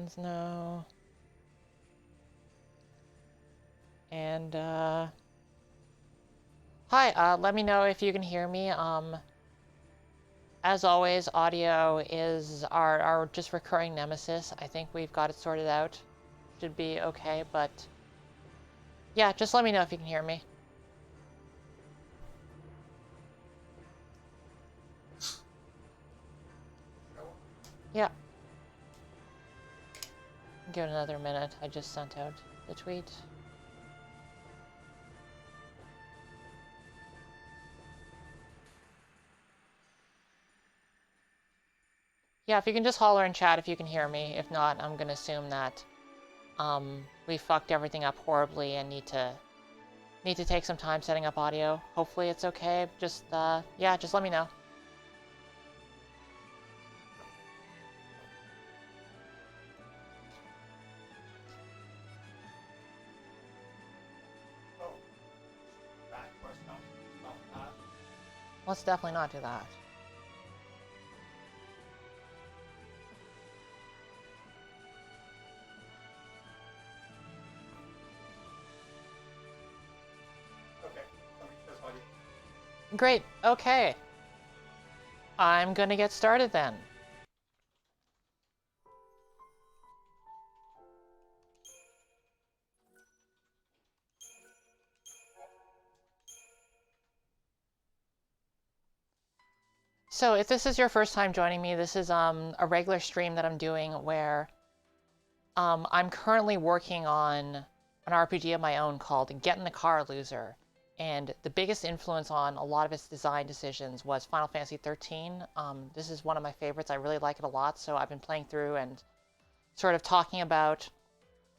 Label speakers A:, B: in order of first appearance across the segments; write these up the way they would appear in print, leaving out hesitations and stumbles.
A: questions? No. And, hi, let me know if you can hear me. As always, audio is our just recurring nemesis. I think we've got it sorted out. Should be okay, but yeah, just let me know if you can hear me. Yeah. Give it another minute. I just sent out the tweet. Yeah, if you can just holler in chat if you can hear me. If not, I'm gonna assume that we fucked everything up horribly and need to take some time setting up audio. Hopefully it's okay. Just yeah, just let me know. Let's definitely not do that. Great, okay. I'm gonna get started then. So if this is your first time joining me, this is a regular stream that I'm doing where I'm currently working on an RPG of my own called Get in the Car, Loser. And the biggest influence on a lot of its design decisions was Final Fantasy XIII. This is one of my favorites. I really like it a lot, so I've been playing through and sort of talking about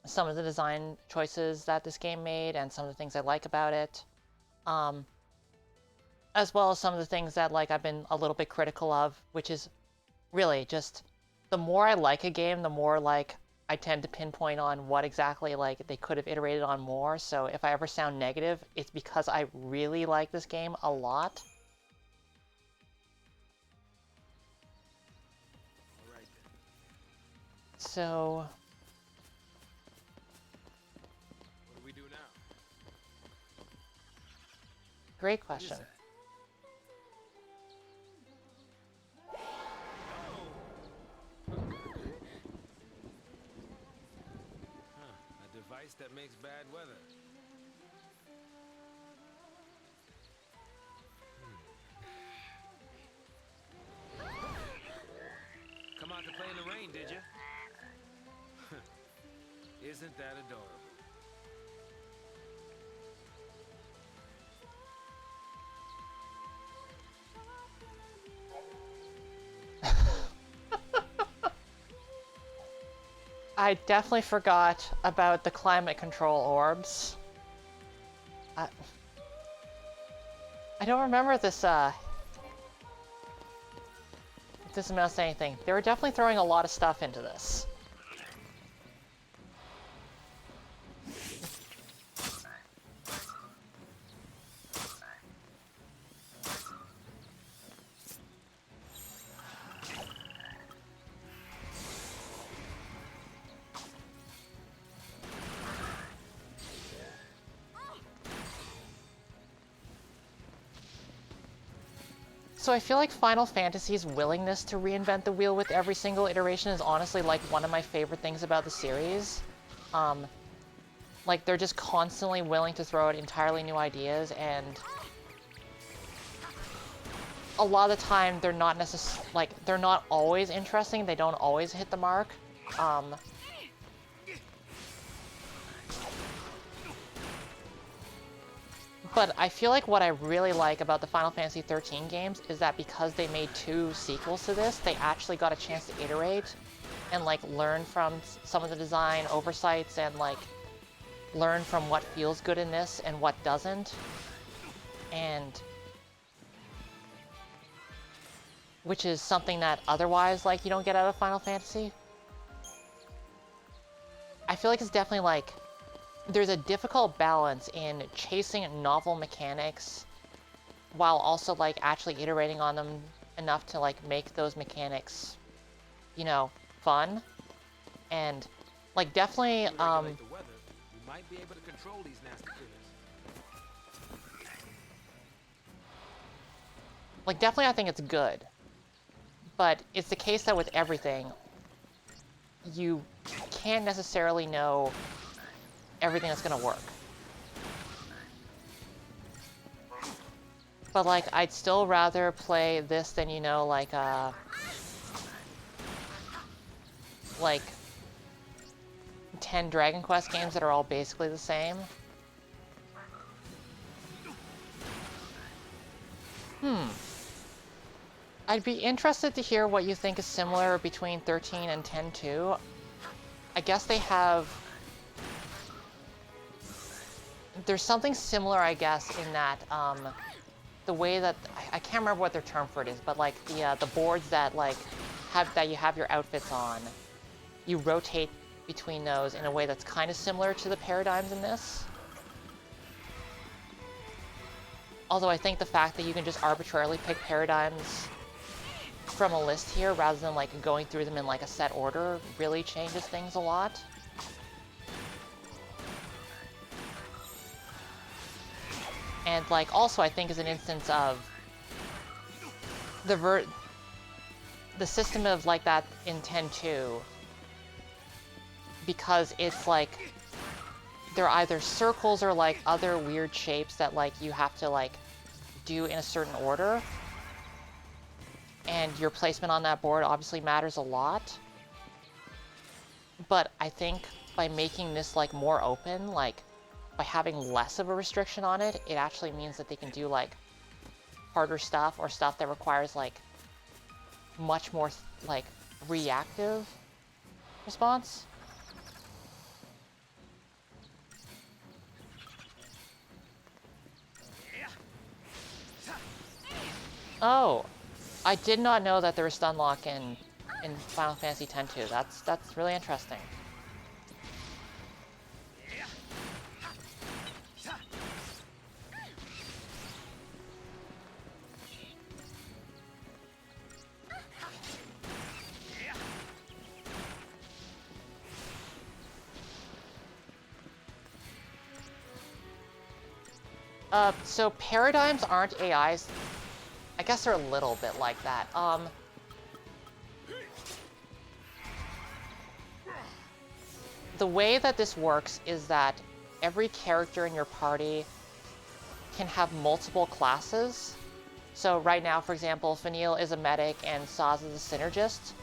A: some of the design choices that this game made and some of the things I like about it. As well as some of the things that like I've been a little bit critical of, which is really just the more I like a game, the more like I tend to pinpoint on what exactly like they could have iterated on more. So if I ever sound negative, it's because I really like this game a lot. So
B: what do we do now?
A: Great question.
B: A device that makes bad weather. Come out to play in the rain, did you? Isn't that adorable?
A: I definitely forgot about the climate control orbs. I don't remember this, if this amounts to anything. They were definitely throwing a lot of stuff into this. So I feel like Final Fantasy's willingness to reinvent the wheel with every single iteration is honestly like one of my favorite things about the series. Like they're just constantly willing to throw out entirely new ideas, and a lot of the time they're not they're not always interesting. They don't always hit the mark. But I feel like what I really like about the Final Fantasy XIII games is that because they made 2 sequels to this, they actually got a chance to iterate and like learn from some of the design oversights and like learn from what feels good in this and what doesn't. And which is something that otherwise like you don't get out of Final Fantasy. I feel like it's definitely like there's a difficult balance in chasing novel mechanics while also like actually iterating on them enough to like make those mechanics, you know, fun. And like definitely
B: Regulate the weather, you might be able to control these nasty critters.
A: like definitely I think it's good. But it's the case that with everything, you can't necessarily know everything that's gonna work. But like I'd still rather play this than, you know, like 10 Dragon Quest games that are all basically the same. I'd be interested to hear what you think is similar between 13 and 10-2. I guess they have... There's something similar, I guess, in that, the way that... I can't remember what their term for it is, but like the boards that like you have your outfits on, you rotate between those in a way that's kind of similar to the paradigms in this. Although I think the fact that you can just arbitrarily pick paradigms from a list here rather than like going through them in like a set order really changes things a lot. And like also I think is an instance of the system of like that in 10-2, because it's like they're either circles or like other weird shapes that like you have to like do in a certain order. And your placement on that board obviously matters a lot. But I think by making this like more open, like by having less of a restriction on it, it actually means that they can do like harder stuff or stuff that requires like much more like reactive response. Oh, I did not know that there was stun lock in Final Fantasy X-2. That's really interesting. So paradigms aren't AIs. I guess they're a little bit like that. The way that this works is that every character in your party can have multiple classes. So right now, for example, fal'Cie is a medic and Saz is a synergist.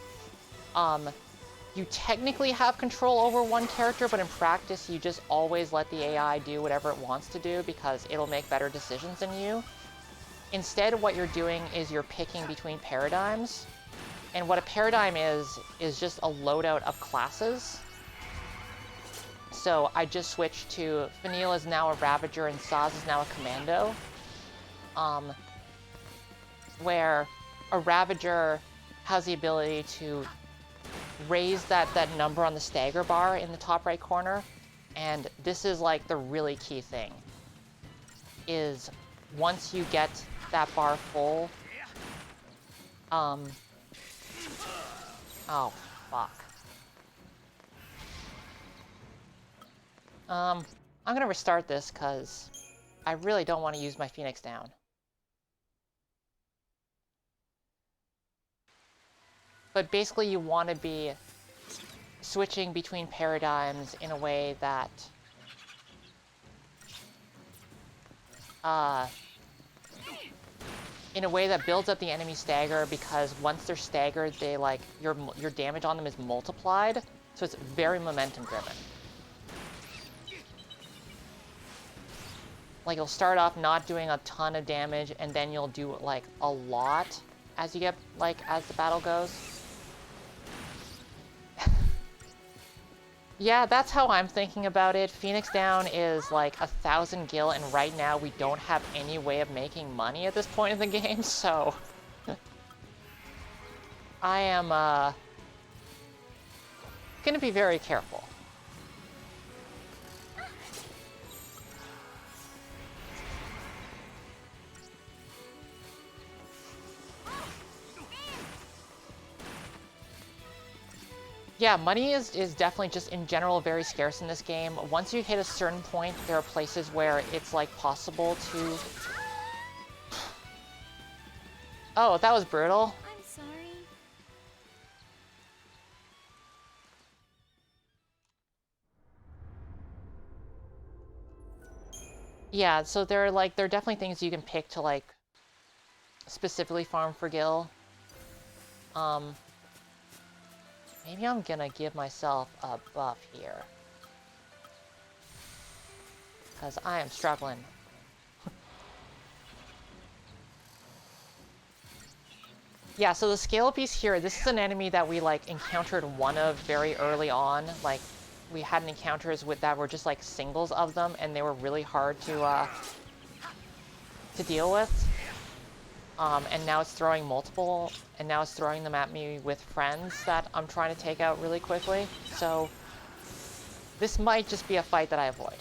A: You technically have control over one character, but in practice, you just always let the AI do whatever it wants to do because it'll make better decisions than you. Instead, what you're doing is you're picking between paradigms. And what a paradigm is just a loadout of classes. So I just switched to fal'Cie is now a Ravager and Saz is now a Commando. Where a Ravager has the ability to raise that number on the stagger bar in the top right corner. And this is like the really key thing. Is once you get that bar full... Oh, fuck. I'm gonna restart this because I really don't want to use my Phoenix down. But basically you want to be switching between paradigms in a way that builds up the enemy stagger, because once they're staggered, they like your damage on them is multiplied, so it's very momentum driven. Like you'll start off not doing a ton of damage, and then you'll do like a lot as you get as the battle goes. Yeah, that's how I'm thinking about it. Phoenix down is like 1,000 gil, and right now we don't have any way of making money at this point in the game, so... I am, gonna be very careful. Yeah, money is definitely just in general very scarce in this game. Once you hit a certain point, there are places where it's like possible to... Oh, that was brutal.
C: I'm sorry.
A: Yeah, so there are definitely things you can pick to like specifically farm for Gil. Maybe I'm gonna give myself a buff here. Because I am struggling. Yeah, so the scale piece here, this is an enemy that we like encountered one of very early on. Like, we had encounters with that were just like singles of them, and they were really hard to deal with. And now it's throwing multiple, and now it's throwing them at me with friends that I'm trying to take out really quickly. So this might just be a fight that I avoid.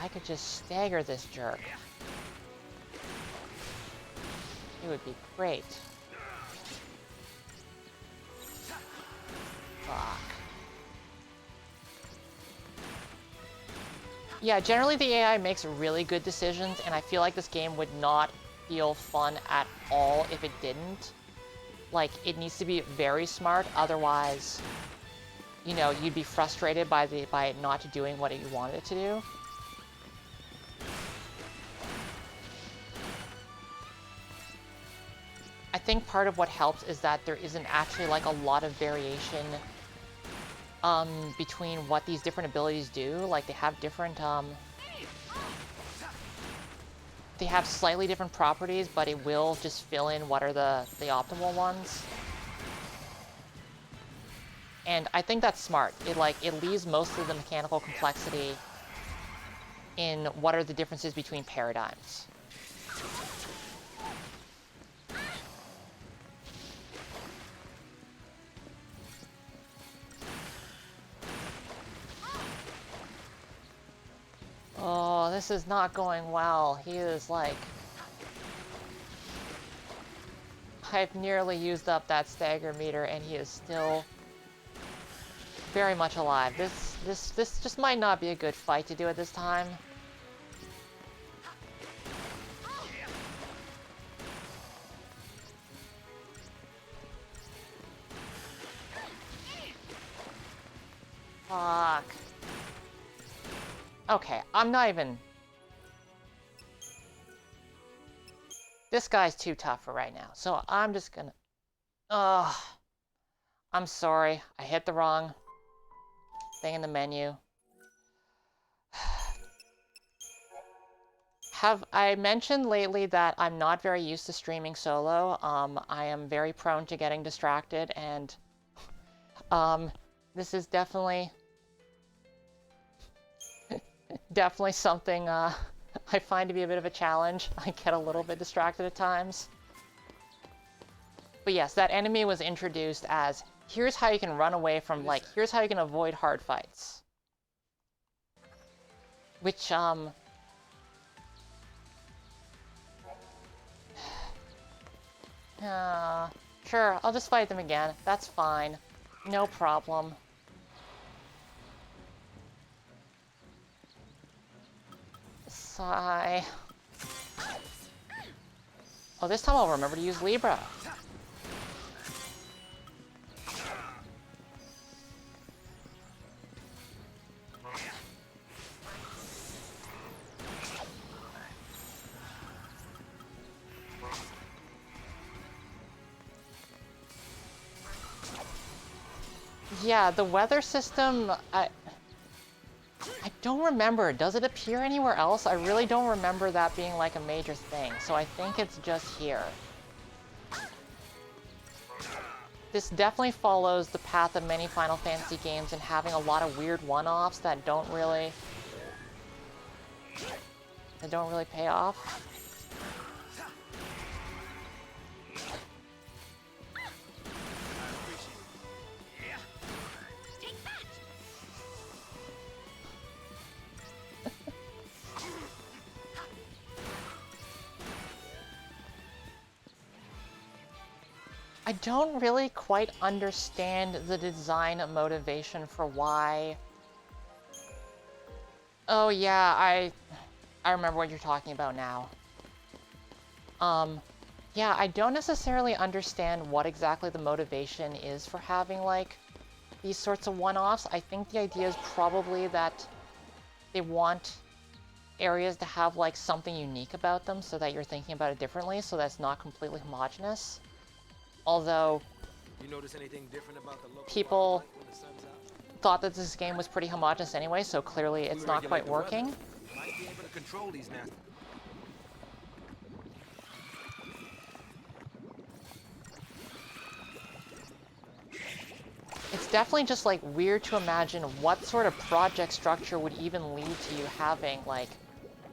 A: I could just stagger this jerk. It would be great. Fuck. Yeah, generally the AI makes really good decisions, and I feel like this game would not feel fun at all if it didn't. Like, it needs to be very smart, otherwise, you know, you'd be frustrated by it not doing what you wanted it to do. I think part of what helps is that there isn't actually like a lot of variation between what these different abilities do. Like, they have different they have slightly different properties, but it will just fill in what are the optimal ones. And I think that's smart. It leaves most of the mechanical complexity in what are the differences between paradigms. Oh, this is not going well. He is like... I've nearly used up that stagger meter and he is still very much alive. This just might not be a good fight to do at this time. Fuck. Okay, I'm not even... This guy's too tough for right now, so I'm just gonna... Ugh. I'm sorry. I hit the wrong thing in the menu. Have I mentioned lately that I'm not very used to streaming solo? I am very prone to getting distracted, and this is definitely something I find to be a bit of a challenge. I get a little bit distracted at times. But yes, that enemy was introduced as, here's how you can run away from, like, here's how you can avoid hard fights. Which, sure, I'll just fight them again. That's fine. No problem. Sigh. Oh, this time I'll remember to use Libra. Yeah, the weather system, I don't remember. Does it appear anywhere else? I really don't remember that being like a major thing, so I think it's just here. This definitely follows the path of many Final Fantasy games and having a lot of weird one-offs that don't really pay off. I don't really quite understand the design motivation for why... Oh yeah, I remember what you're talking about now. Yeah, I don't necessarily understand what exactly the motivation is for having, like, these sorts of one-offs. I think the idea is probably that they want areas to have, like, something unique about them so that you're thinking about it differently, so that's not completely homogenous. Although,
B: You notice anything different about the local
A: people
B: wildlife when the sun's out?
A: thought that this game was pretty homogenous anyway, so clearly it's not quite working.
B: Might be able to control these nasty.
A: It's definitely just, like, weird to imagine what sort of project structure would even lead to you having, like,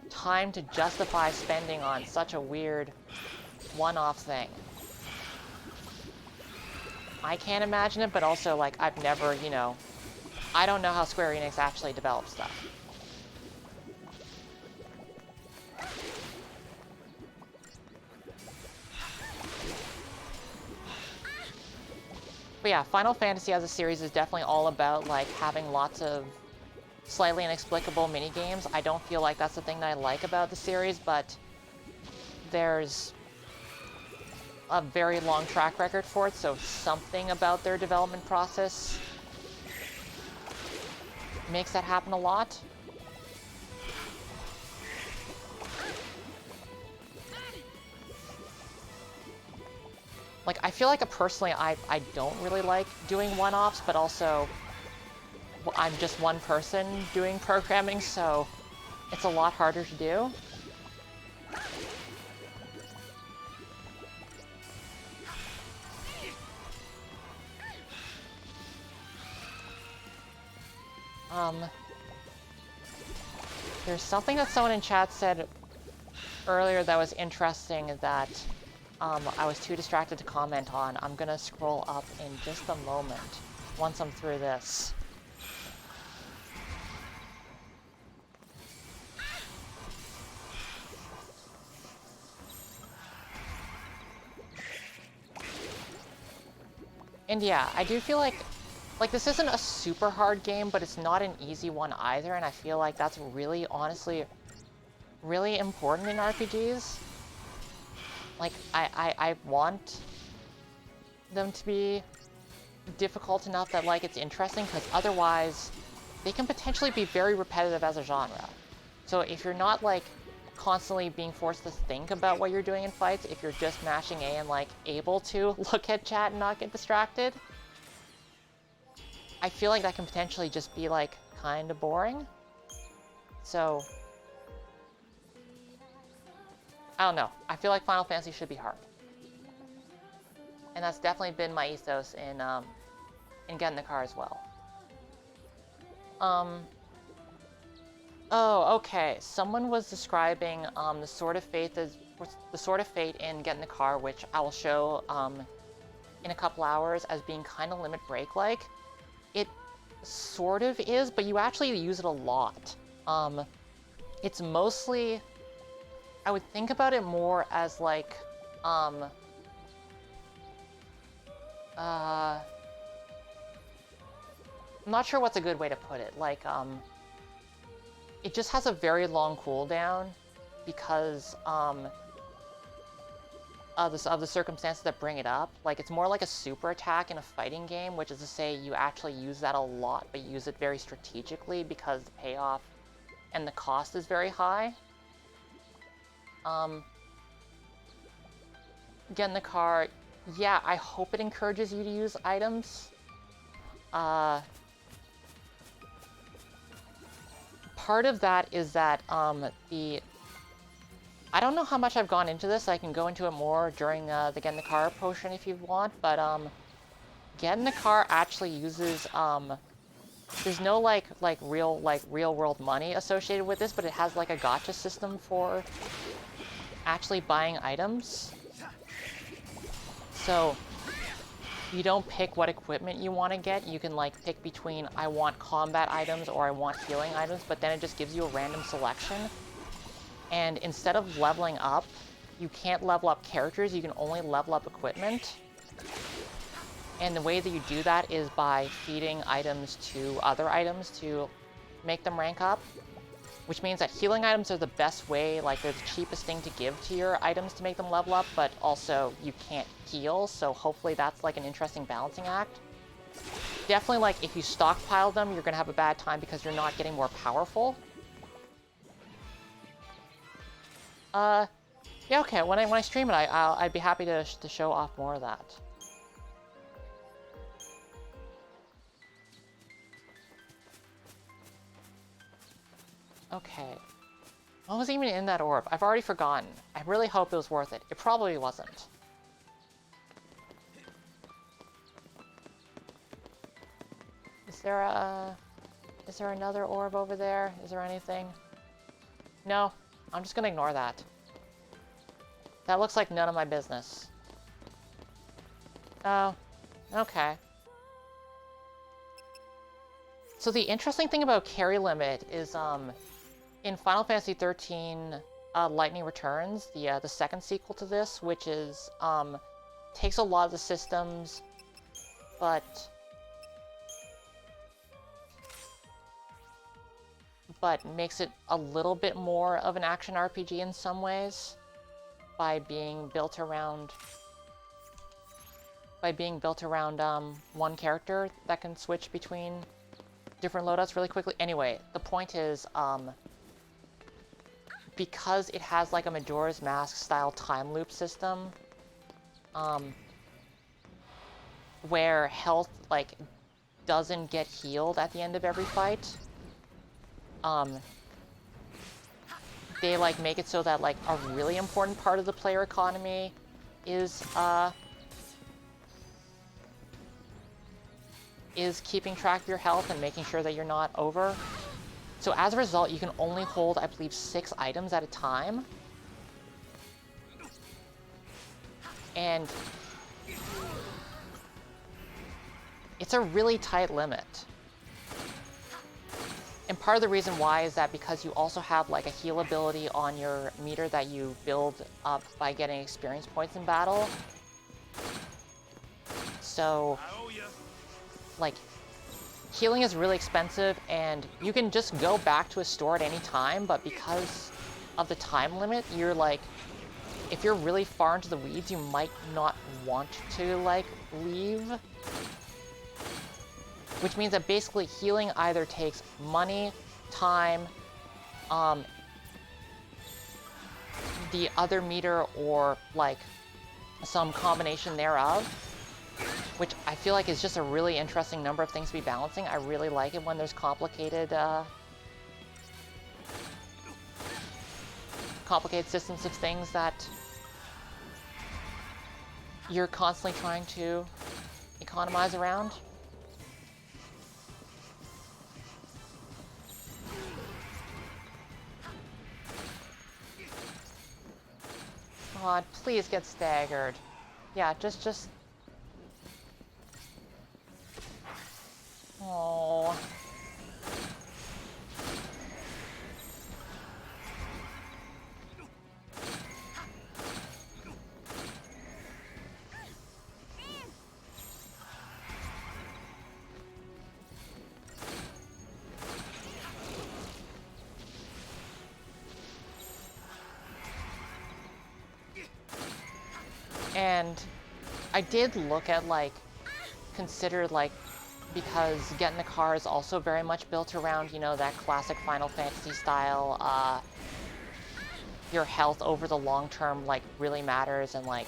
A: time to justify spending on such a weird one-off thing. I can't imagine it, but also, like, I've never, you know... I don't know how Square Enix actually develops stuff. But yeah, Final Fantasy as a series is definitely all about, like, having lots of slightly inexplicable minigames. I don't feel like that's the thing that I like about the series, but there's a very long track record for it, so something about their development process makes that happen a lot. Like, I feel like personally, I don't really like doing one-offs, but also I'm just one person doing programming, so it's a lot harder to do. There's something that someone in chat said earlier that was interesting that I was too distracted to comment on. I'm gonna scroll up in just a moment once I'm through this. And yeah, I do feel like this isn't a super hard game, but it's not an easy one either, and I feel like that's really, honestly, really important in RPGs. Like, I want them to be difficult enough that, like, it's interesting, because otherwise they can potentially be very repetitive as a genre. So if you're not, like, constantly being forced to think about what you're doing in fights, if you're just mashing A and, like, able to look at chat and not get distracted, I feel like that can potentially just be, like, kind of boring. So, I don't know. I feel like Final Fantasy should be hard. And that's definitely been my ethos in Get in the Car as well. Oh, okay. Someone was describing the Sword of Fate in Get in the Car, which I will show in a couple hours, as being kind of Limit Break-like. It sort of is, but you actually use it a lot. It's mostly... I would think about it more as, like, I'm not sure what's a good way to put it. Like, it just has a very long cooldown because, of the circumstances that bring it up. Like, it's more like a super attack in a fighting game, which is to say you actually use that a lot, but use it very strategically because the payoff and the cost is very high. Get in the car. Yeah, I hope it encourages you to use items. Part of that is that, I don't know how much I've gone into this. I can go into it more during the Get in the Car potion if you want, but Get in the Car actually uses there's no real world money associated with this, but it has like a gacha system for actually buying items. So you don't pick what equipment you want to get. You can like pick between I want combat items or I want healing items, but then it just gives you a random selection. And instead of leveling up, you can't level up characters, you can only level up equipment. And the way that you do that is by feeding items to other items to make them rank up. Which means that healing items are the best way, like they're the cheapest thing to give to your items to make them level up, but also you can't heal, so hopefully that's like an interesting balancing act. Definitely, like, if you stockpile them, you're gonna have a bad time because you're not getting more powerful. Yeah, okay, when I stream it, I'd be happy to show off more of that. Okay. What was even in that orb? I've already forgotten. I really hope it was worth it. It probably wasn't. Is there another orb over there? Is there anything? No, I'm just gonna ignore that. That looks like none of my business. Oh, okay. So the interesting thing about carry limit is, in Final Fantasy XIII, Lightning Returns, the second sequel to this, which is, takes a lot of the systems, but makes it a little bit more of an action RPG in some ways by being built around one character that can switch between different loadouts really quickly. Anyway, the point is, because it has like a Majora's Mask style time loop system, where health like doesn't get healed at the end of every fight, they like make it so that like a really important part of the player economy is keeping track of your health and making sure that you're not over. So as a result, you can only hold, I believe, 6 items at a time. And it's a really tight limit. And part of the reason why is that because you also have like a heal ability on your meter that you build up by getting experience points in battle. So, like, healing is really expensive, and you can just go back to a store at any time, but because of the time limit, you're like, if you're really far into the weeds, you might not want to, like, leave. Which means that basically healing either takes money, time, the other meter, or, like, some combination thereof. Which I feel like is just a really interesting number of things to be balancing. I really like it when there's complicated systems of things that you're constantly trying to economize around. God, please get staggered. Yeah, just... Oh. And I did look at, like, consider, like, because Get in the Car is also very much built around, you know, that classic Final Fantasy style, your health over the long term, like, really matters, and, like,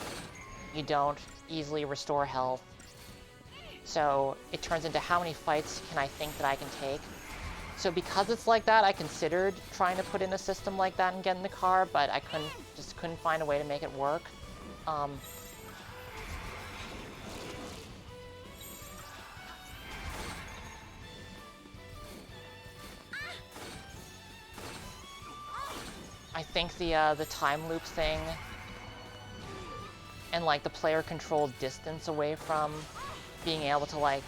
A: you don't easily restore health. So it turns into how many fights can I think that I can take. So because it's like that, I considered trying to put in a system like that and Get in the Car, but I couldn't find a way to make it work. I think the time loop thing and like the player controlled distance away from being able to like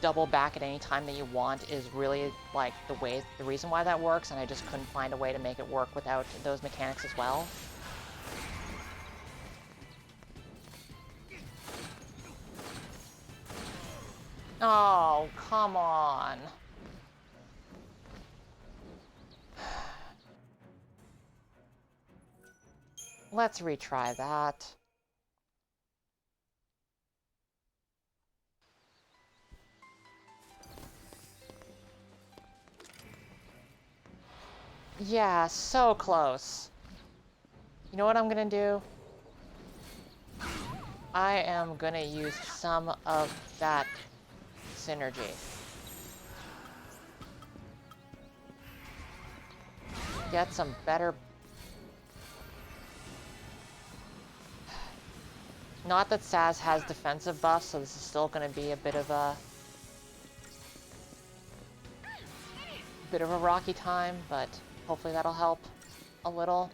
A: double back at any time that you want is really like the reason why that works, and I just couldn't find a way to make it work without those mechanics as well. Oh, come on. Let's retry that. Yeah, so close. You know what I'm gonna do? I am gonna use some of that synergy. Get some better... Not that Saz has defensive buffs, so this is still gonna be a bit of a rocky time, but hopefully that'll help a little.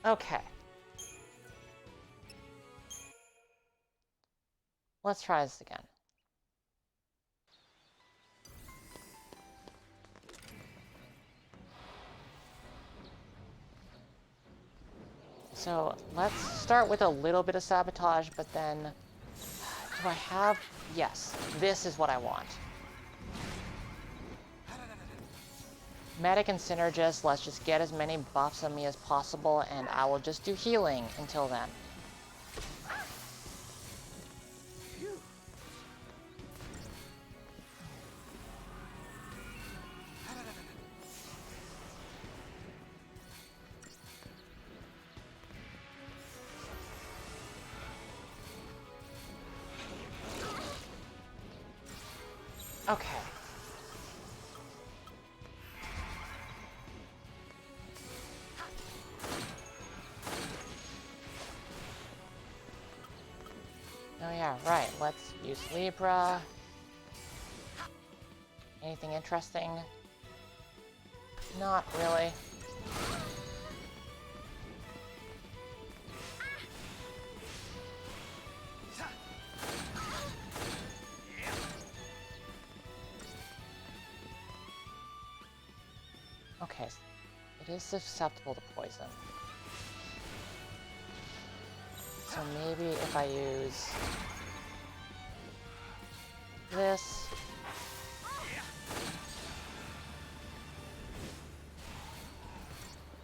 A: Okay. Let's try this again. So let's start with a little bit of sabotage, but then do I have... Yes, this is what I want. Medic and Synergist, let's just get as many buffs on me as possible, and I will just do healing until then. Okay. Oh yeah, right. Let's use Libra. Anything interesting? Not really. Okay, it is susceptible to poison. So maybe if I use this.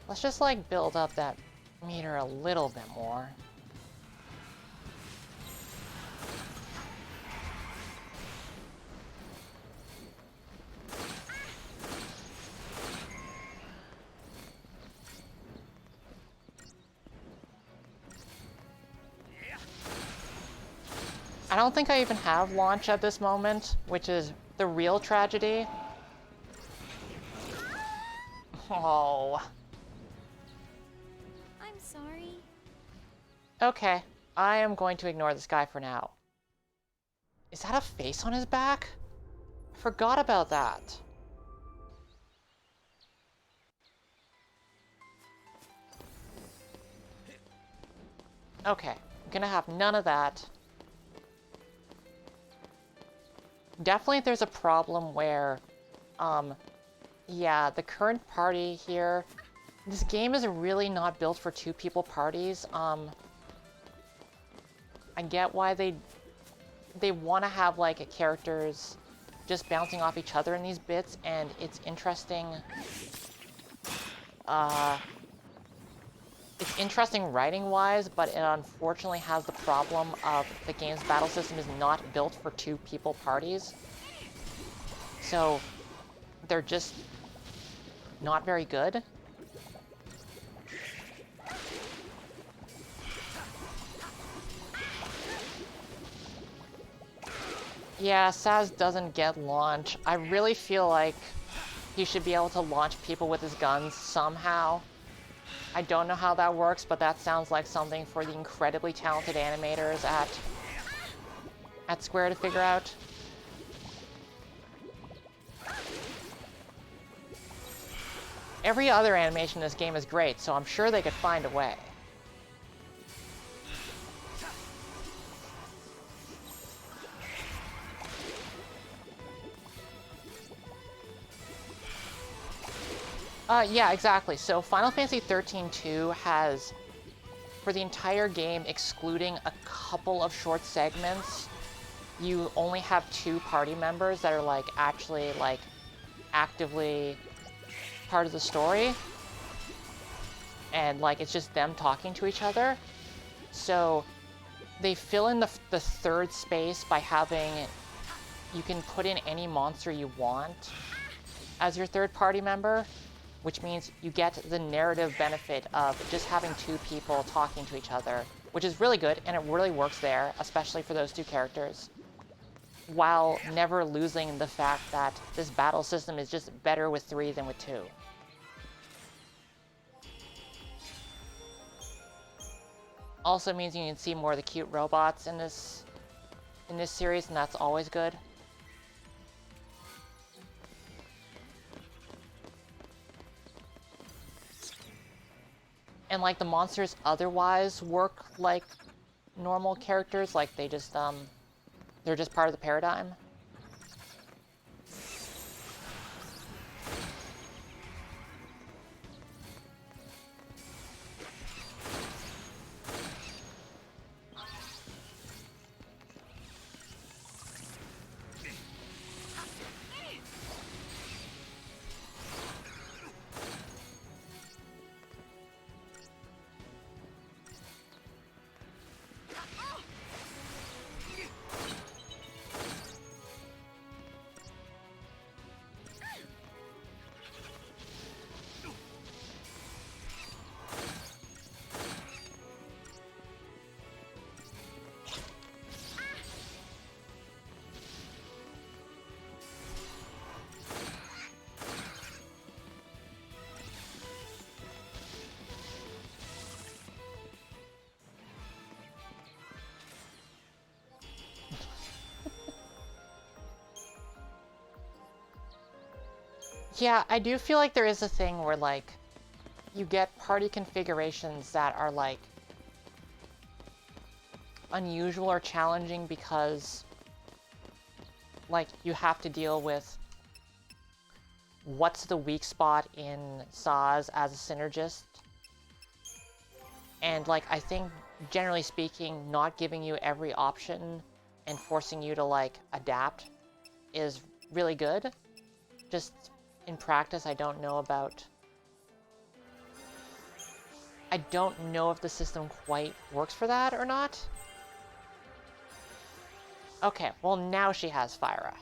A: Let's just like build up that meter a little bit more. I don't think I even have launch at this moment, which is the real tragedy. Oh.
C: I'm sorry.
A: Okay, I am going to ignore this guy for now. Is that a face on his back? I forgot about that. Okay, I'm gonna have none of that. Definitely there's a problem where, yeah, the current party here, this game is really not built for two people parties. I get why they want to have like characters just bouncing off each other in these bits, and it's interesting. It's interesting writing-wise, but it unfortunately has the problem of the game's battle system is not built for two people parties. So they're just not very good. Yeah, Saz doesn't get launch. I really feel like he should be able to launch people with his guns somehow. I don't know how that works, but that sounds like something for the incredibly talented animators at Square to figure out. Every other animation in this game is great, so I'm sure they could find a way. Yeah, exactly. So Final Fantasy 13-2 has, for the entire game, excluding a couple of short segments, you only have 2 party members that are like actually like actively part of the story, and like it's just them talking to each other. So they fill in the third space by having, you can put in any monster you want as your third party member, which means you get the narrative benefit of just having 2 people talking to each other, which is really good, and it really works there, especially for those 2 characters, while never losing the fact that this battle system is just better with 3 than with 2. Also means you can see more of the cute robots in this series, and that's always good. And like the monsters otherwise work like normal characters, like they just they're just part of the paradigm. Yeah, I do feel like there is a thing where, like, you get party configurations that are, like, unusual or challenging because, like, you have to deal with what's the weak spot in Saz as a synergist. And, like, I think, generally speaking, not giving you every option and forcing you to, like, adapt is really good. Just in practice, I don't know if the system quite works for that or not. Okay, well now she has Fyra.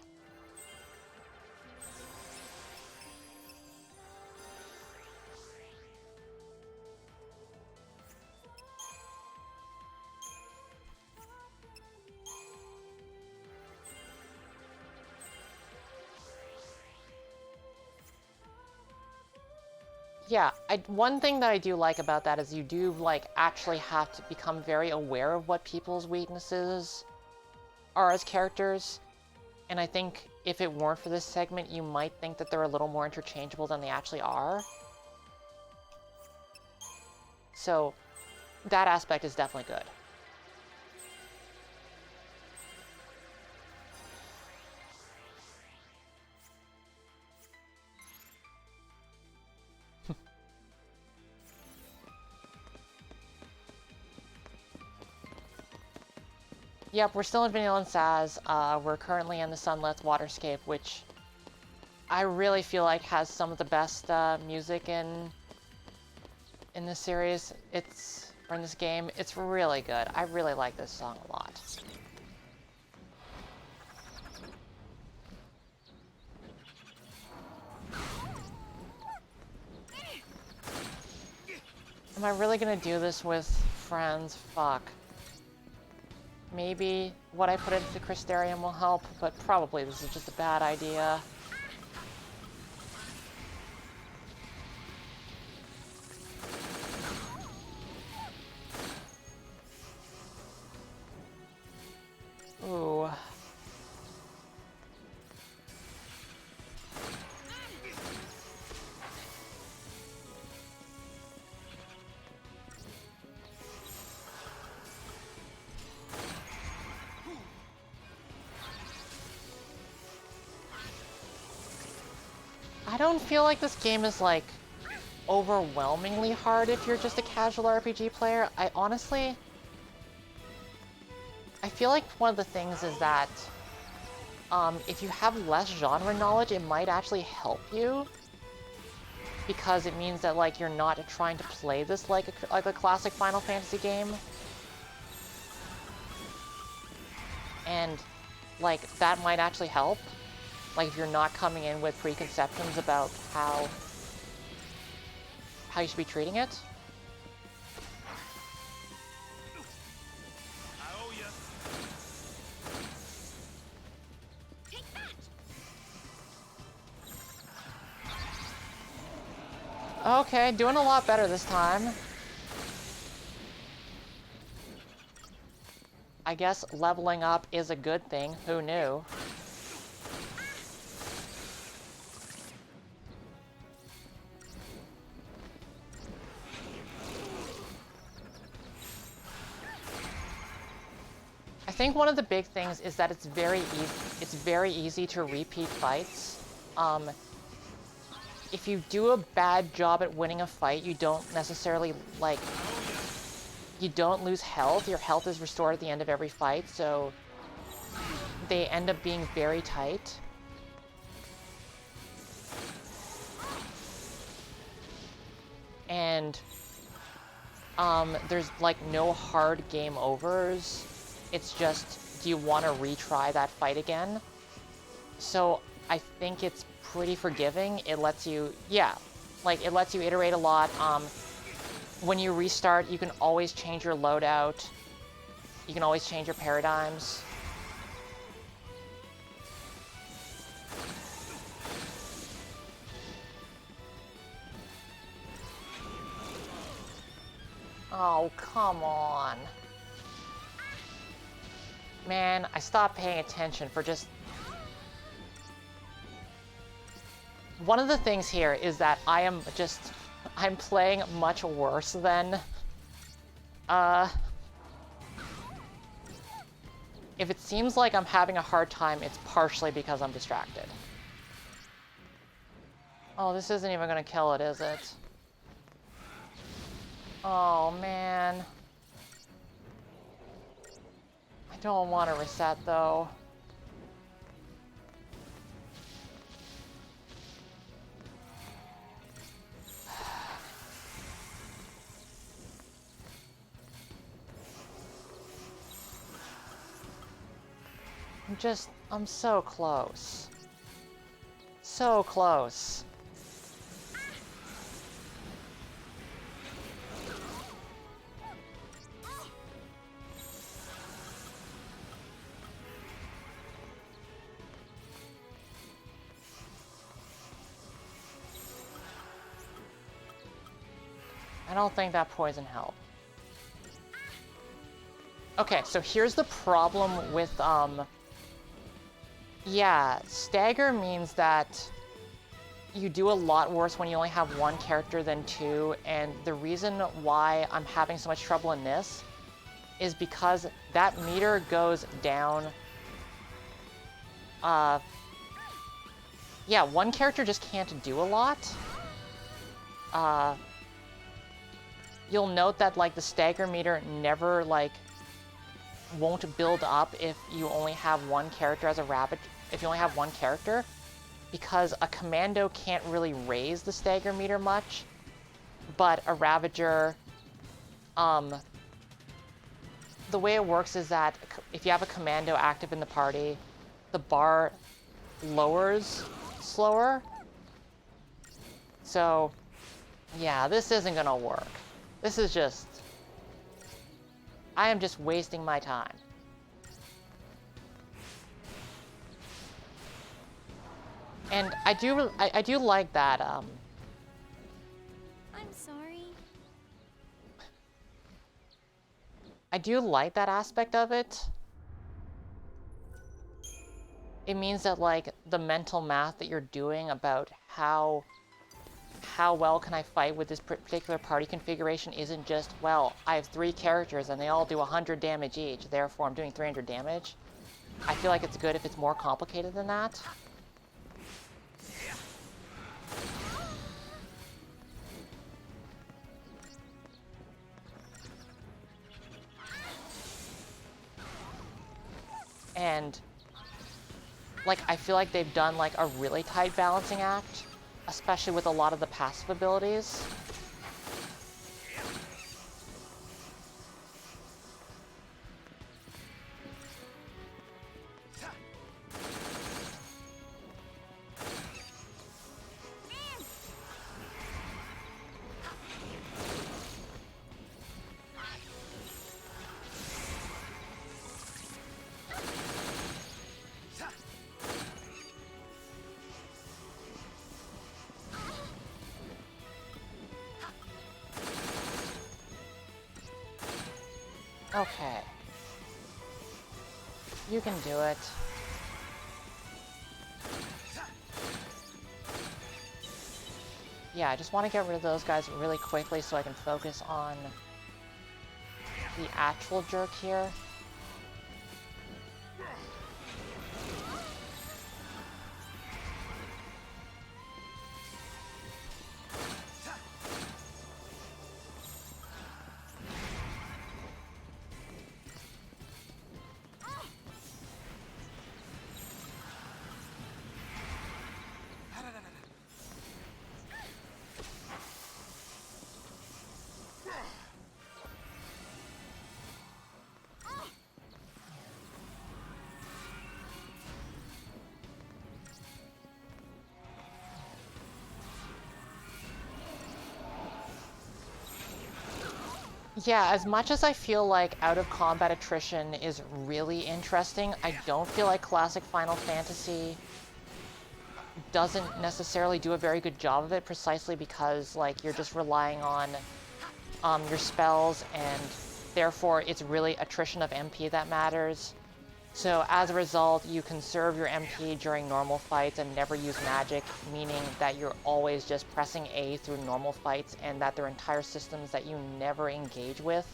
A: Yeah, one thing that I do like about that is you do, like, actually have to become very aware of what people's weaknesses are as characters. And I think if it weren't for this segment, you might think that they're a little more interchangeable than they actually are. So that aspect is definitely good. Yep, we're still in Vanilla and Saz. We're currently in the Sunlit Waterscape, which I really feel like has some of the best music in this series. Or in this game. It's really good. I really like this song a lot. Am I really gonna do this with friends? Fuck. Maybe what I put into the Crystarium will help, but probably this is just a bad idea. Ooh. I don't feel like this game is, like, overwhelmingly hard if you're just a casual RPG player. I feel like one of the things is that if you have less genre knowledge, it might actually help you, because it means that like you're not trying to play this like a classic Final Fantasy game, and like that might actually help. Like if you're not coming in with preconceptions about how you should be treating it. Okay, doing a lot better this time. I guess leveling up is a good thing. Who knew? I think one of the big things is that it's very easy to repeat fights. If you do a bad job at winning a fight, you don't necessarily, like, you don't lose health. Your health is restored at the end of every fight, so they end up being very tight. And there's, like, no hard game overs. It's just, do you want to retry that fight again? So I think it's pretty forgiving. It lets you, yeah, like, it lets you iterate a lot. When you restart, you can always change your loadout. You can always change your paradigms. Oh, come on. Man, I stopped paying attention for just... One of the things here is that I'm playing much worse than... If it seems like I'm having a hard time, it's partially because I'm distracted. Oh, this isn't even gonna kill it, is it? Oh, man. I don't want to reset, though. I'm so close. So close. I don't think that poison helped. Okay, so here's the problem with, yeah, stagger means that you do a lot worse when you only have one character than two, and the reason why I'm having so much trouble in this is because that meter goes down. Yeah, one character just can't do a lot. You'll note that, like, the stagger meter never, like, won't build up if you only have one character as a rabbit, if you only have one character, because a commando can't really raise the stagger meter much, but a ravager, the way it works is that if you have a commando active in the party, the bar lowers slower. So, yeah, this isn't gonna work. This is just... I am just wasting my time. And I do like that,
C: I'm sorry.
A: I do like that aspect of it. It means that, like, the mental math that you're doing about how well can I fight with this particular party configuration isn't just, well, I have 3 characters and they all do 100 damage each, therefore I'm doing 300 damage. I feel like it's good if it's more complicated than that. And like, I feel like they've done like a really tight balancing act, especially with a lot of the passive abilities. Okay. You can do it. Yeah, I just want to get rid of those guys really quickly so I can focus on the actual jerk here. Yeah, as much as I feel like out-of-combat attrition is really interesting, I don't feel like classic Final Fantasy doesn't necessarily do a very good job of it, precisely because like you're just relying on your spells, and therefore it's really attrition of MP that matters. So as a result, you conserve your MP during normal fights and never use magic, meaning that you're always just pressing A through normal fights, and that there are entire systems that you never engage with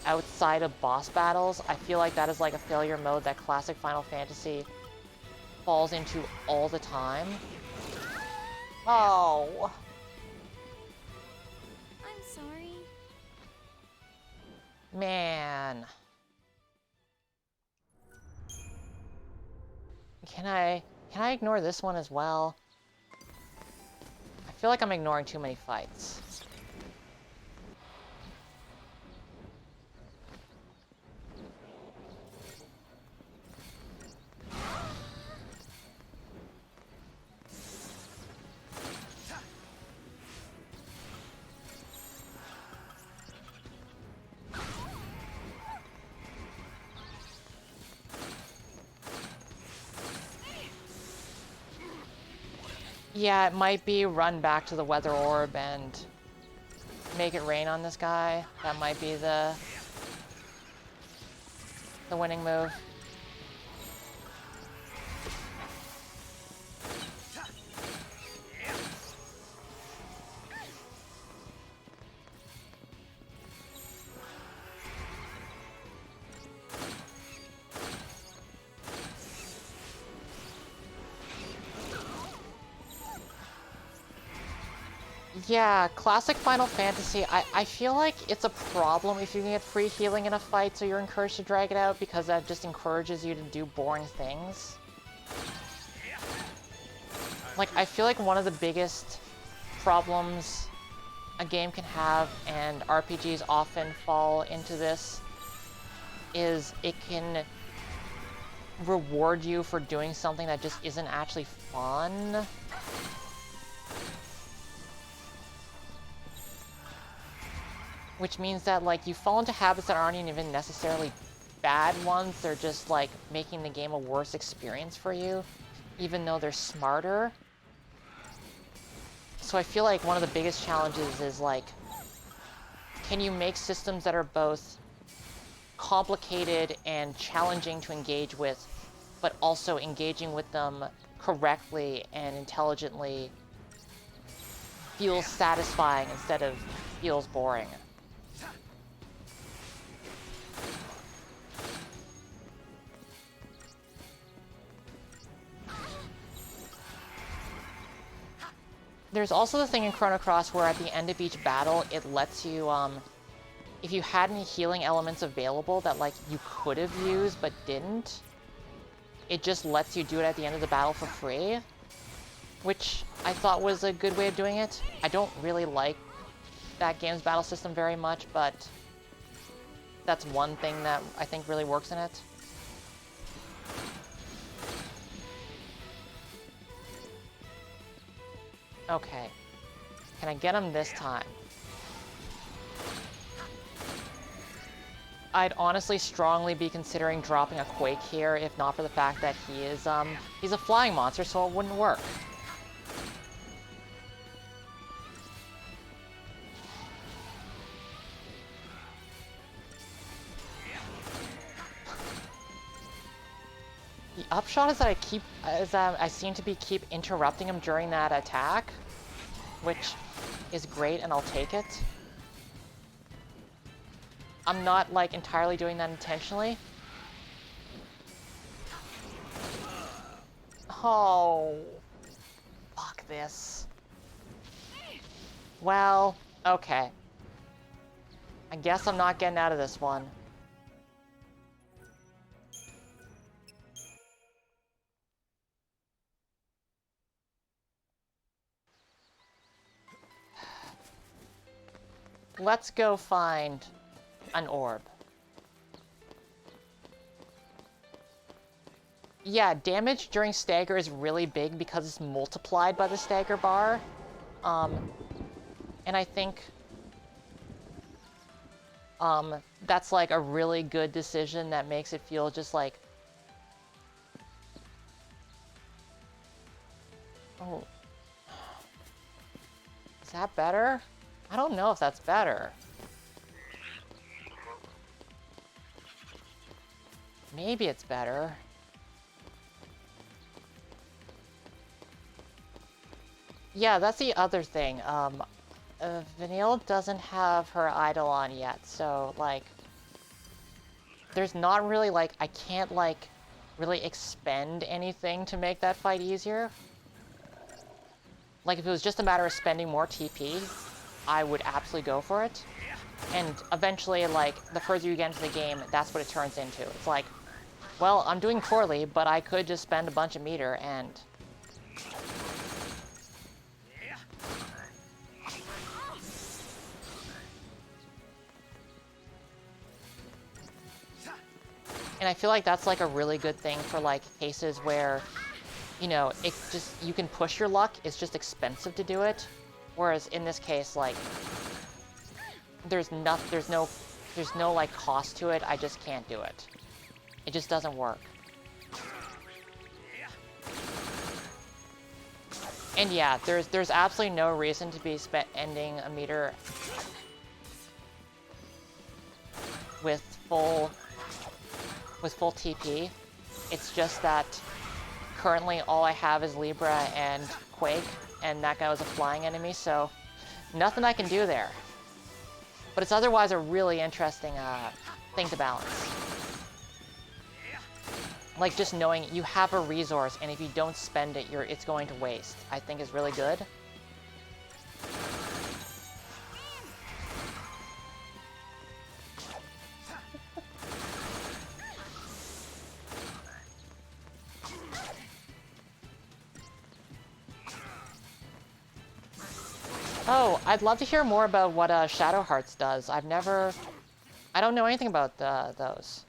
A: outside of boss battles. I feel like that is like a failure mode that classic Final Fantasy falls into all the time. Oh.
C: I'm sorry.
A: Man. Can I ignore this one as well? I feel like I'm ignoring too many fights. Yeah, it might be run back to the weather orb and make it rain on this guy. That might be the winning move. Yeah, classic Final Fantasy, I feel like it's a problem if you can get free healing in a fight, so you're encouraged to drag it out, because that just encourages you to do boring things. Like, I feel like one of the biggest problems a game can have, and RPGs often fall into this, is it can reward you for doing something that just isn't actually fun. Which means that, like, you fall into habits that aren't even necessarily bad ones. They're just, like, making the game a worse experience for you, even though they're smarter. So I feel like one of the biggest challenges is, like, can you make systems that are both complicated and challenging to engage with, but also engaging with them correctly and intelligently feels satisfying instead of feels boring. There's also the thing in Chrono Cross where at the end of each battle, it lets you if you had any healing elements available that like you could have used but didn't, it just lets you do it at the end of the battle for free, which I thought was a good way of doing it. I don't really like that game's battle system very much, but that's one thing that I think really works in it. Okay. Can I get him this time? I'd honestly strongly be considering dropping a Quake here, if not for the fact that he's a flying monster, so it wouldn't work. The upshot is that I seem to keep interrupting him during that attack, which is great, and I'll take it. I'm not, like, entirely doing that intentionally. Oh. Fuck this. Well, okay. I guess I'm not getting out of this one. Let's go find an orb. Yeah, damage during stagger is really big because it's multiplied by the stagger bar. And I think that's like a really good decision that makes it feel just like... Oh. Is that better? I don't know if that's better. Maybe it's better. Yeah, that's the other thing. Vanille doesn't have her idol on yet, so, like... There's not really, like... I can't, like, really expend anything to make that fight easier. Like, if it was just a matter of spending more TP, I would absolutely go for it. And eventually, like, the further you get into the game, that's what it turns into. It's like, well, I'm doing poorly, but I could just spend a bunch of meter and... And I feel like that's, like, a really good thing for, like, cases where, you know, it just, you can push your luck, it's just expensive to do it. Whereas in this case, like, there's no, like, cost to it, I just can't do it. It just doesn't work. And yeah, there's absolutely no reason to be ending a meter with full TP. It's just that currently all I have is Libra and Quake, and that guy was a flying enemy, so nothing I can do there. But it's otherwise a really interesting thing to balance. Like, just knowing you have a resource, and if you don't spend it, it's going to waste, I think is really good. Oh, I'd love to hear more about what Shadow Hearts does. I don't know anything about those.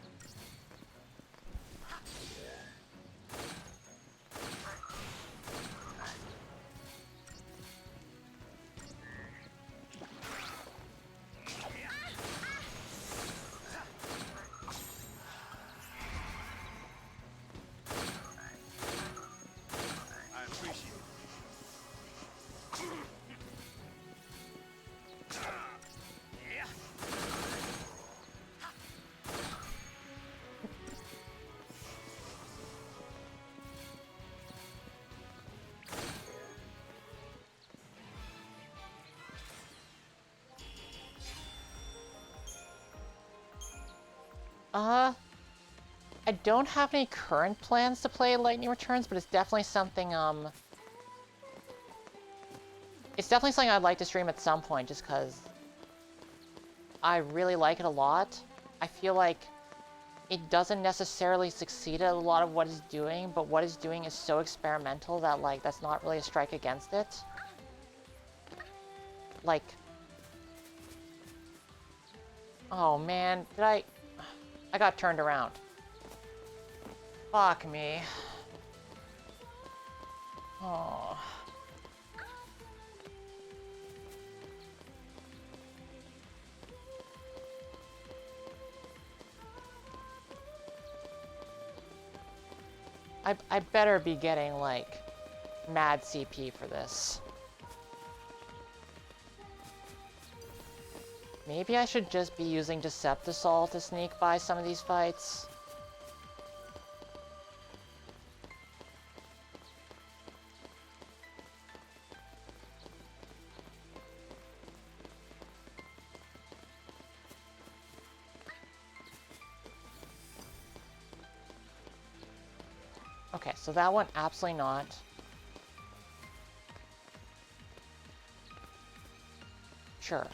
A: I don't have any current plans to play Lightning Returns, but it's definitely something, it's definitely something I'd like to stream at some point, just because I really like it a lot. I feel like it doesn't necessarily succeed at a lot of what it's doing, but what it's doing is so experimental that, like, that's not really a strike against it. Like... Oh, man. Did I got turned around. Fuck me. Oh... I better be getting, like, mad CP for this. Maybe I should just be using Deceptisol to sneak by some of these fights. Okay, so that one, absolutely not. Sure.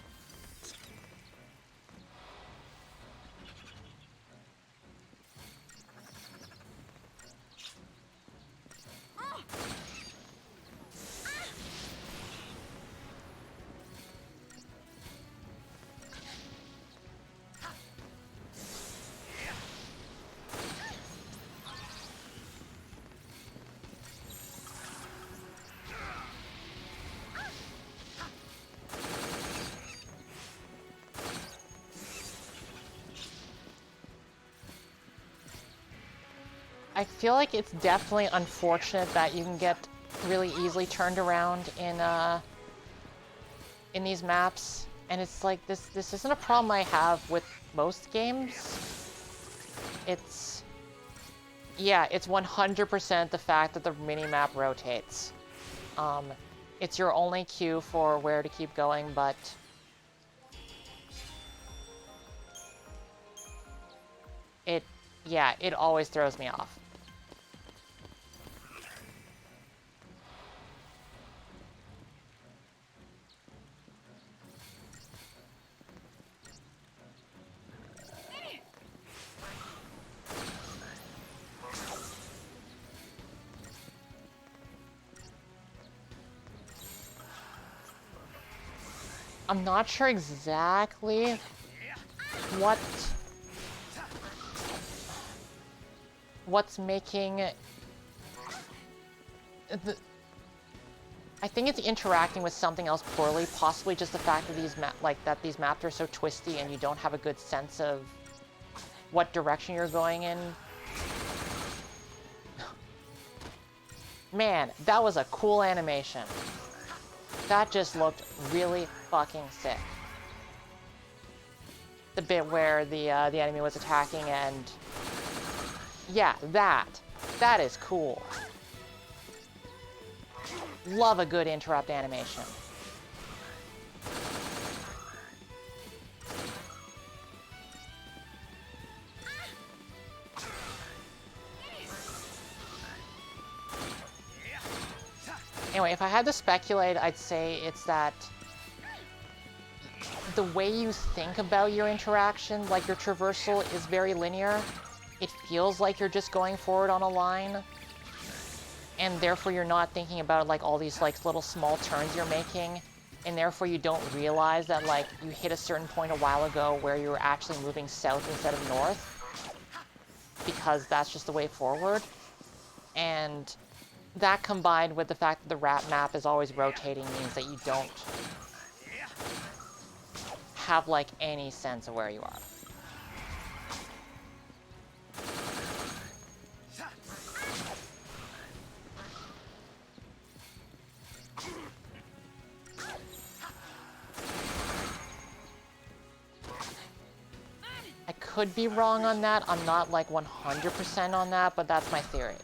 A: I feel like it's definitely unfortunate that you can get really easily turned around in these maps, and it's like this isn't a problem I have with most games. It's yeah, it's 100% the fact that the mini-map rotates. It's your only cue for where to keep going, but yeah, it always throws me off. I'm not sure exactly what's making the... I think it's interacting with something else poorly, possibly just the fact that these maps are so twisty and you don't have a good sense of what direction you're going in. Man, that was a cool animation. That just looked really fucking sick. The bit where the enemy was attacking and... Yeah, that is cool. Love a good interrupt animation. Anyway, if I had to speculate, I'd say it's that the way you think about your interaction, like your traversal, is very linear. It feels like you're just going forward on a line, and therefore you're not thinking about like all these like little small turns you're making, and therefore you don't realize that like you hit a certain point a while ago where you were actually moving south instead of north, because that's just the way forward. And that combined with the fact that the map is always rotating means that you don't have like any sense of where you are. I could be wrong on that. I'm not like 100% on that, but that's my theory.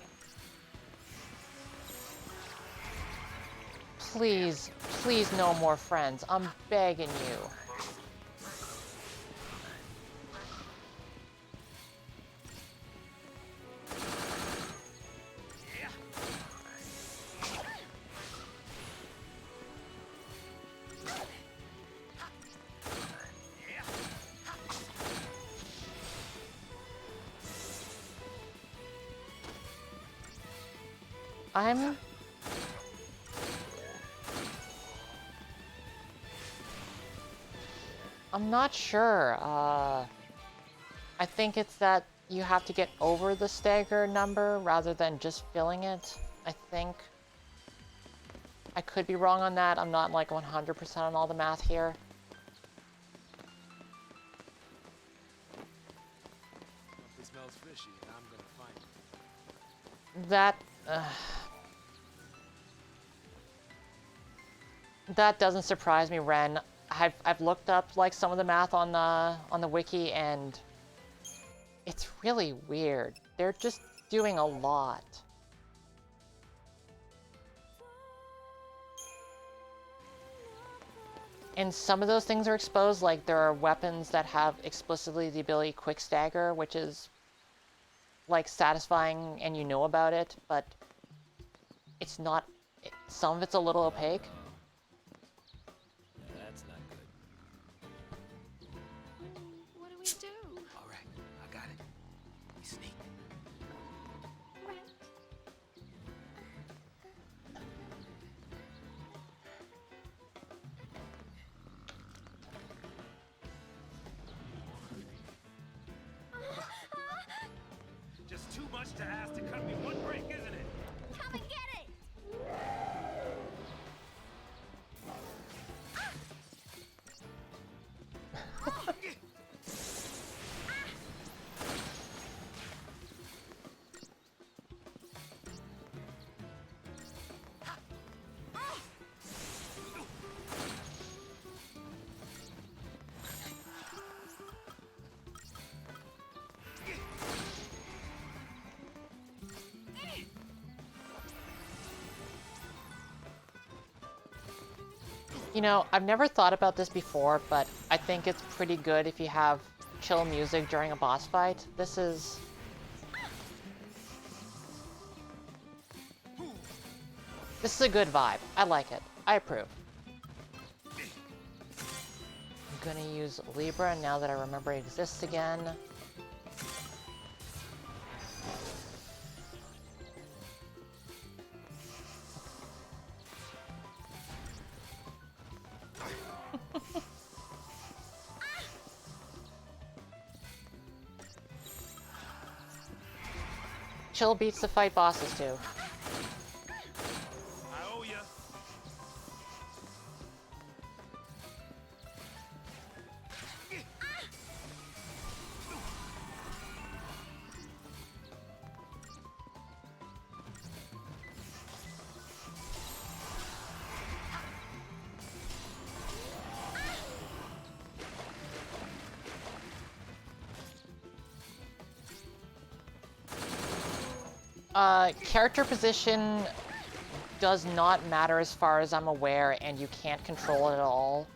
A: Please, please no more friends. I'm begging you. I'm not sure. I think it's that you have to get over the stagger number rather than just filling it, I think. I could be wrong on that. I'm not like 100% on all the math here.
B: Something smells fishy, and I'm gonna find it.
A: That doesn't surprise me, Ren. I've looked up like some of the math on the wiki, and it's really weird. They're just doing a lot. And some of those things are exposed, like there are weapons that have explicitly the ability quick stagger, which is like satisfying and you know about it, but it's not, some of it's a little opaque.
B: That's not good.
C: What do we do?
B: All right, I got it. We sneak.
C: Right.
B: Just too much to ask to cut me one break, isn't it?
C: Come and get it!
A: You know, I've never thought about this before, but I think it's pretty good if you have chill music during a boss fight. This is a good vibe. I like it. I approve. I'm gonna use Libra now that I remember it exists again. Chill beats to fight bosses too.
B: I owe ya.
A: Character position does not matter as far as I'm aware, and you can't control it at all.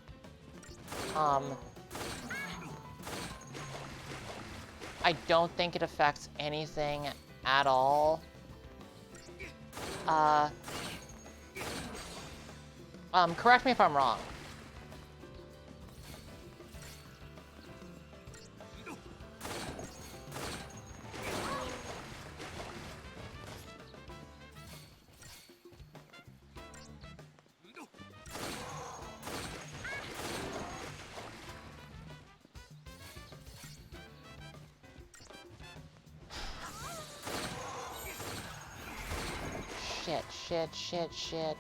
A: I don't think it affects anything at all. Correct me if I'm wrong. Shit.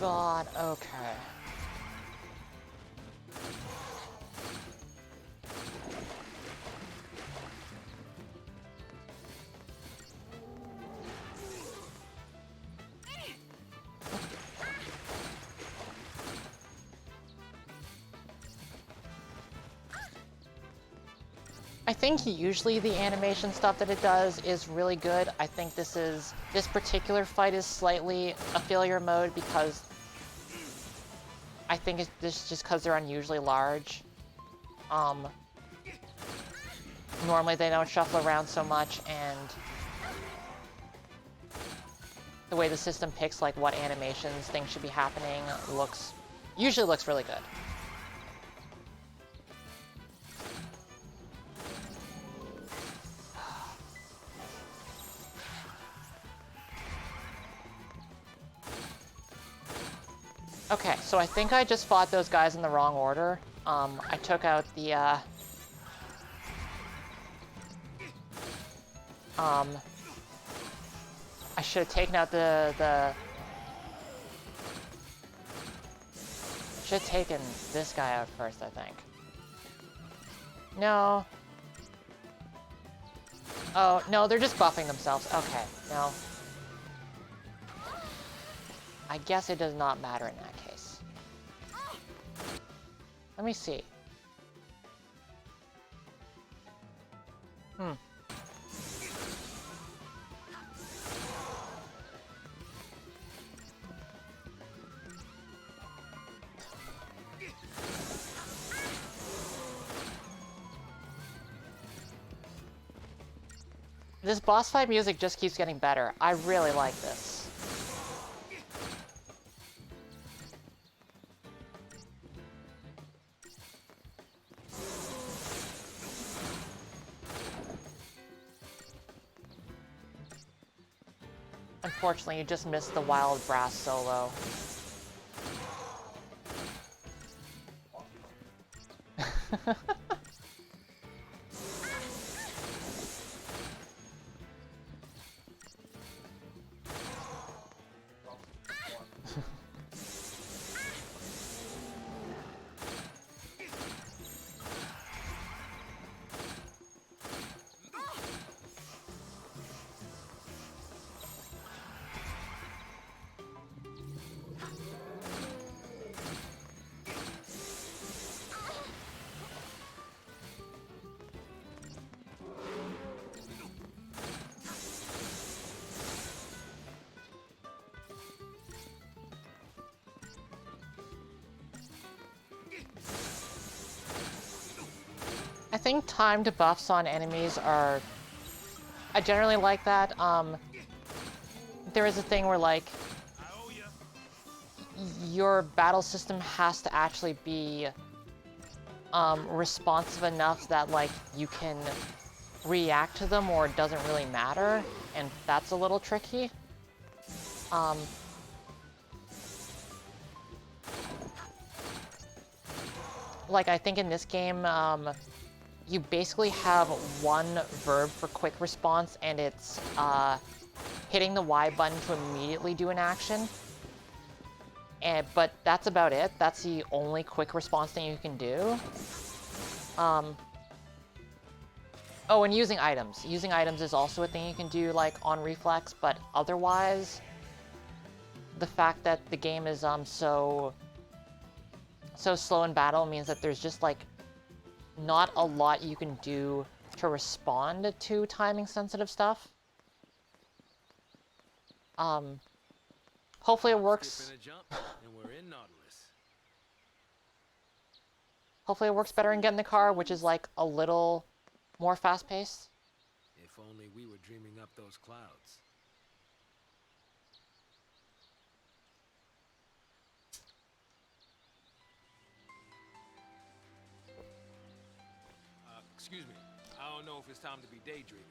A: God, okay. I think usually the animation stuff that it does is really good. I think this particular fight is slightly a failure mode because I think it's just because they're unusually large. Normally they don't shuffle around so much, and the way the system picks like what animations things should be happening looks Usually looks really good. Okay, so I think I just fought those guys in the wrong order. I took out the, I should have taken out the... Should have taken this guy out first, I think. No. Oh, no, they're just buffing themselves. Okay, no. I guess it does not matter in that case. Let me see. This boss fight music just keeps getting better. I really like this. Unfortunately, you just missed the wild brass solo. I think timed buffs on enemies are... I generally like that. There is a thing where, like, your battle system has to actually be responsive enough that, like, you can react to them or it doesn't really matter, and that's a little tricky. Like, I think in this game, you basically have one verb for quick response, and it's hitting the Y button to immediately do an action. But that's about it. That's the only quick response thing you can do. Oh, and using items. Using items is also a thing you can do, like, on reflex, but otherwise, the fact that the game is so slow in battle means that there's just, like, not a lot you can do to respond to timing-sensitive stuff. Hopefully it works. Hopefully it works better in Get in the Car, which is, like, a little more fast-paced.
B: If only we were dreaming up those clouds. Excuse me. I don't know if it's time to be daydreaming.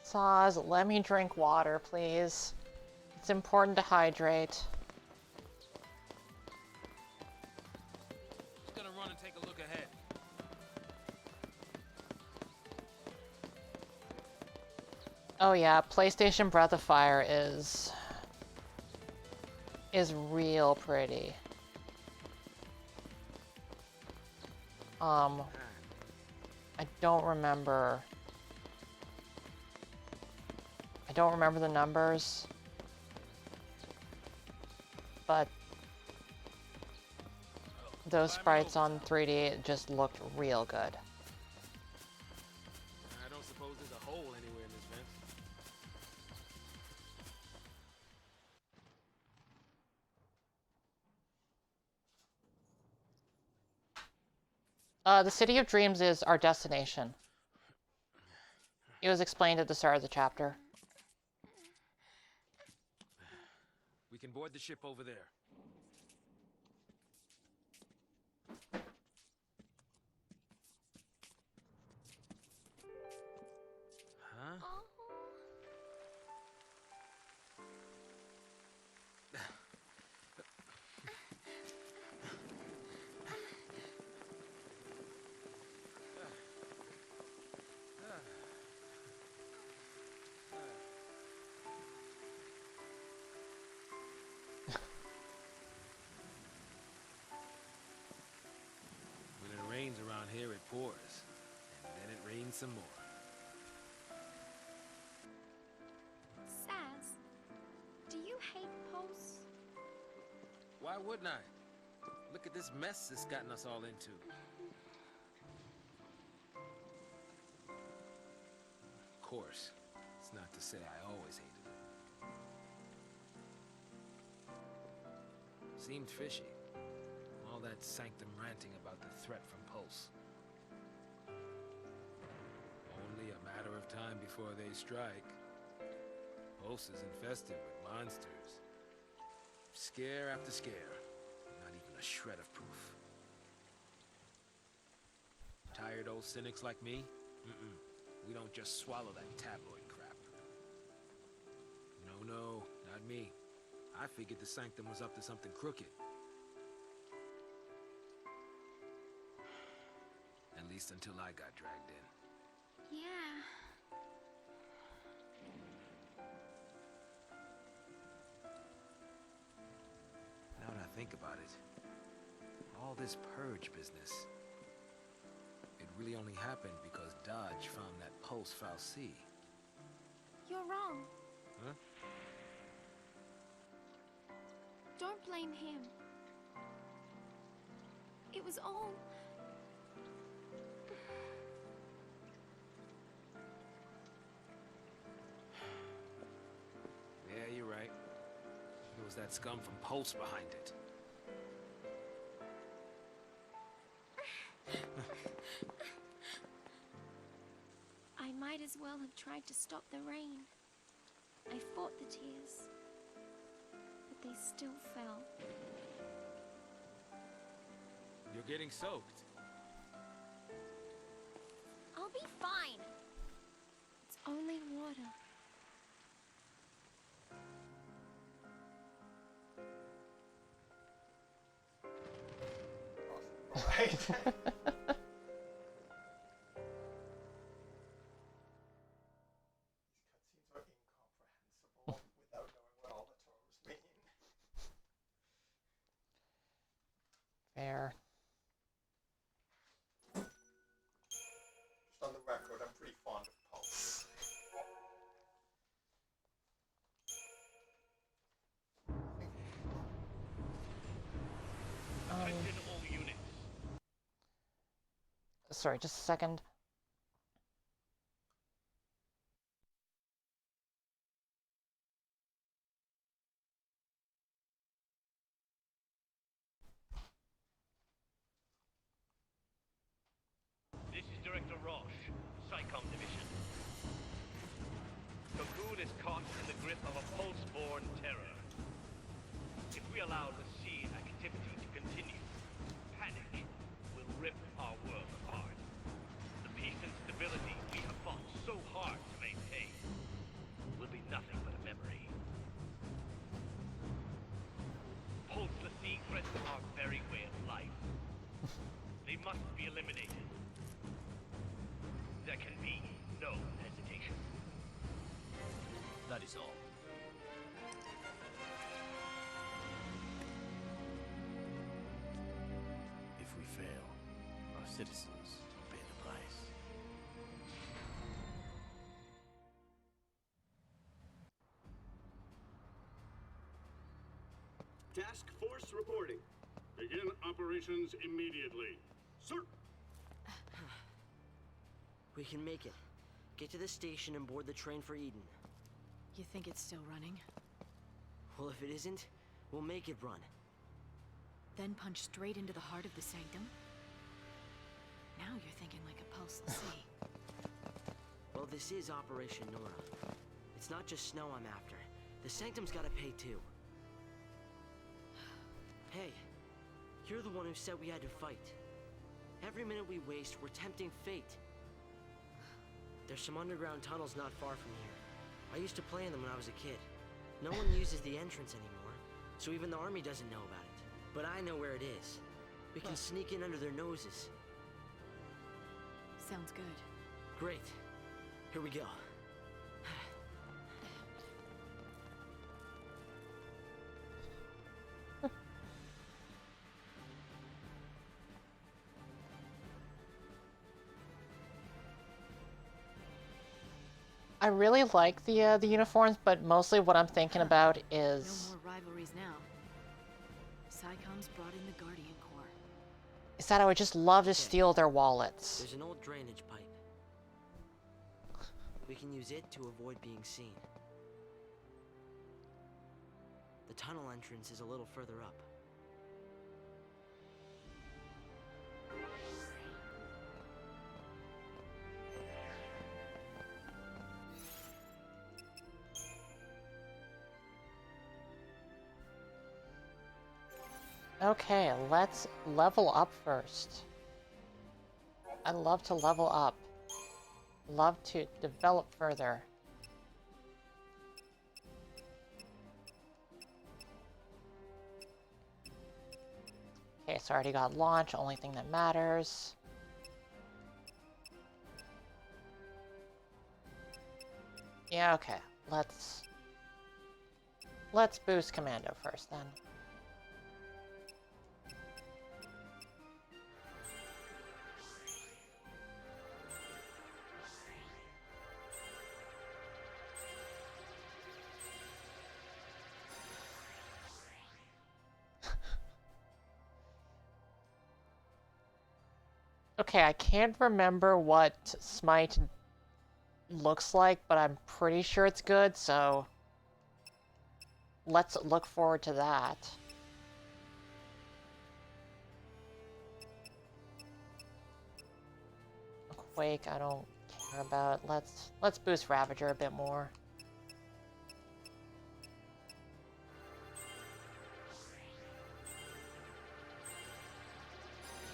A: Saz, let me drink water, please. It's important to hydrate.
B: Just gonna run and take a look ahead.
A: Oh yeah, PlayStation Breath of Fire is real pretty. I don't remember the numbers, but those sprites on 3D just looked real good.
B: I don't suppose there's a hole anywhere in this vent.
A: The City of Dreams is our destination. It was explained at the start of the chapter.
B: We can board the ship over there. here it pours, and then it rains some more.
C: Saz, do you hate Pulse?
B: Why wouldn't I? Look at this mess it's gotten us all into. Of course, it's not to say I always hated it. Seemed fishy. All that sanctum ranting about the threat from Pulse. Only a matter of time before they strike. Pulse is infested with monsters. Scare after scare. Not even a shred of proof. Tired old cynics like me? Mm-mm. We don't just swallow that tabloid crap. No, not me. I figured the Sanctum was up to something crooked. At least until I got dragged in.
C: Yeah.
B: Now that I think about it, all this purge business, it really only happened because Dodge found that Pulse fal'Cie.
C: You're wrong.
B: Huh?
C: Don't blame him. It was all...
B: Yeah, you're right. It was that scum from Pulse behind it.
C: I might as well have tried to stop the rain. I fought the tears, but they still fell.
B: You're getting soaked.
C: I'll be fine. It's only water.
A: Right. Fair.
D: Just on the record, I'm pretty fond of Pulse.
E: Attention all units.
A: Sorry, just a second.
E: This is Director Roche, SciComm Division. Cocoon is caught in the grip of a pulse-borne terror. If we allow the sea activity to continue, panic will rip our world apart. The peace and stability we have fought so hard to maintain will be nothing but a memory. Fal'Cie threaten our very way of life. They must be eliminated. There can be no hesitation. That is all.
F: If we fail, our citizens will pay the price.
G: Task Force reporting. Begin operations immediately. Sir!
H: We can make it. Get to the station and board the train for Eden.
I: You think it's still running?
H: Well, if it isn't, we'll make it run.
I: Then punch straight into the heart of the Sanctum? Now you're thinking like a fal'Cie.
H: Well, this is Operation Nora. It's not just snow I'm after. The Sanctum's gotta pay too. Hey, you're the one who said we had to fight. Every minute we waste, we're tempting fate. There's some underground tunnels not far from here. I used to play in them when I was a kid. No one uses the entrance anymore, so even the army doesn't know about it. But I know where it is. We can sneak in under their noses.
I: Sounds good.
H: Great. Here we go.
A: I really like the uniforms, but mostly what I'm thinking about is...
I: No more rivalries now. Psychom's brought in the Guardian Corps.
A: Is that I would just love to steal their wallets.
H: There's an old drainage pipe. We can use it to avoid being seen. The tunnel entrance is a little further up.
A: Okay, let's level up first. I love to level up. Love to develop further. Okay, so I already got launch, only thing that matters. Yeah, okay. Let's boost Commando first then. Okay, I can't remember what Smite looks like, but I'm pretty sure it's good, so let's look forward to that. Quake, I don't care about. Let's boost Ravager a bit more.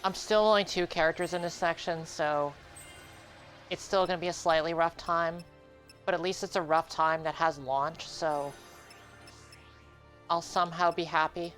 A: I'm still only 2 characters in this section, so it's still going to be a slightly rough time. But at least it's a rough time that has launch, so I'll somehow be happy.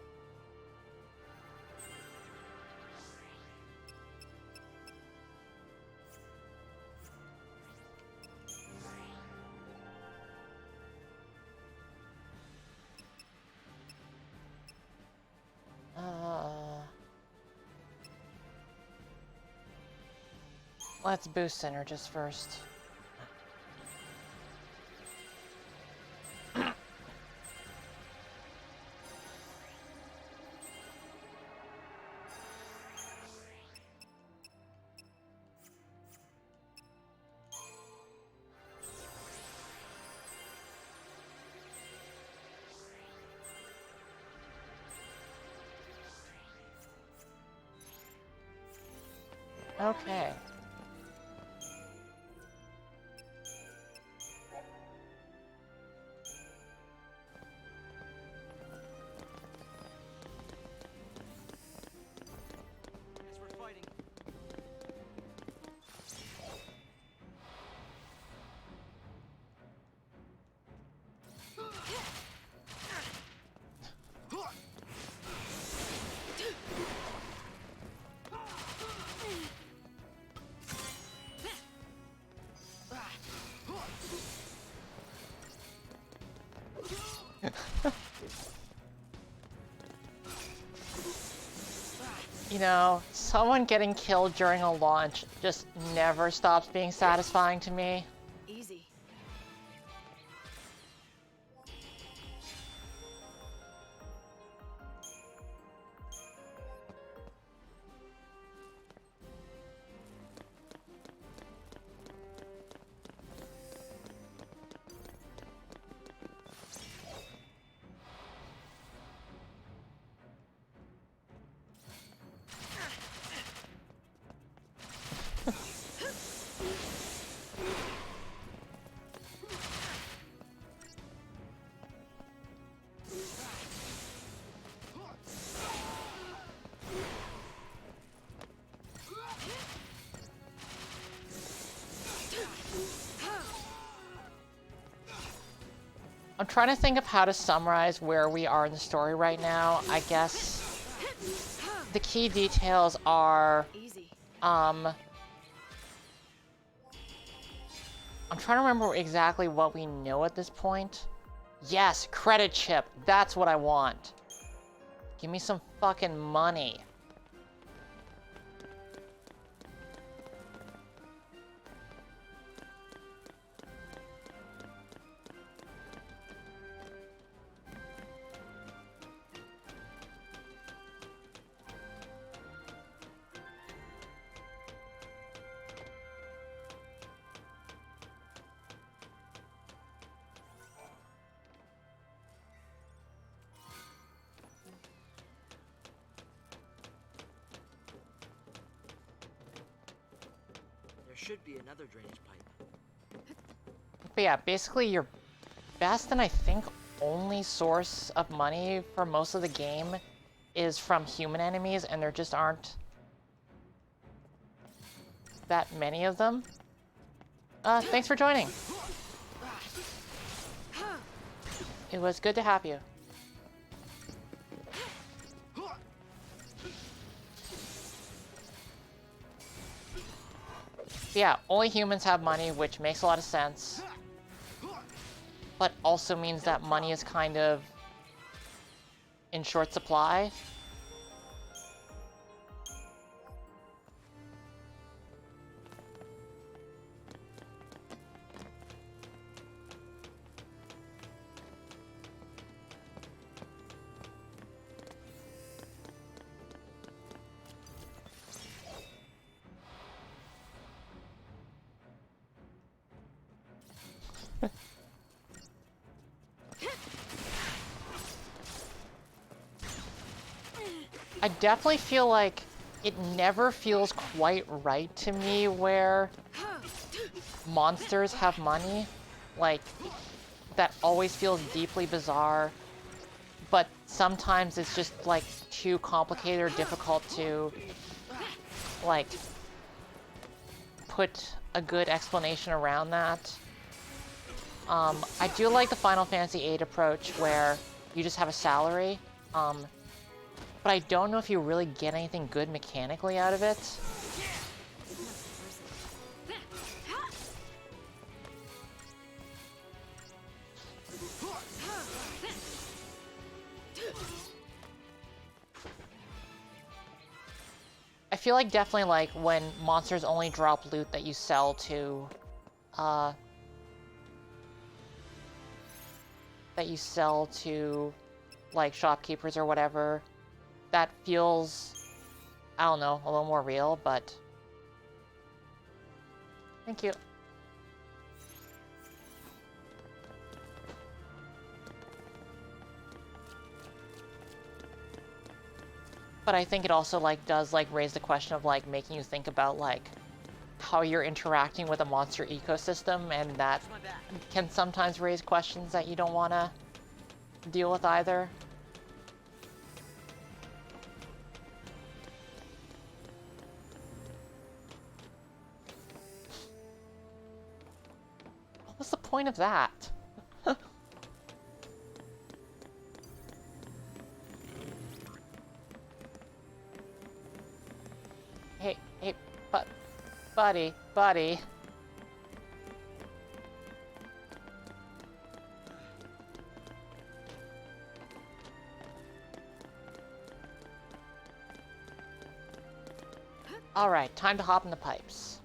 A: Let's boost Synergist first. Okay. You know, someone getting killed during a launch just never stops being satisfying to me.
I: Easy.
A: I'm trying to think of how to summarize where we are in the story right now. I guess the key details are, I'm trying to remember exactly what we know at this point. Yes, credit chip. That's what I want. Give me some fucking money.
H: should be another drainage pipe.
A: But yeah, basically your best and I think only source of money for most of the game is from human enemies, and there just aren't that many of them. Thanks for joining. It was good to have you. Yeah, only humans have money, which makes a lot of sense. But also means that money is kind of in short supply. I definitely feel like it never feels quite right to me where monsters have money. Like, that always feels deeply bizarre. But sometimes it's just, like, too complicated or difficult to, like, put a good explanation around that. I do like the Final Fantasy VIII approach where you just have a salary. But I don't know if you really get anything good mechanically out of it. I feel like definitely like when monsters only drop loot that you sell to, like shopkeepers or whatever, that feels, I don't know, a little more real, but thank you. But I think it also like does like raise the question of like making you think about like how you're interacting with a monster ecosystem, and that can sometimes raise questions that you don't want to deal with either. What's the point of that? Hey, buddy. All right, time to hop in the pipes.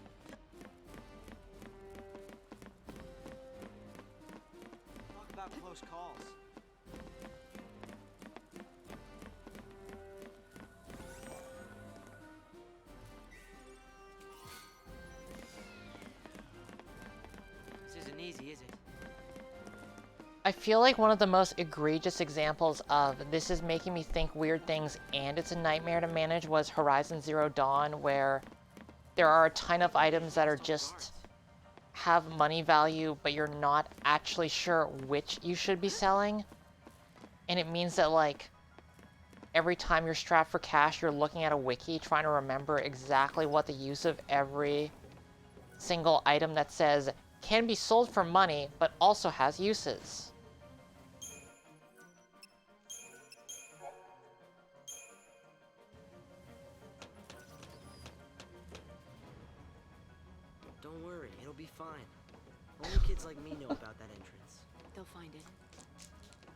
H: Talk about close calls. This isn't easy, is it?
A: I feel like one of the most egregious examples of this is making me think weird things and it's a nightmare to manage was Horizon Zero Dawn, where there are a ton of items that are just have money value, but you're not actually sure which you should be selling. And it means that like every time you're strapped for cash, you're looking at a wiki trying to remember exactly what the use of every single item that says can be sold for money, but also has uses.
H: Don't worry, it'll be fine. Only kids like me know about that entrance.
I: They'll find it.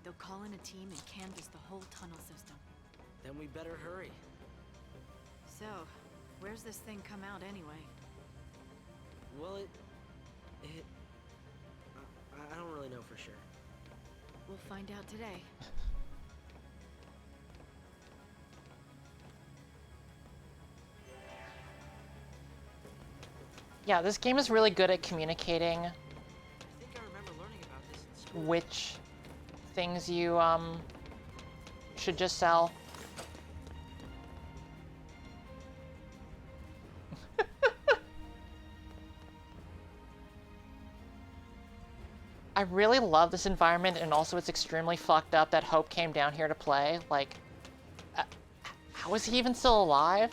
I: They'll call in a team and canvass the whole tunnel system.
H: Then we better hurry.
I: So, where's this thing come out anyway?
H: Well, I don't really know for sure.
I: We'll find out today.
A: Yeah, this game is really good at communicating
H: I think I remember learning about this in school.
A: which things you should just sell. I really love this environment, and also it's extremely fucked up that Hope came down here to play. Like, how is he even still alive?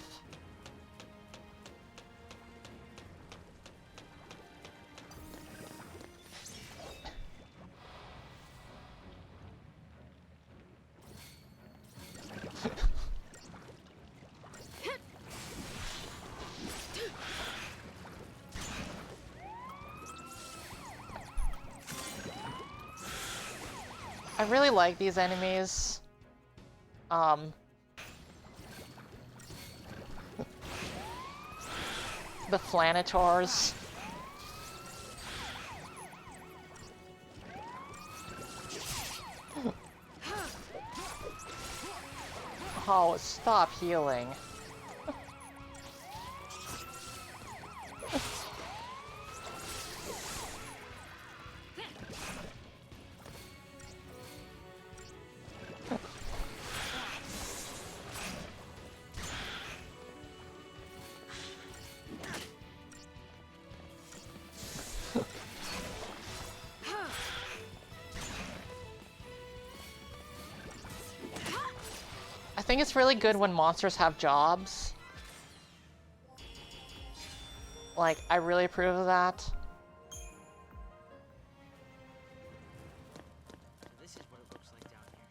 A: I really like these enemies. The Flanators. Oh, stop healing. I think it's really good when monsters have jobs. Like, I really approve of that.
H: This is what it looks like down here.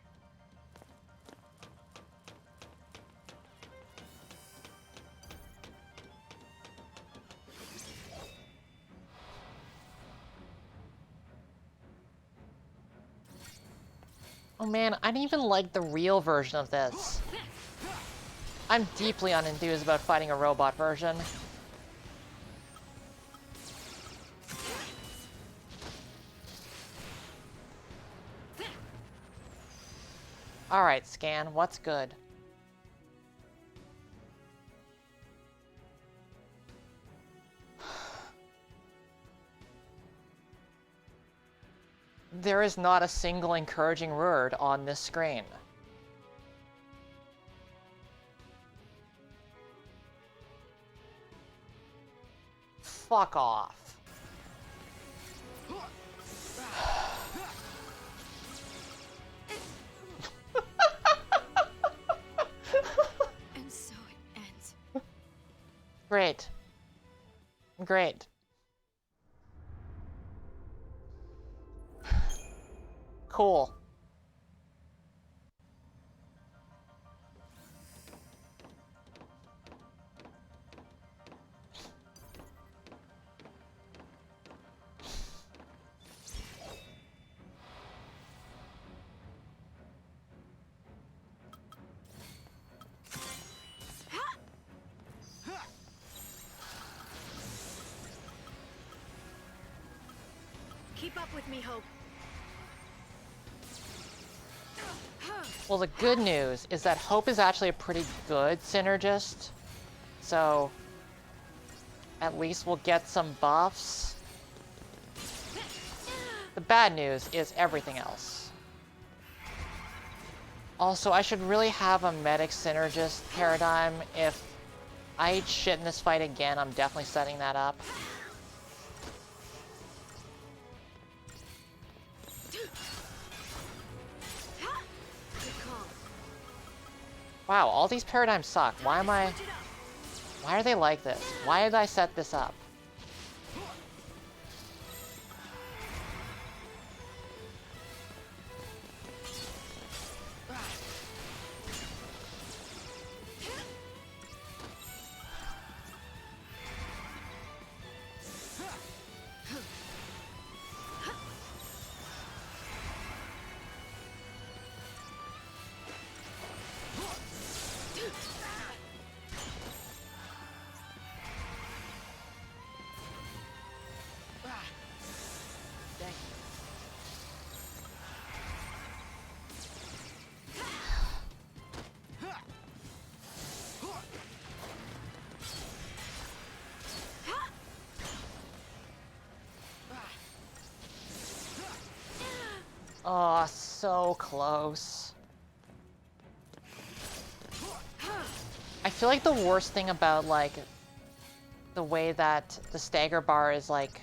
A: Oh man, I didn't even like the real version of this. I'm deeply unenthused about fighting a robot version. Alright, Scan, what's good? There is not a single encouraging word on this screen. Fuck off.
I: And so it ends.
A: Great. Great. Cool.
I: Keep up with me, Hope.
A: Well, the good news is that Hope is actually a pretty good synergist. So, at least we'll get some buffs. The bad news is everything else. Also, I should really have a medic synergist paradigm. If I eat shit in this fight again, I'm definitely setting that up. Wow, all these paradigms suck. Why are they like this? Why did I set this up? Oh, so close. I feel like the worst thing about, like, the way that the stagger bar is, like,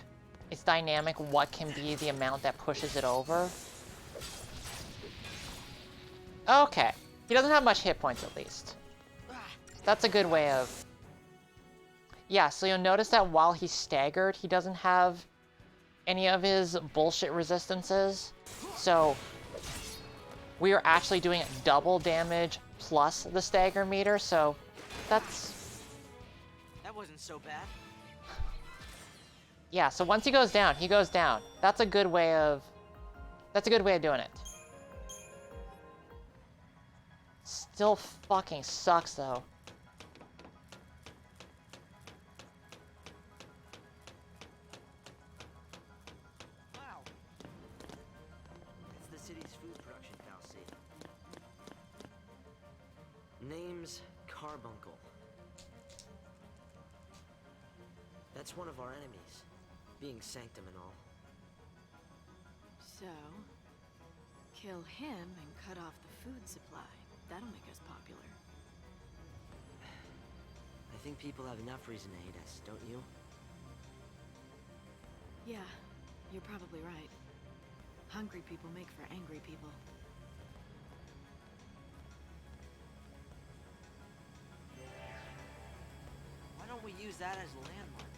A: it's dynamic what can be the amount that pushes it over. Okay. He doesn't have much hit points, at least. That's a good way of... Yeah, so you'll notice that while he's staggered, he doesn't have any of his bullshit resistances. So we are actually doing double damage plus the stagger meter, so that's...
H: That wasn't so bad.
A: Yeah, so once he goes down, he goes down. That's a good way of... That's a good way of doing it. Still fucking sucks, though.
H: Wow. It's the city's food production, fal'Cie. Name's Carbuncle. That's one of our enemies, being Sanctum and all.
I: So, kill him and cut off the food supply. That'll make us popular.
H: I think people have enough reason to hate us, don't you?
I: Yeah, you're probably right. Hungry people make for angry people.
H: Why don't we use that as a landmark?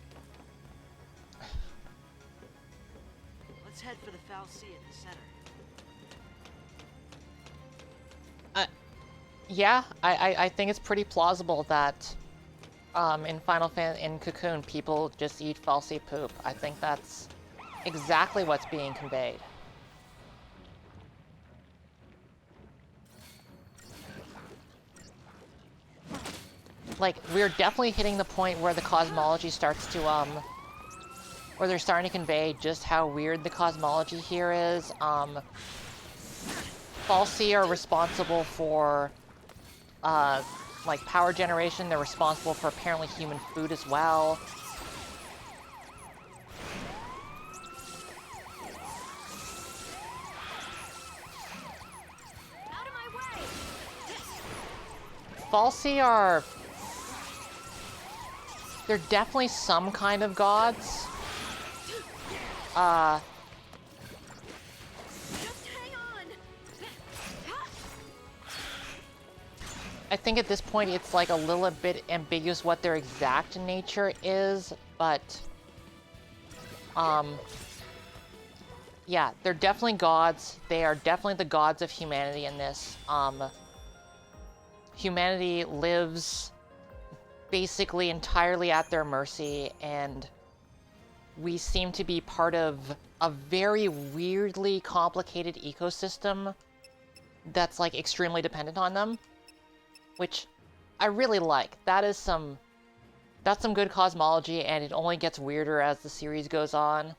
H: Let's head for the fal'Cie at the center.
A: Yeah, I think it's pretty plausible that in in Cocoon, people just eat fal'Cie poop. I think that's exactly what's being conveyed. Like, we're definitely hitting the point where the cosmology starts to, where they're starting to convey just how weird the cosmology here is. fal'Cie are responsible for, like, power generation. They're responsible for apparently human food as well.
C: Out of my way!
A: fal'Cie are... They're definitely some kind of gods.
C: Just hang on!
A: I think at this point it's like a little bit ambiguous what their exact nature is, but yeah, they're definitely gods. They are definitely the gods of humanity in this. Humanity lives basically entirely at their mercy, and we seem to be part of a very weirdly complicated ecosystem that's like extremely dependent on them, which I really like. That's some good cosmology, and it only gets weirder as the series goes on.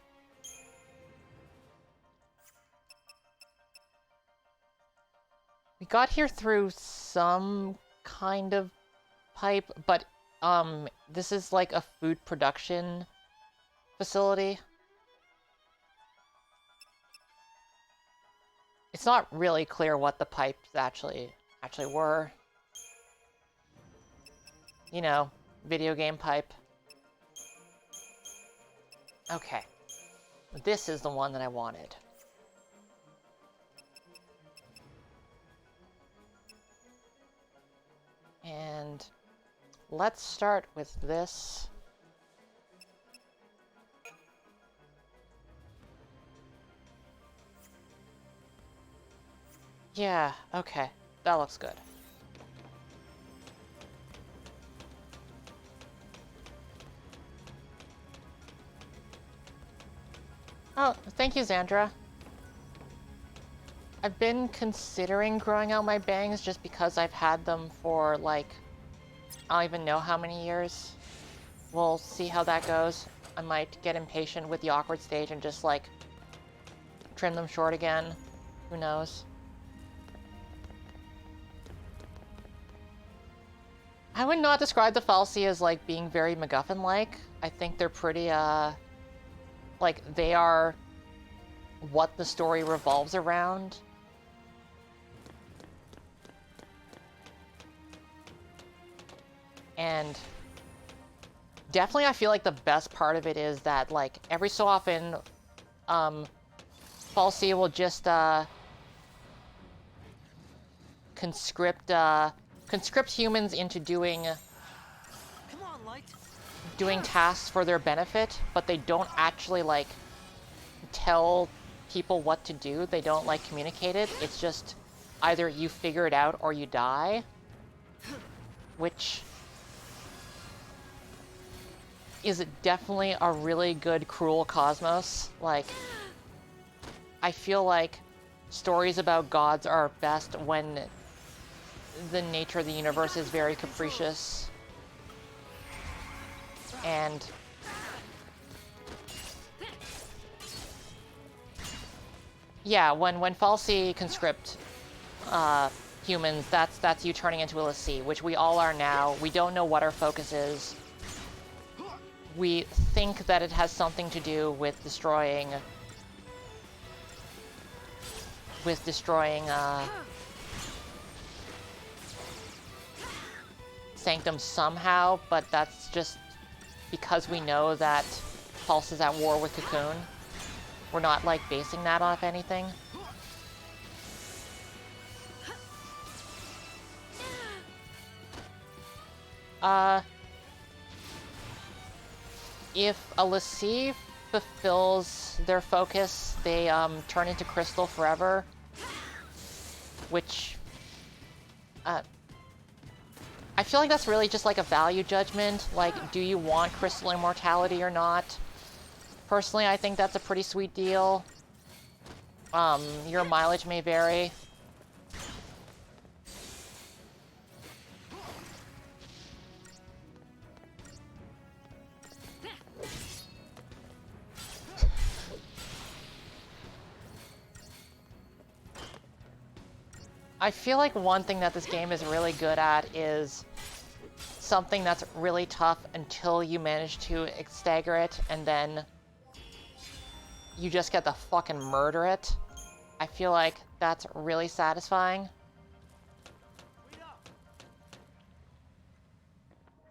A: We got here through some kind of pipe, but this is like a food production facility. It's not really clear what the pipes actually were. You know, video game pipe. Okay. This is the one that I wanted. And let's start with this. Yeah, okay. That looks good. Oh, thank you, Xandra. I've been considering growing out my bangs just because I've had them for, like, I don't even know how many years. We'll see how that goes. I might get impatient with the awkward stage and just, like, trim them short again. Who knows? I would not describe the fal'Cie as, like, being very MacGuffin-like. I think they're pretty, like, they are what the story revolves around. And Definitely, I feel like the best part of it is that, like, every so often, fal'Cie will just, conscript humans into doing
H: Come on, Light.
A: tasks for their benefit, but they don't actually, like, tell people what to do. They don't, like, communicate it. It's just either you figure it out or you die, which is definitely a really good cruel cosmos. Like, I feel like stories about gods are best when the nature of the universe is very capricious. And yeah, when fal'Cie conscript humans, that's you turning into a fal'Cie, which we all are now. We don't know what our focus is. We think that it has something to do with destroying Sanctum somehow, but that's just because we know that Pulse is at war with Cocoon. We're not, like, basing that off anything. If a fal'Cie fulfills their focus, they turn into crystal forever, which I feel like that's really just like a value judgment. Like, do you want crystal immortality or not? Personally, I think that's a pretty sweet deal. Your mileage may vary. I feel like one thing that this game is really good at is something that's really tough until you manage to stagger it, and then you just get to fucking murder it. I feel like that's really satisfying.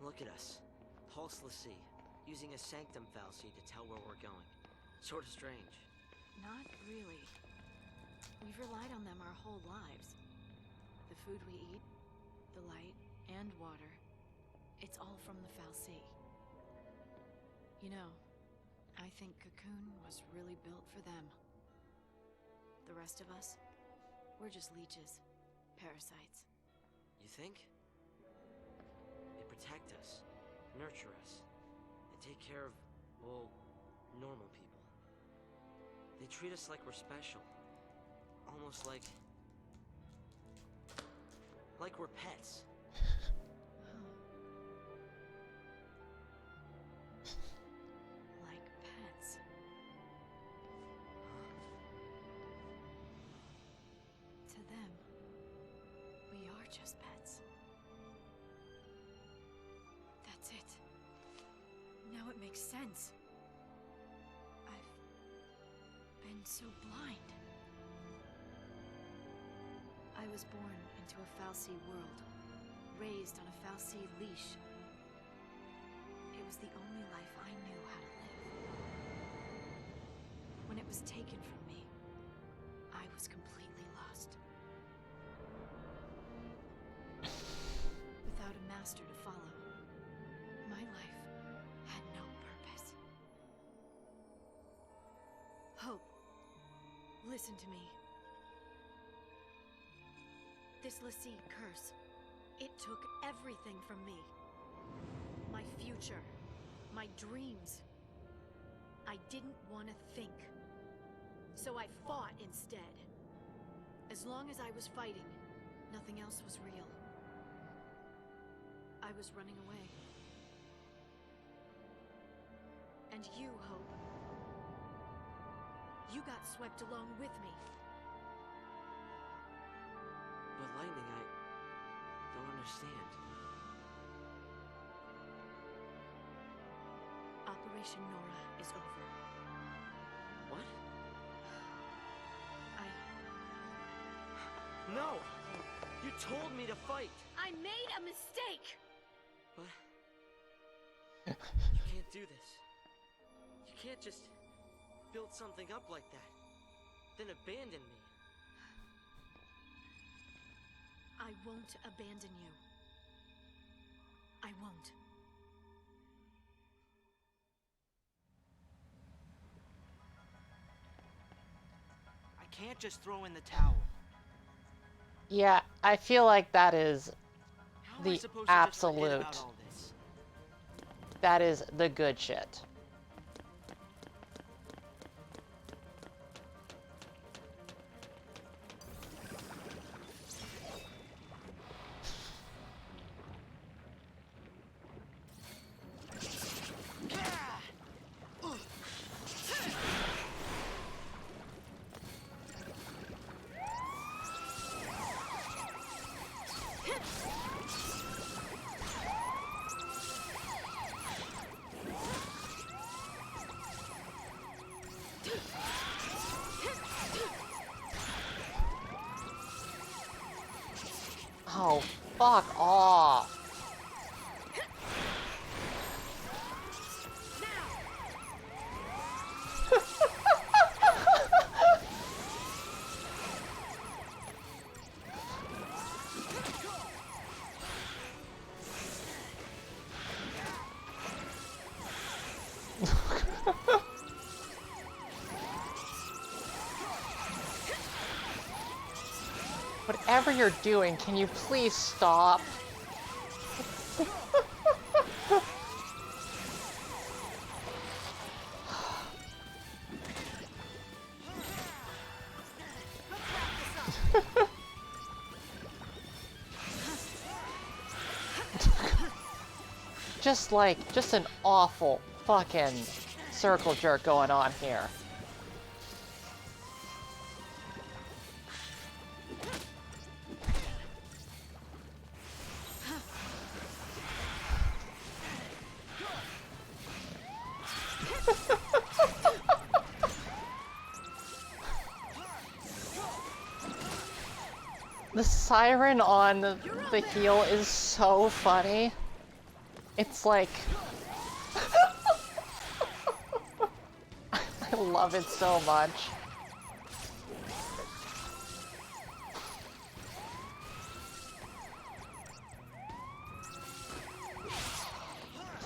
H: Look at us. fal'Cie, using a Sanctum fal'Cie to tell where we're going. Sort of strange.
I: Not really. We've relied on them our whole lives. The food we eat, the light, and water, it's all from the fal'Cie. You know, I think Cocoon was really built for them. The rest of us, we're just leeches, parasites.
H: You think? They protect us, nurture us, and take care of, well, normal people. They treat us like we're special. Almost like we're pets.
I: Like pets. To them, we are just pets. That's it. Now it makes sense. I've been so blind. I was born into a fal'Cie world, raised on a fal'Cie leash. It was the only life I knew how to live. When it was taken from me, I was completely lost. Without a master to follow, my life had no purpose. Hope, listen to me. This fal'Cie curse, it took everything from me. My future, my dreams. I didn't want to think. So I fought instead. As long as I was fighting, nothing else was real. I was running away. And you, Hope, you got swept along with me.
H: But Lightning, I don't understand.
I: Operation Nora is over.
H: What?
I: No!
H: You told me to fight!
C: I made a mistake!
H: What? do this. You can't just build something up like that, then abandon me.
I: I won't abandon you. I won't.
H: I can't just throw in the towel.
A: Yeah, I feel like that is
H: How am I
A: the
H: supposed to just forget
A: absolute.
H: about all this?
A: That is the good shit. Oh, fuck off. Whatever you're doing, can you please stop? Just an awful fucking circle jerk going on here. The siren on the heel is so funny. It's like... I love it so much.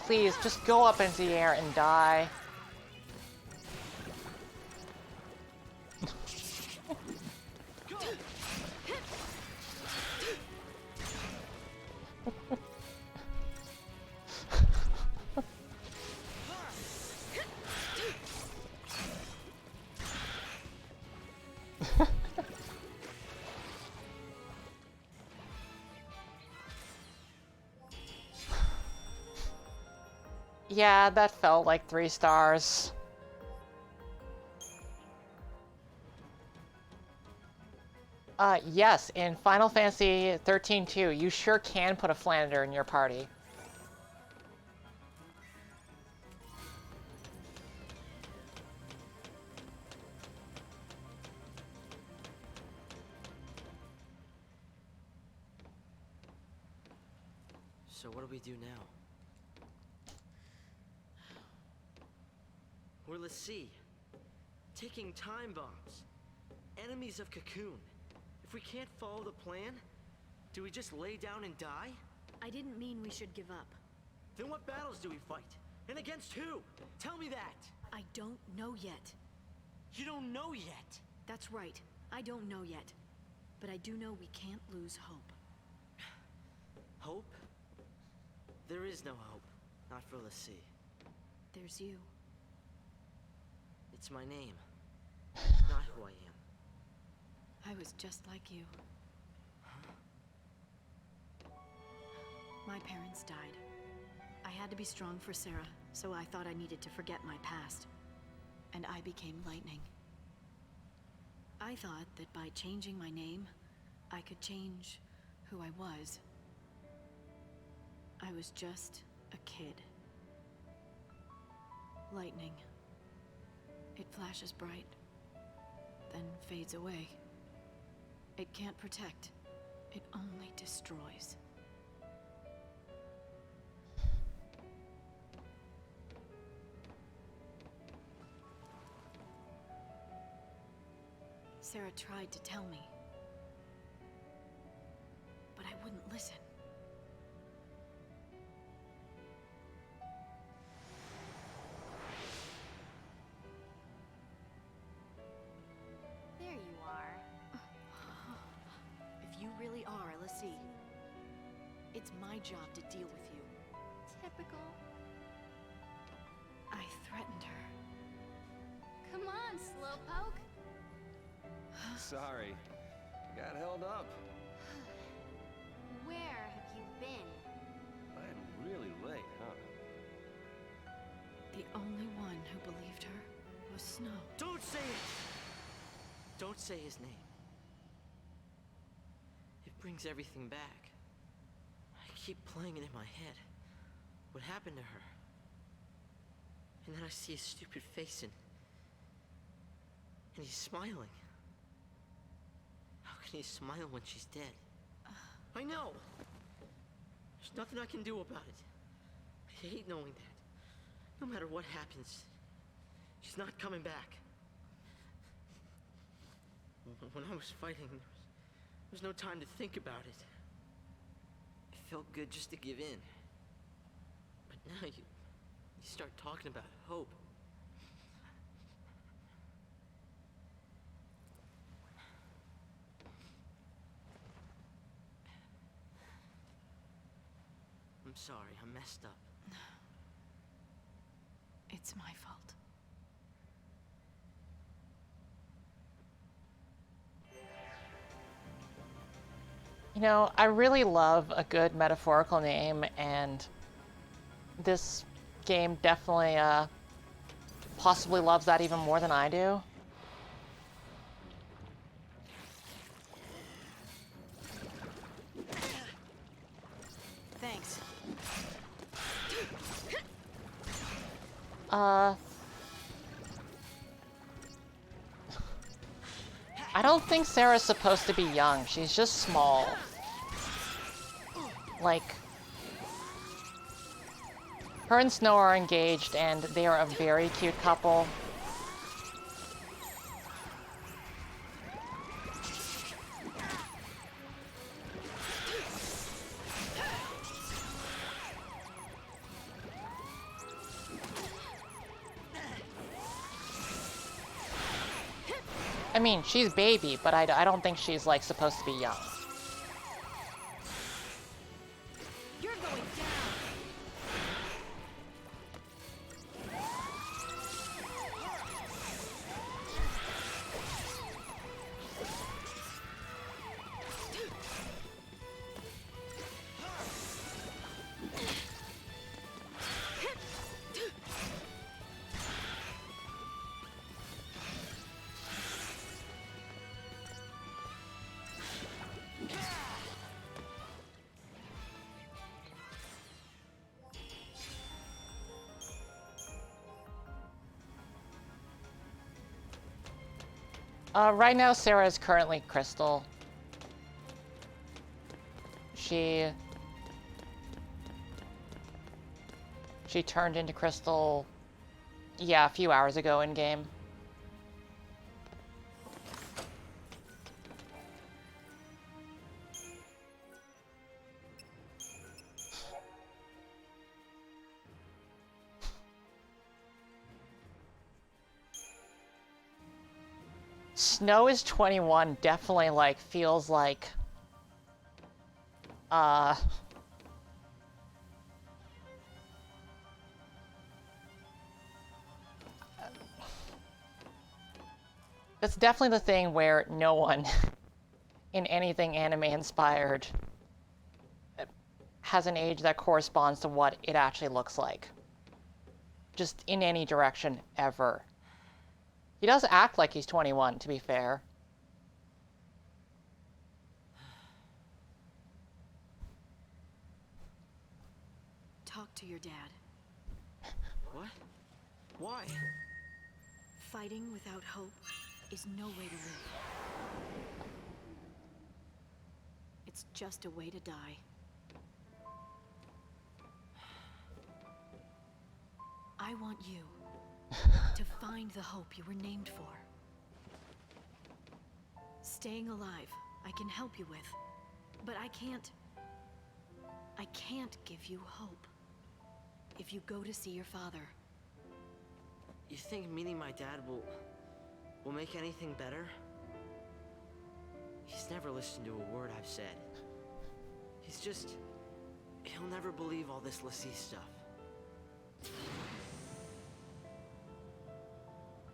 A: Please, just go up into the air and die. Yeah, that felt like 3 stars. Yes, in Final Fantasy XIII 2, you sure can put a Flander in your party.
H: So what do we do now? We're fal'Cie, taking time bombs, enemies of Cocoon. If we can't follow the plan, do we just lay down and die?
I: I didn't mean we should give up.
H: Then what battles do we fight? And against who? Tell me that!
I: I don't know yet.
H: You don't know yet!
I: That's right. I don't know yet. But I do know we can't lose hope.
H: Hope? There is no hope. Not for fal'Cie.
I: There's you.
H: It's my name. Not who I am.
I: I was just like you. My parents died. I had to be strong for Sarah, so I thought I needed to forget my past. And I became Lightning. I thought that by changing my name, I could change who I was. I was just a kid. Lightning. It flashes bright, then fades away. It can't protect. It only destroys. Sarah tried to tell me. But I wouldn't listen.
C: There you are.
I: If you really are fal'Cie, it's my job to deal with you.
C: Typical.
I: I threatened her.
C: Come on, slowpoke.
J: Sorry. Got held up.
C: Where have you been?
J: I'm really late, huh?
I: The only one who believed her was Snow.
H: Don't say it! Don't say his name. It brings everything back. I keep playing it in my head. What happened to her? And then I see his stupid face and he's smiling. How can he smile when she's dead? I know! There's nothing I can do about it. I hate knowing that. No matter what happens, she's not coming back. When I was fighting, there was no time to think about it. It felt good just to give in. But now you start talking about hope. I'm sorry, I messed up.
I: It's my fault.
A: You know, I really love a good metaphorical name, and this game definitely possibly loves that even more than I do.
I: Thanks.
A: I don't think Sarah's supposed to be young. She's just small. Like, her and Snow are engaged, and they are a very cute couple. I mean, she's baby, but I don't think she's, like, supposed to be young.
I: You're going down.
A: Right now, Sarah is currently Crystal. She turned into Crystal, yeah, a few hours ago in game. Snow is 21, definitely, like, feels like, that's definitely the thing where no one in anything anime inspired has an age that corresponds to what it actually looks like. Just in any direction, ever. He does act like he's 21, to be fair.
I: Talk to your dad.
H: What? Why?
I: Fighting without hope is no way to live. It's just a way to die. I want you to find the hope you were named for. Staying alive, I can help you with. But I can't give you hope. If you go to see your father.
H: You think meeting my dad will make anything better? He's never listened to a word I've said. He'll never believe all this fal'Cie stuff.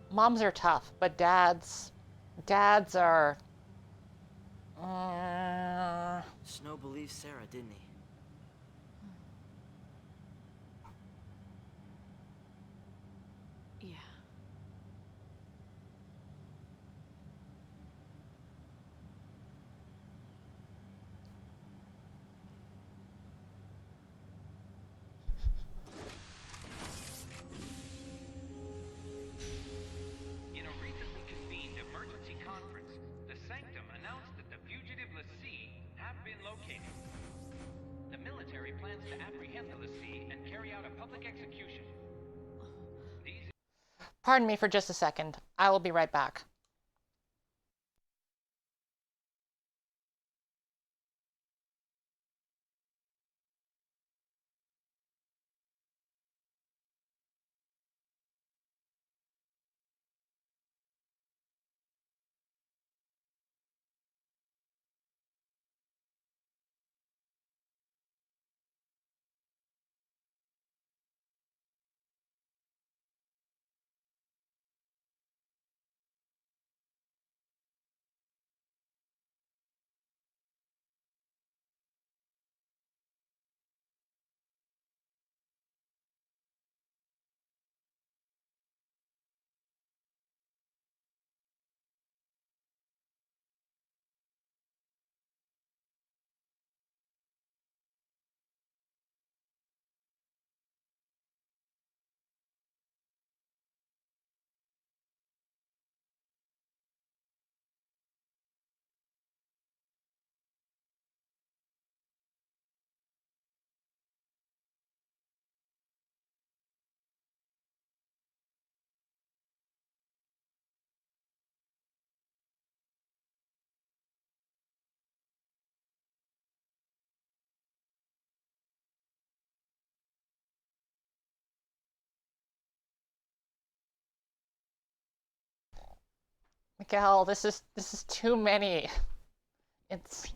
A: Moms are tough, but dads are...
H: Snow believed Sarah, didn't he?
I: Yeah.
K: In a recently convened emergency conference, the Sanctum announced that the fugitive fal'Cie have been located. The military plans to apprehend the fal'Cie and carry out a public execution.
A: Pardon me for just a second. I will be right back. Miguel, this is too many. It's...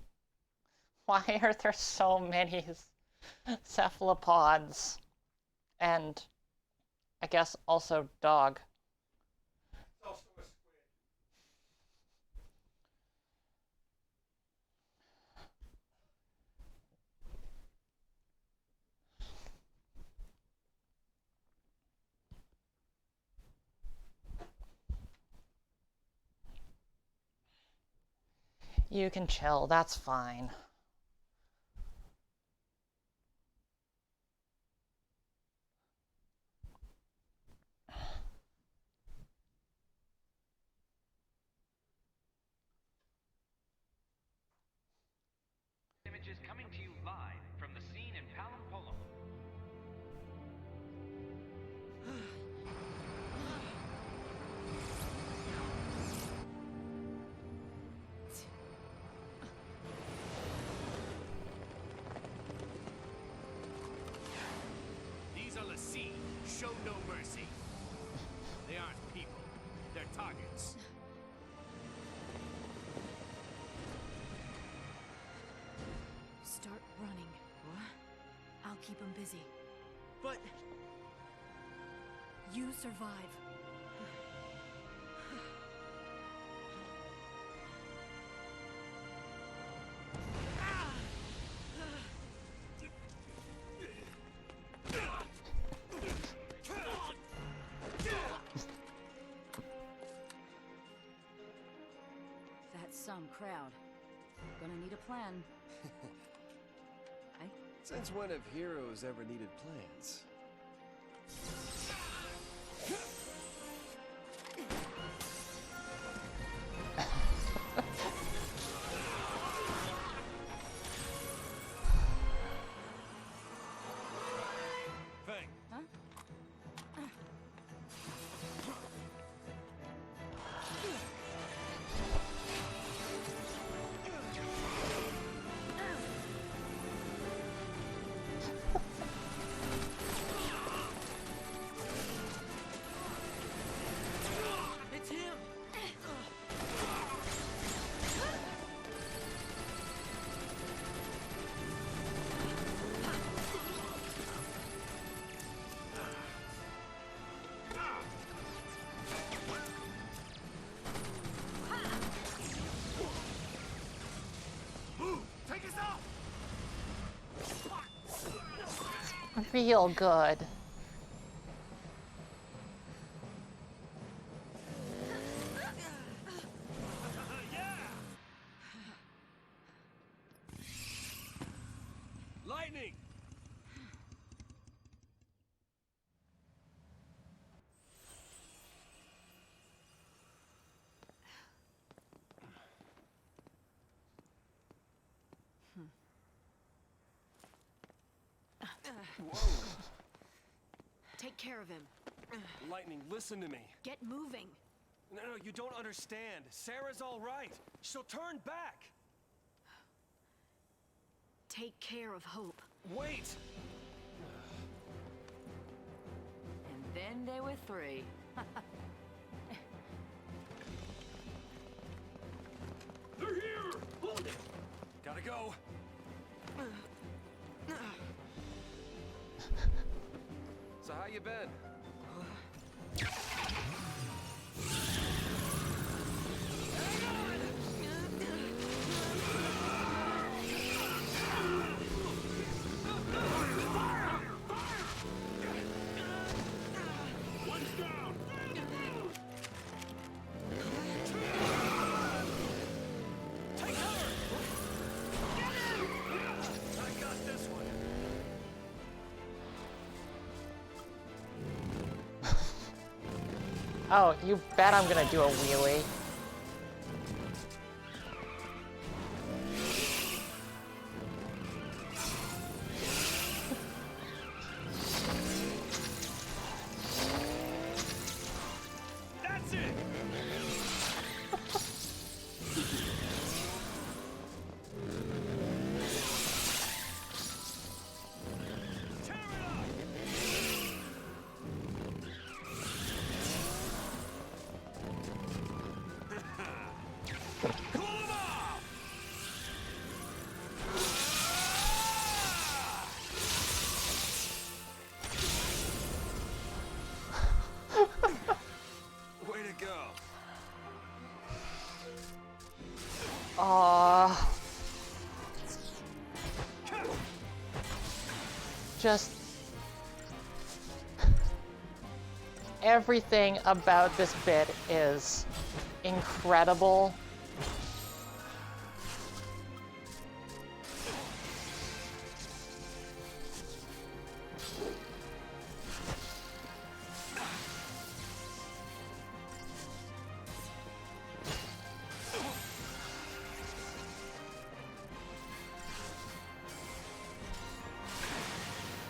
A: Why are there so many cephalopods? And I guess also dog.
D: It's also a squid.
A: You can chill, that's fine.
K: Images coming to you live from the scene in Palampolo.
F: These are fal'Cie. Show no mercy. They aren't people. They're targets.
I: Start running.
H: What?
I: I'll keep him busy.
H: But...
I: You survive.
L: That's some crowd. Gonna need a plan.
J: Since when have heroes ever needed plans?
F: Fang.
L: Huh?
A: real good.
J: Lightning! Whoa!
I: Take care of him.
J: Lightning, listen to me.
I: Get moving.
J: No, you don't understand. Sarah's all right. She'll turn back.
I: Take care of Hope.
J: Wait!
L: And then they were three.
G: They're here! Hold it!
J: Gotta go. So how you been?
G: One's down!
J: Take cover! I got this one.
A: Oh, you bet I'm gonna do a wheelie.
J: That's it! Tear it up! Cool 'em off! Way to go.
A: Aww. Just everything about this bit is incredible.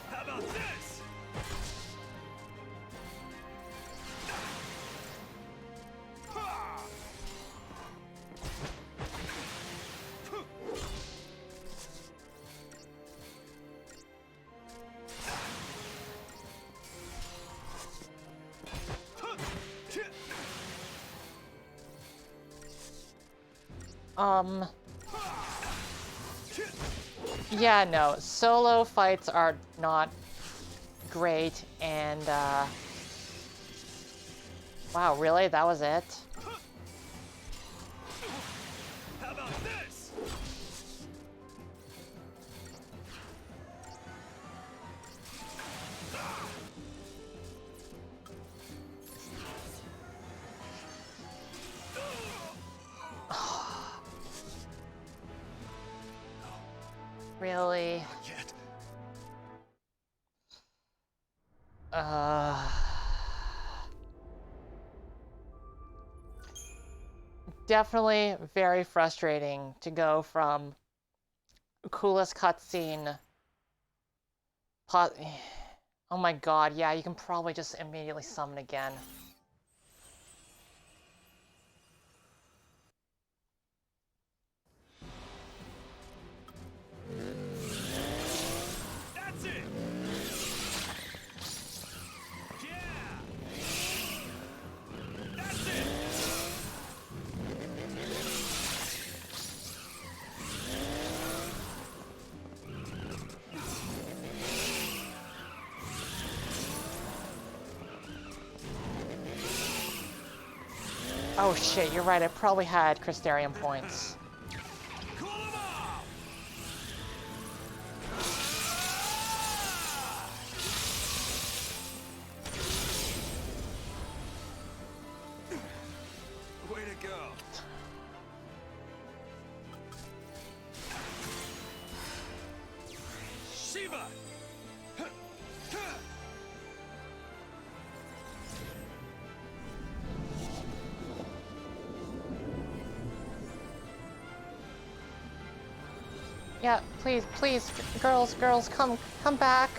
J: How about this? Ha!
A: Yeah, no, solo fights are not great, and, wow, really? That was it?
J: How about this?
A: Really?
J: Not yet.
A: Definitely very frustrating to go from coolest cutscene. Oh my god, yeah, you can probably just immediately summon again.
J: That's it. Yeah. That's it.
A: Oh shit, you're right, I probably had Crystarium points.
J: Cool 'em off.
A: Yeah, please, please, girls, come back.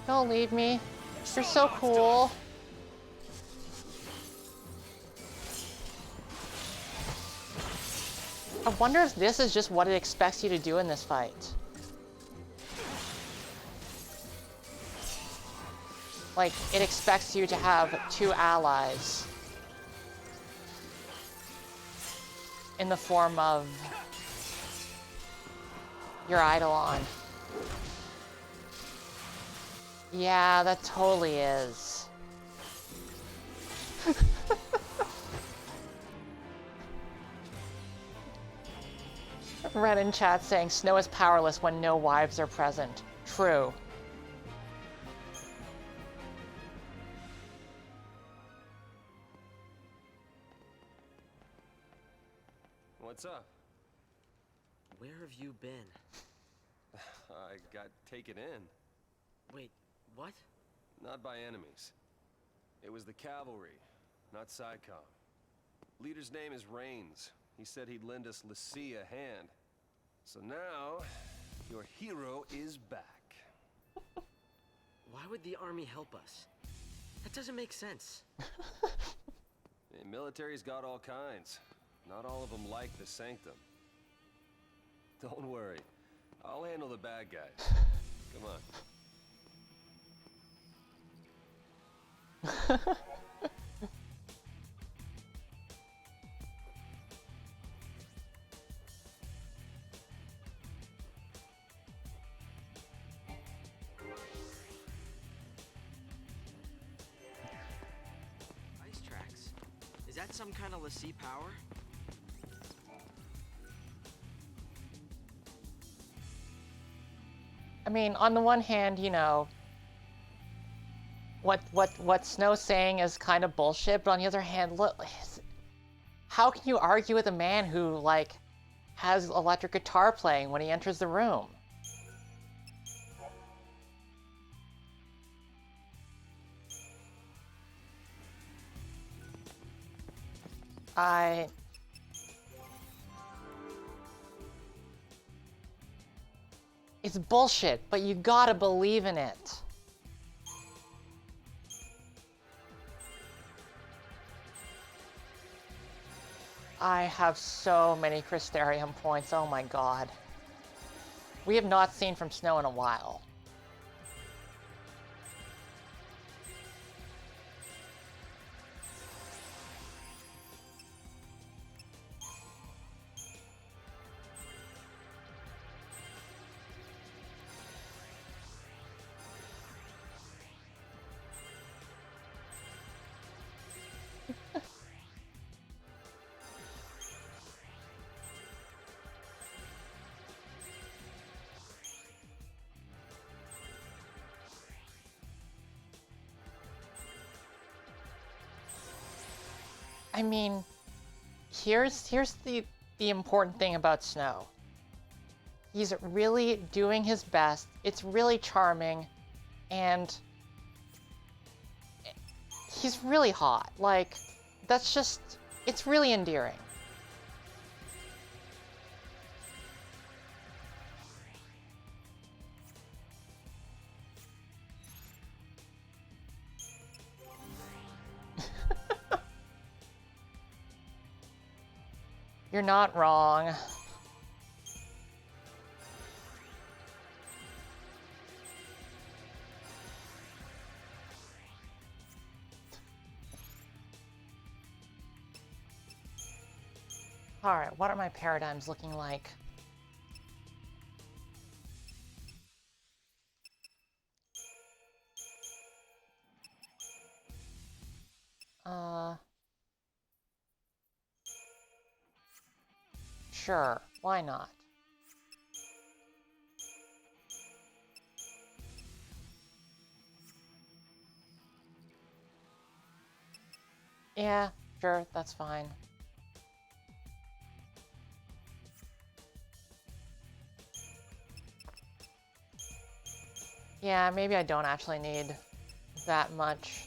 A: Don't leave me. You're so cool. I wonder if this is just what it expects you to do in this fight. Like, it expects you to have 2 allies. In the form of your Eidolon. Yeah, that totally is. Red in chat saying Snow is powerless when no wives are present. True.
J: What's up?
H: Where have you been?
J: I got taken in.
H: Wait, what?
J: Not by enemies. It was the cavalry, not SciComm. Leader's name is Rains. He said he'd lend us fal'Cie a hand. So now, your hero is back.
H: Why would the army help us? That doesn't make sense.
J: The military's got all kinds. Not all of them like the Sanctum. Don't worry. I'll handle the bad guys. Come on.
H: Ice tracks. Is that some kind of fal'Cie power?
A: I mean, on the one hand, you know, what Snow's saying is kind of bullshit, but on the other hand, look, how can you argue with a man who, like, has electric guitar playing when he enters the room? It's bullshit, but you gotta believe in it. I have so many Crystarium points, oh my god. We have not seen from Snow in a while. I mean, here's the important thing about Snow. He's really doing his best. It's really charming, and he's really hot. Like, that's just, it's really endearing. You're not wrong. All right, what are my paradigms looking like? Sure, why not? Yeah, sure, that's fine. Yeah, maybe I don't actually need that much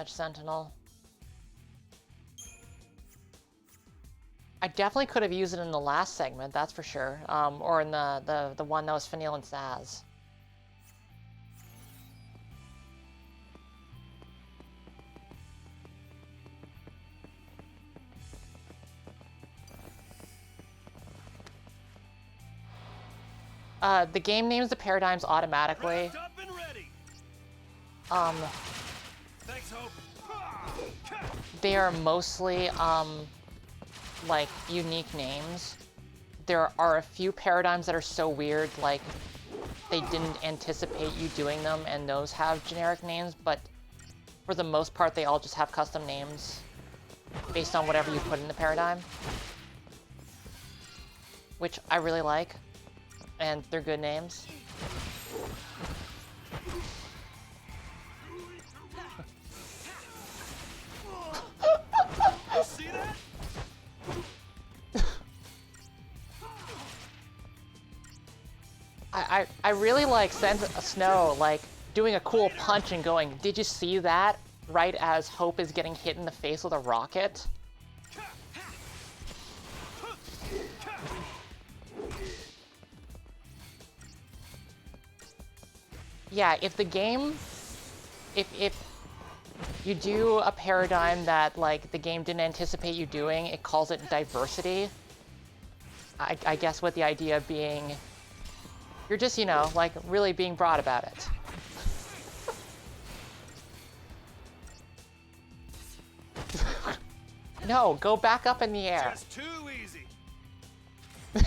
A: Sentinel. I definitely could have used it in the last segment, that's for sure. Or in the one that was Fanil and Saz. The game names the paradigms automatically.
F: Thanks, Hope.
A: They are mostly, like, unique names. There are a few paradigms that are so weird, like, they didn't anticipate you doing them, and those have generic names, but for the most part, they all just have custom names based on whatever you put in the paradigm. Which I really like, and they're good names.
F: You see that?
A: I really like Snow, like, doing a cool punch and going, "Did you see that?" right as Hope is getting hit in the face with a rocket. Yeah, if the game... If you do a paradigm that, like, the game didn't anticipate you doing, it calls it diversity. I guess with the idea being... You're just, you know, like, really being broad about it. No, go back up in the air.
F: Just too easy.
H: I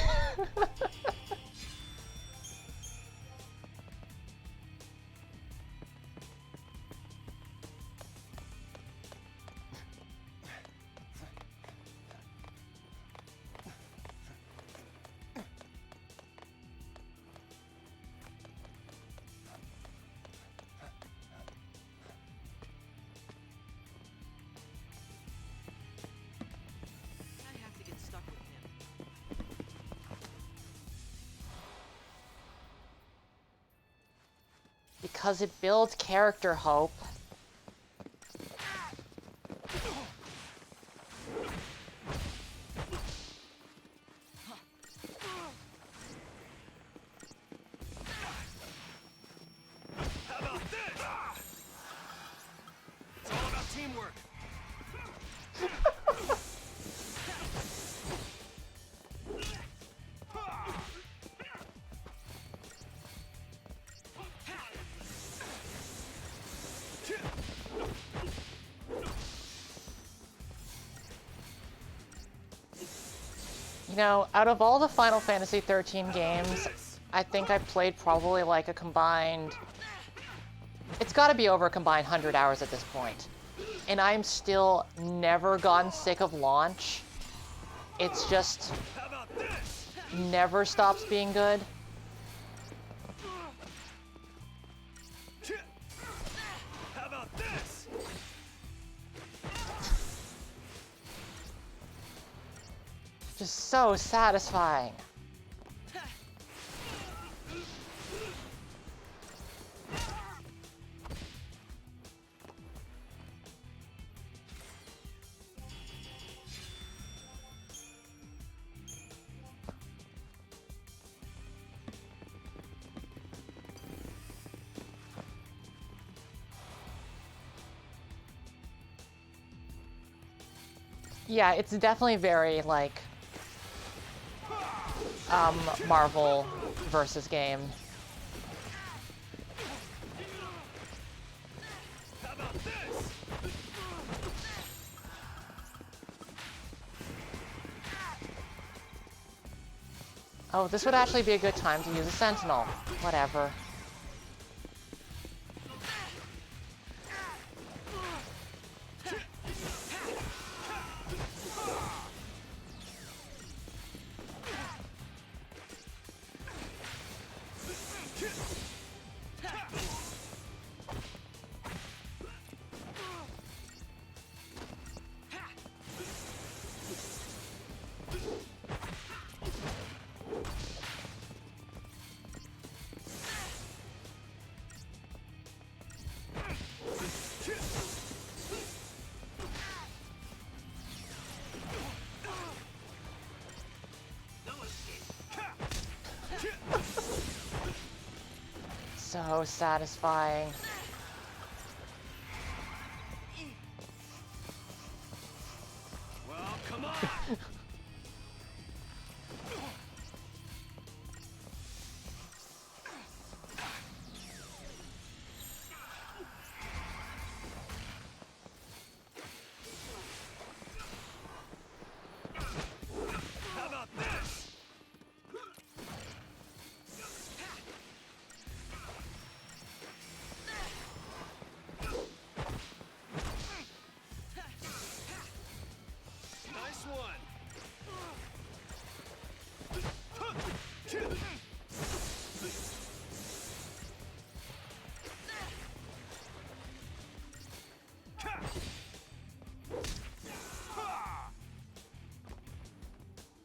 H: have to get stuck with him.
A: Because it builds character, Hope.
F: How about this? It's all about teamwork.
A: You know, out of all the Final Fantasy XIII games, I think I played probably like a combined... It's gotta be over a combined 100 hours at this point. And I'm still never gotten sick of launch. It's just... never stops being good.
F: How about this?
A: Just so satisfying. Yeah, it's definitely very, like, Marvel versus game.
F: How about this?
A: Oh, this would actually be a good time to use a Sentinel. Whatever. So satisfying.
F: Well, come on! How about this? Nice one.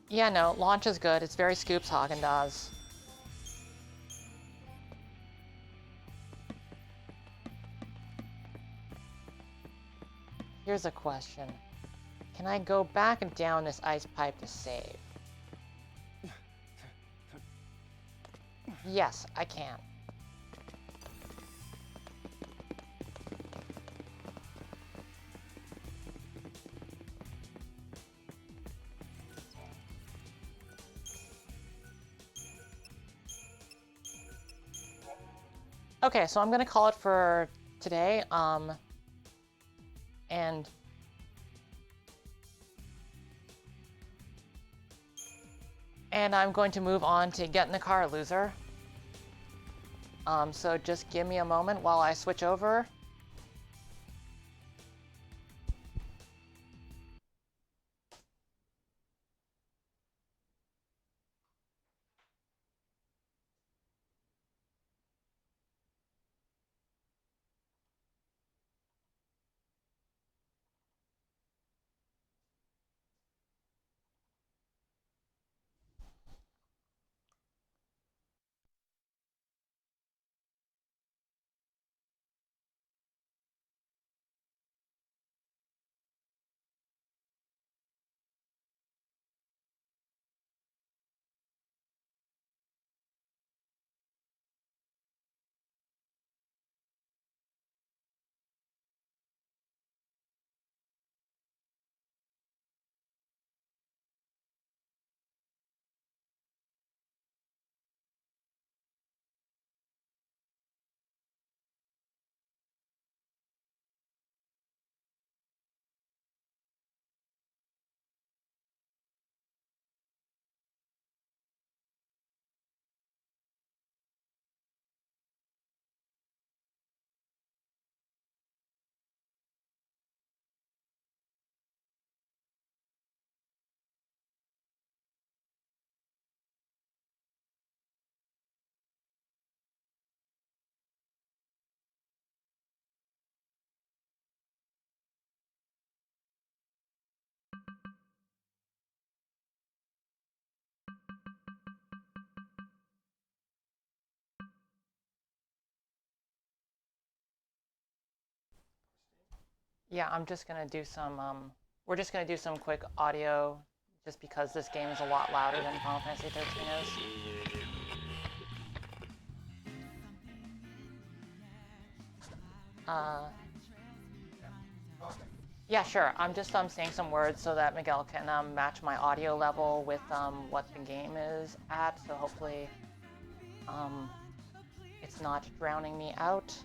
A: Yeah, no, launch is good. It's very Scoops Haagen-Dazs. Here's a question. Can I go back and down this ice pipe to save? Yes, I can. Okay, so I'm gonna call it for today. And I'm going to move on to get in the car, loser. So just give me a moment while I switch over. Yeah, I'm just gonna do some, we're just gonna do some quick audio just because this game is a lot louder than Final Fantasy XIII is. Yeah, sure. I'm just saying some words so that Miguel can match my audio level with what the game is at. So hopefully it's not drowning me out.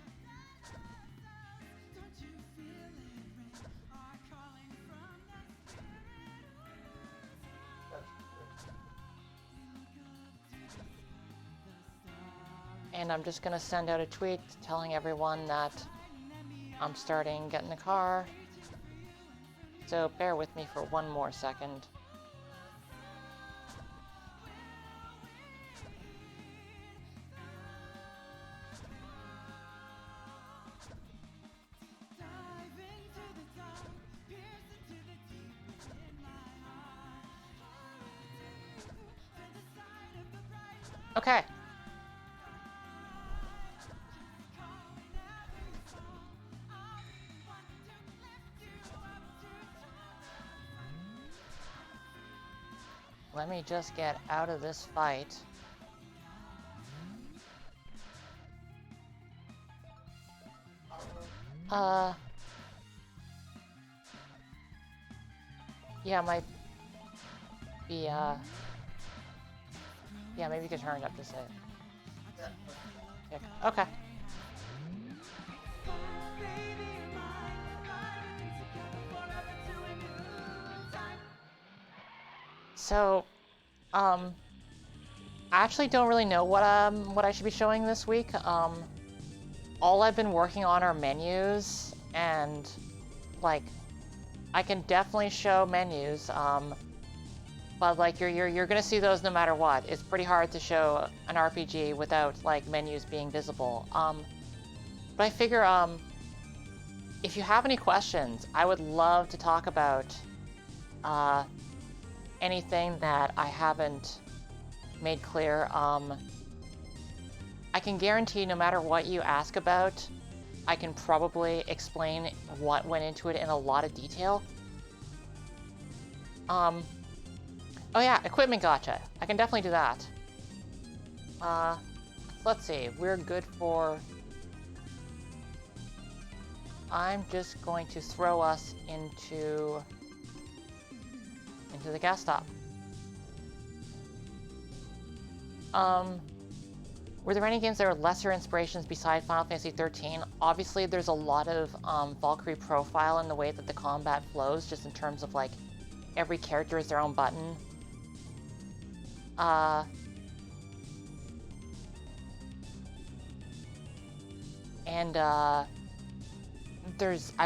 A: And I'm just gonna send out a tweet telling everyone that I'm starting Get in the Car. So bear with me for one more second. Okay. Let me just get out of this fight. Yeah, might be, yeah, maybe you could turn it up to say it. Yeah. Okay. So, I actually don't really know what I should be showing this week. All I've been working on are menus, and like, I can definitely show menus. But like you're gonna see those no matter what. It's pretty hard to show an RPG without like menus being visible. But I figure if you have any questions, I would love to talk about anything that I haven't made clear. I can guarantee no matter what you ask about, I can probably explain what went into it in a lot of detail. Oh yeah, equipment gotcha. I can definitely do that. Let's see, we're good for... I'm just going to throw us into the gas stop. Were there any games that were lesser inspirations besides Final Fantasy XIII? Obviously, there's a lot of Valkyrie profile in the way that the combat flows, just in terms of like every character is their own button. I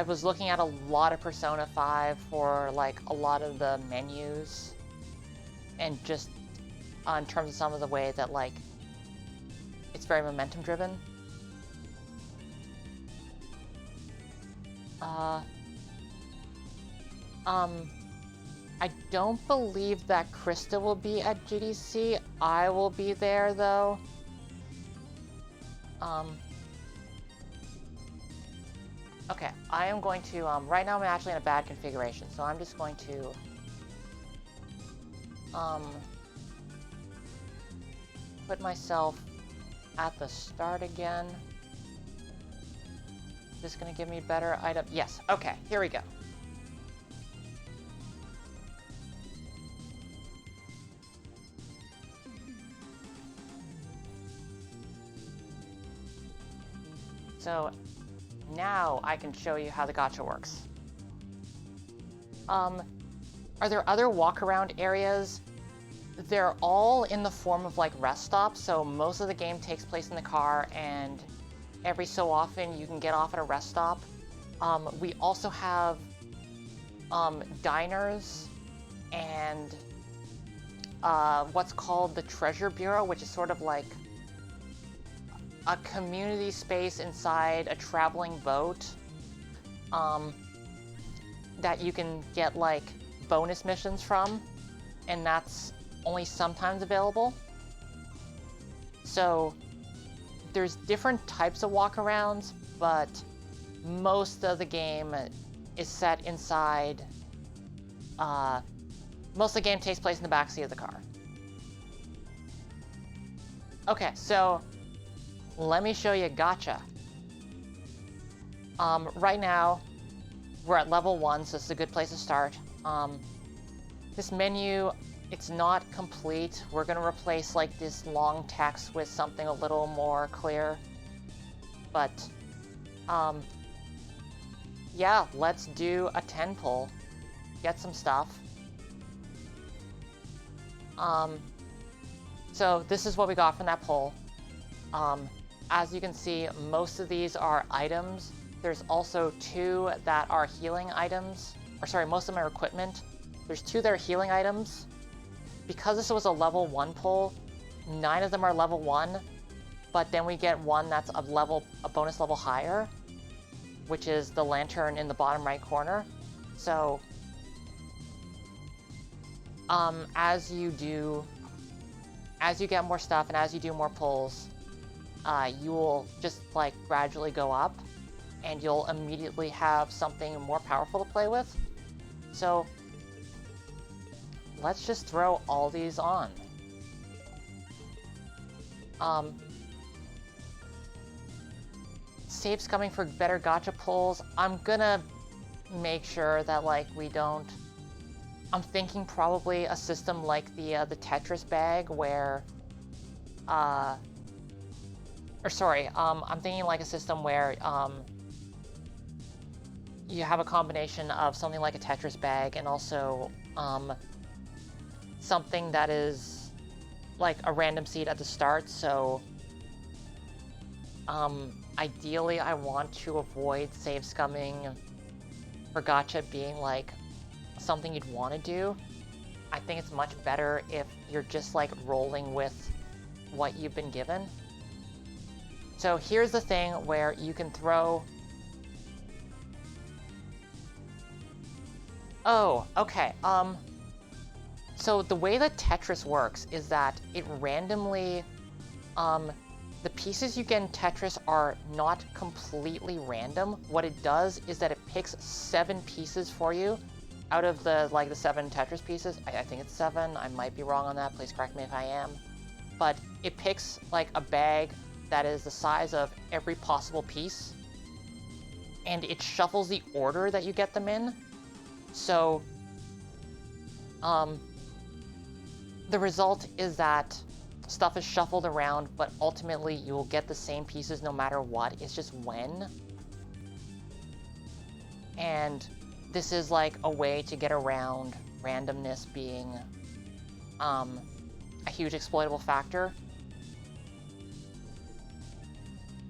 A: was looking at a lot of Persona 5 for like a lot of the menus, and just in terms of some of the way that like it's very momentum driven. I don't believe that Krista will be at GDC. I will be there though. Okay, I am going to, right now I'm actually in a bad configuration, so I'm just going to, put myself at the start again. Is this gonna give me better item? Yes, okay, here we go. So now I can show you how the gacha works. Are there other walk-around areas? They're all in the form of like rest stops, so most of the game takes place in the car, and every so often you can get off at a rest stop. We also have diners and what's called the Treasure Bureau, which is sort of like a community space inside a traveling boat that you can get like bonus missions from, and that's only sometimes available. So there's different types of walkarounds, but most of the game is set inside. Most of the game takes place in the backseat of the car. Okay, so let me show you gacha. Right now, we're at level 1, so this is a good place to start. This menu, it's not complete. We're gonna replace like this long text with something a little more clear. But, yeah, let's do a 10 pull. Get some stuff. So this is what we got from that pull. As you can see, most of these are items. There's also 2 that are healing items. Or sorry, most of them are equipment. There's 2 that are healing items. Because this was a level 1 pull, 9 of them are level 1, but then we get 1 that's a bonus level higher, which is the lantern in the bottom right corner. So, as you get more stuff and as you do more pulls, you will just like gradually go up, and you'll immediately have something more powerful to play with. So let's just throw all these on. save scumming for better gacha pulls. I'm gonna make sure that like we don't. I'm thinking probably a system like the Tetris bag where, I'm thinking like a system where you have a combination of something like a Tetris bag and also something that is like a random seed at the start. So ideally I want to avoid save scumming for gacha being like something you'd want to do. I think it's much better if you're just like rolling with what you've been given. So here's the thing where you can throw... Oh, okay. So the way that Tetris works is that it randomly... the pieces you get in Tetris are not completely random. What it does is that it picks 7 pieces for you out of the 7 Tetris pieces. I think it's 7. I might be wrong on that. Please correct me if I am. But it picks like a bag that is the size of every possible piece, and it shuffles the order that you get them in. So, the result is that stuff is shuffled around, but ultimately you will get the same pieces no matter what. It's just when. And this is like a way to get around randomness being a huge exploitable factor.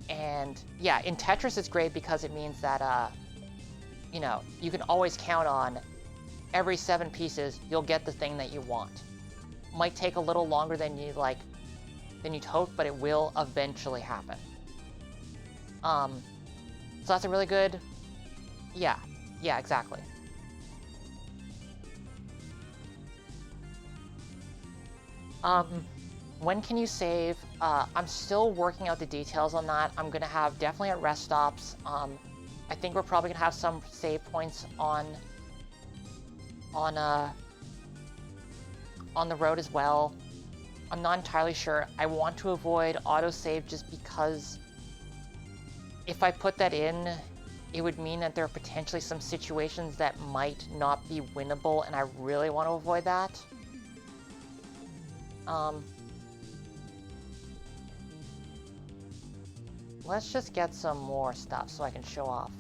A: And yeah, in Tetris it's great because it means that, you know, you can always count on every 7 pieces, you'll get the thing that you want. Might take a little longer than you'd hope, but it will eventually happen. So that's a really good... Yeah, exactly. When can you save? I'm still working out the details on that. I'm gonna have definitely at rest stops. I think we're probably gonna have some save points on the road as well. I'm not entirely sure. I want to avoid autosave just because if I put that in, it would mean that there are potentially some situations that might not be winnable, and I really want to avoid that. Let's just get some more stuff so I can show off.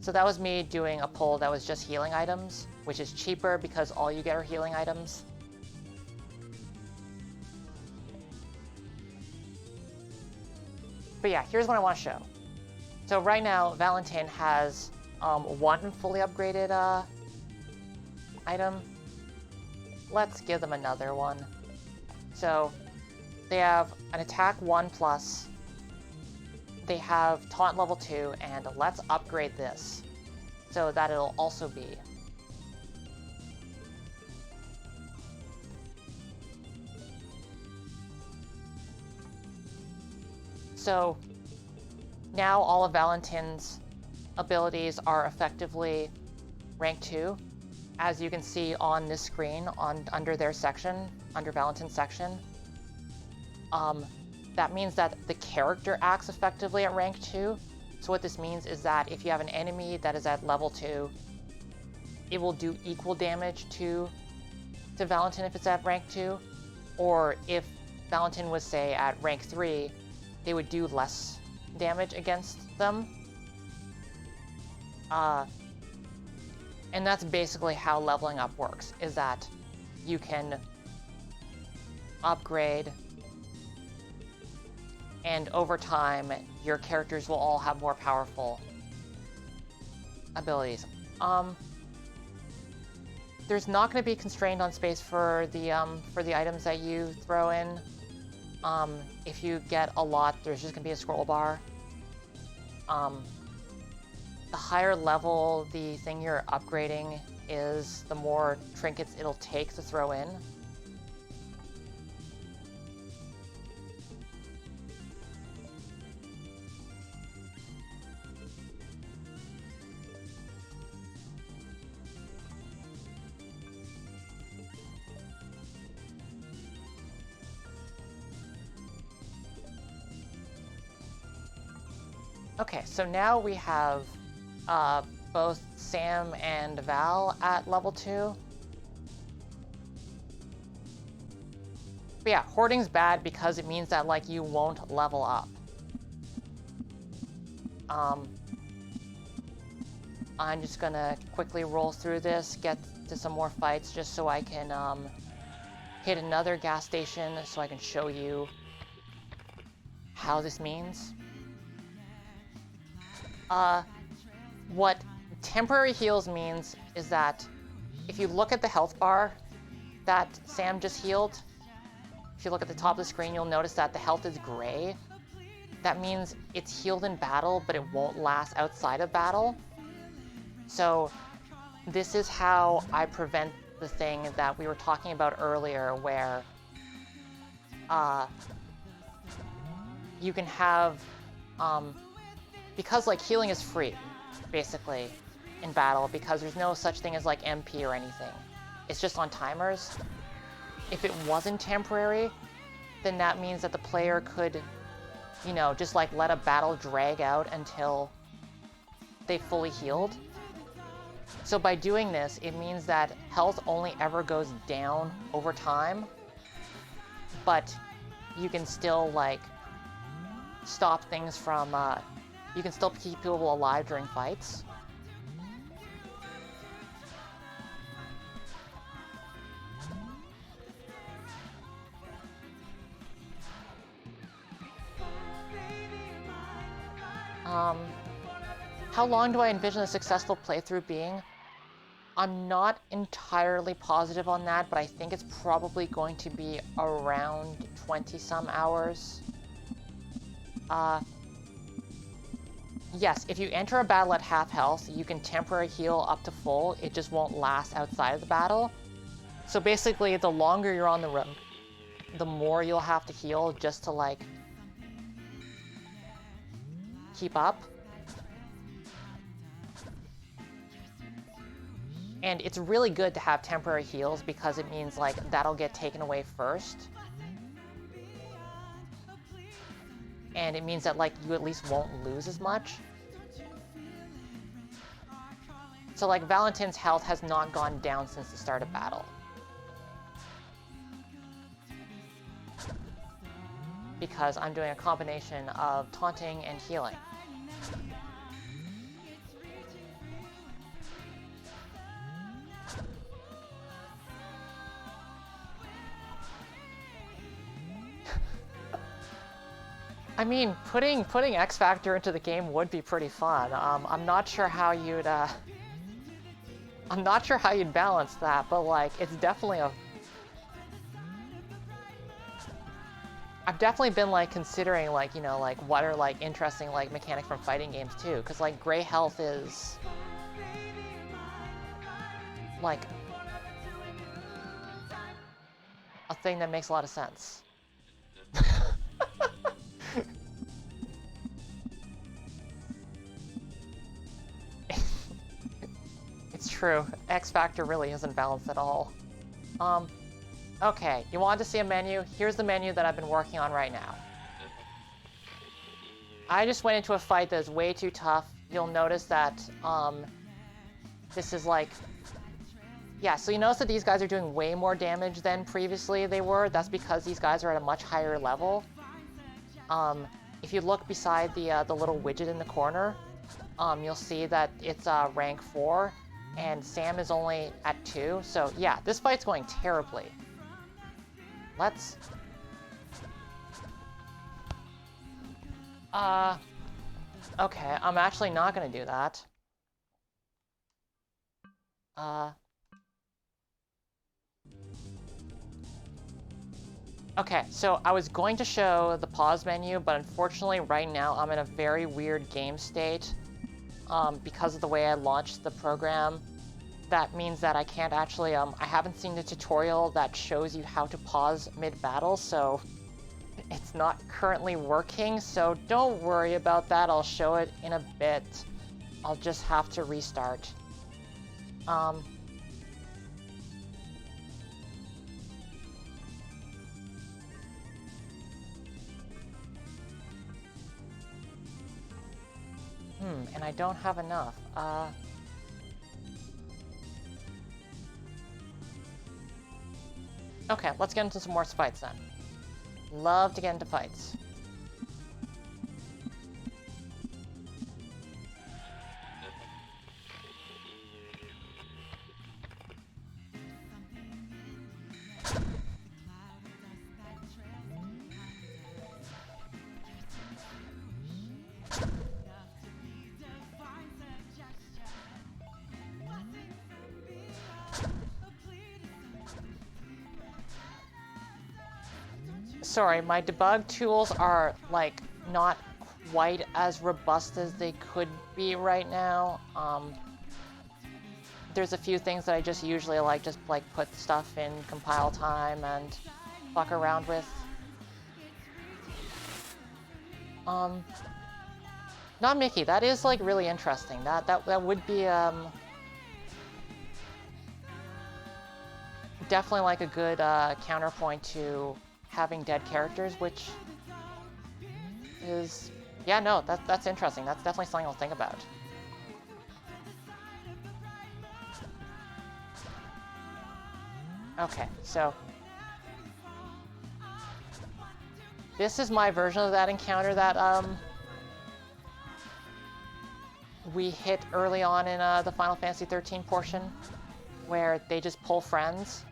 A: So that was me doing a pull that was just healing items, which is cheaper because all you get are healing items. But yeah, here's what I want to show. So right now, Valentin has one fully upgraded item. Let's give them another one. So they have an attack 1+. They have taunt level 2, and let's upgrade this so that it'll also be. So now all of Valentin's abilities are effectively rank 2. As you can see on this screen, under their section, under Valentin's section, that means that the character acts effectively at rank 2. So what this means is that if you have an enemy that is at level 2, it will do equal damage to Valentin if it's at rank 2. Or if Valentin was, say, at rank 3, they would do less damage against them. And that's basically how leveling up works, is that you can upgrade, and over time, your characters will all have more powerful abilities. There's not going to be constrained on space for the items that you throw in. If you get a lot, there's just going to be a scroll bar. The higher level the thing you're upgrading is, the more trinkets it'll take to throw in. Okay, so now we have both Sam and Val at level 2. But yeah, hoarding's bad because it means that like you won't level up. I'm just gonna quickly roll through this, get to some more fights just so I can hit another gas station so I can show you how this means. What temporary heals means is that if you look at the health bar that Sam just healed, if you look at the top of the screen, you'll notice that the health is gray. That means it's healed in battle, but it won't last outside of battle. So this is how I prevent the thing that we were talking about earlier where you can have, because like healing is free, basically, in battle, because there's no such thing as like MP or anything. It's just on timers. If it wasn't temporary, then that means that the player could, you know, just like let a battle drag out until they fully healed. So by doing this, it means that health only ever goes down over time, but you can still like stop things from, you can still keep people alive during fights. How long do I envision a successful playthrough being? I'm not entirely positive on that, but I think it's probably going to be around 20-some hours. Yes, if you enter a battle at half health, you can temporary heal up to full. It just won't last outside of the battle. So basically, the longer you're on the road, the more you'll have to heal just to, like, keep up. And it's really good to have temporary heals because it means, like, that'll get taken away first. And it means that, like, you at least won't lose as much. So, like, Valentin's health has not gone down since the start of battle. Because I'm doing a combination of taunting and healing. I mean, putting X Factor into the game would be pretty fun. I'm not sure how you'd balance that, but like, it's definitely a. I've definitely been like considering like, you know, like what are like interesting like mechanics from fighting games too, because like gray health is like a thing that makes a lot of sense. It's true. X Factor really isn't balanced at all. Okay, you wanted to see a menu? Here's the menu that I've been working on right now. I just went into a fight that's way too tough. You'll notice that, this is like... Yeah, so you notice that these guys are doing way more damage than previously they were. That's because these guys are at a much higher level. If you look beside the little widget in the corner, you'll see that it's rank 4, and Sam is only at 2. So yeah, this fight's going terribly. Let's... Okay, I'm actually not gonna do that. Okay, so I was going to show the pause menu, but unfortunately right now I'm in a very weird game state. Because of the way I launched the program. That means that I can't actually, I haven't seen the tutorial that shows you how to pause mid-battle, so it's not currently working, so don't worry about that. I'll show it in a bit. I'll just have to restart. And I don't have enough. Okay, let's get into some more fights then. Love to get into fights. Sorry, my debug tools are, like, not quite as robust as they could be right now. There's a few things that I just usually just put stuff in compile time and fuck around with. Not Mickey, that is, like, really interesting. That would be, definitely, like, a good, counterpoint to having dead characters, which is... Yeah, no, that's interesting. That's definitely something I'll think about. Okay, so... This is my version of that encounter that, we hit early on in, the Final Fantasy XIII portion, where they just pull friends.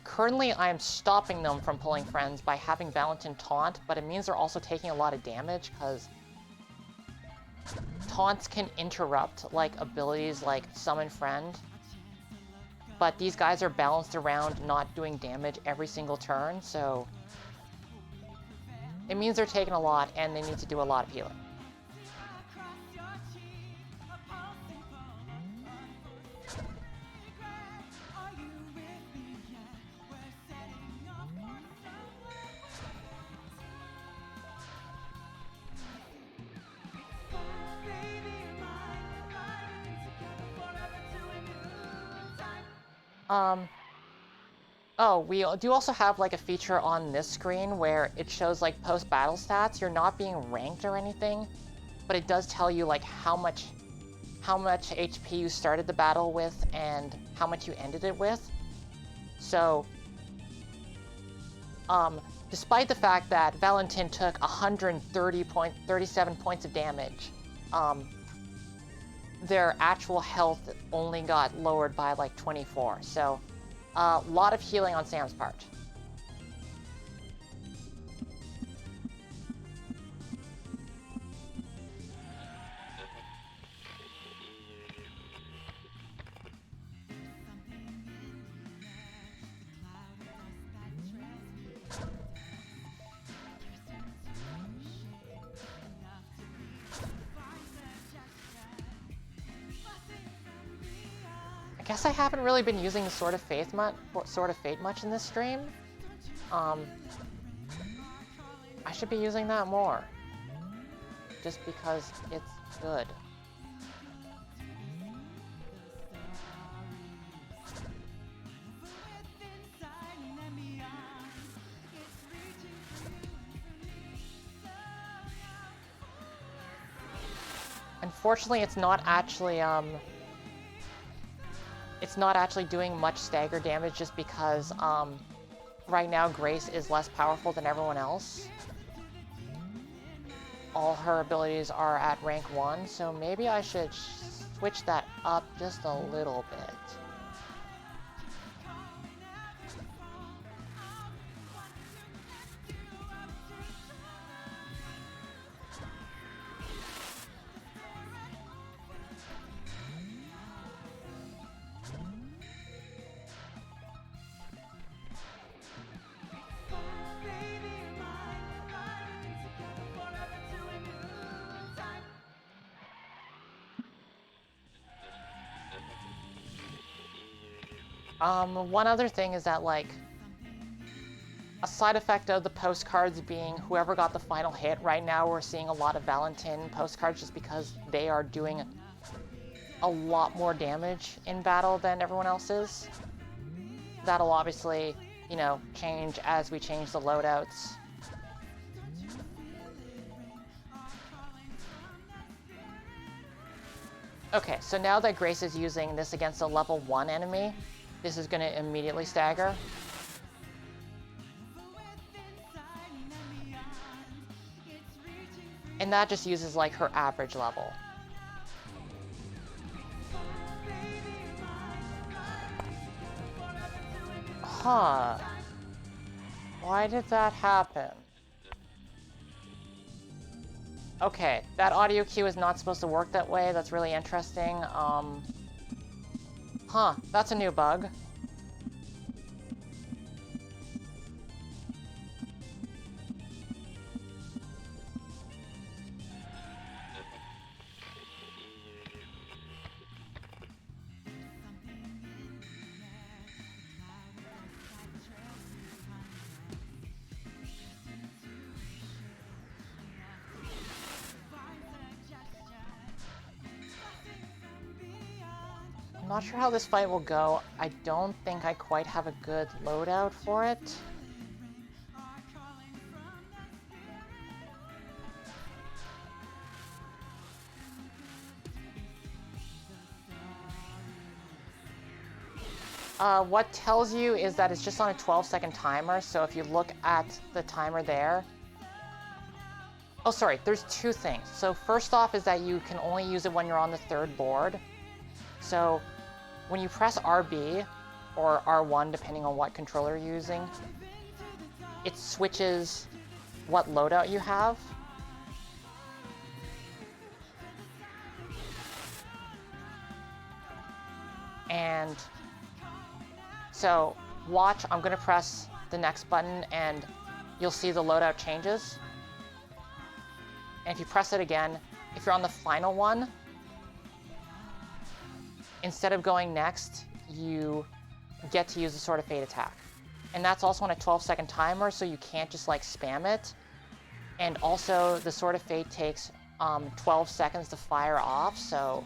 A: Currently, I am stopping them from pulling friends by having Valentin taunt, but it means they're also taking a lot of damage, because taunts can interrupt, like, abilities like Summon Friend. But these guys are balanced around not doing damage every single turn, so... It means they're taking a lot, and they need to do a lot of healing. Oh, we do also have, like, a feature on this screen where it shows, like, post-battle stats. You're not being ranked or anything, but it does tell you, like, how much HP you started the battle with and how much you ended it with. So, despite the fact that Valentin took 37 points of damage, their actual health only got lowered by, like, 24, so... A lot of healing on Sam's part. I guess I haven't really been using Sword of Fate much in this stream. I should be using that more. Just because it's good. Unfortunately, it's not actually doing much stagger damage just because, right now Grace is less powerful than everyone else. All her abilities are at rank 1, so maybe I should switch that up just a little bit. One other thing is that, like, a side effect of the postcards being whoever got the final hit, right now we're seeing a lot of Valentin postcards just because they are doing a lot more damage in battle than everyone else is. That'll obviously, you know, change as we change the loadouts. Okay, so now that Grace is using this against a level 1 enemy, this is going to immediately stagger. And that just uses like her average level. Huh. Why did that happen? Okay, that audio cue is not supposed to work that way. That's really interesting. Huh, that's a new bug. I'm not sure how this fight will go. I don't think I quite have a good loadout for it. What tells you is that it's just on a 12-second timer, so if you look at the timer there... Oh, sorry, there's two things. So first off is that you can only use it when you're on the third board. So when you press RB, or R1, depending on what controller you're using, it switches what loadout you have. And so watch, I'm gonna press the next button and you'll see the loadout changes. And if you press it again, if you're on the final one, instead of going next, you get to use the Sword of Fate attack. And that's also on a 12-second timer, so you can't just like spam it. And also, the Sword of Fate takes 12 seconds to fire off, so...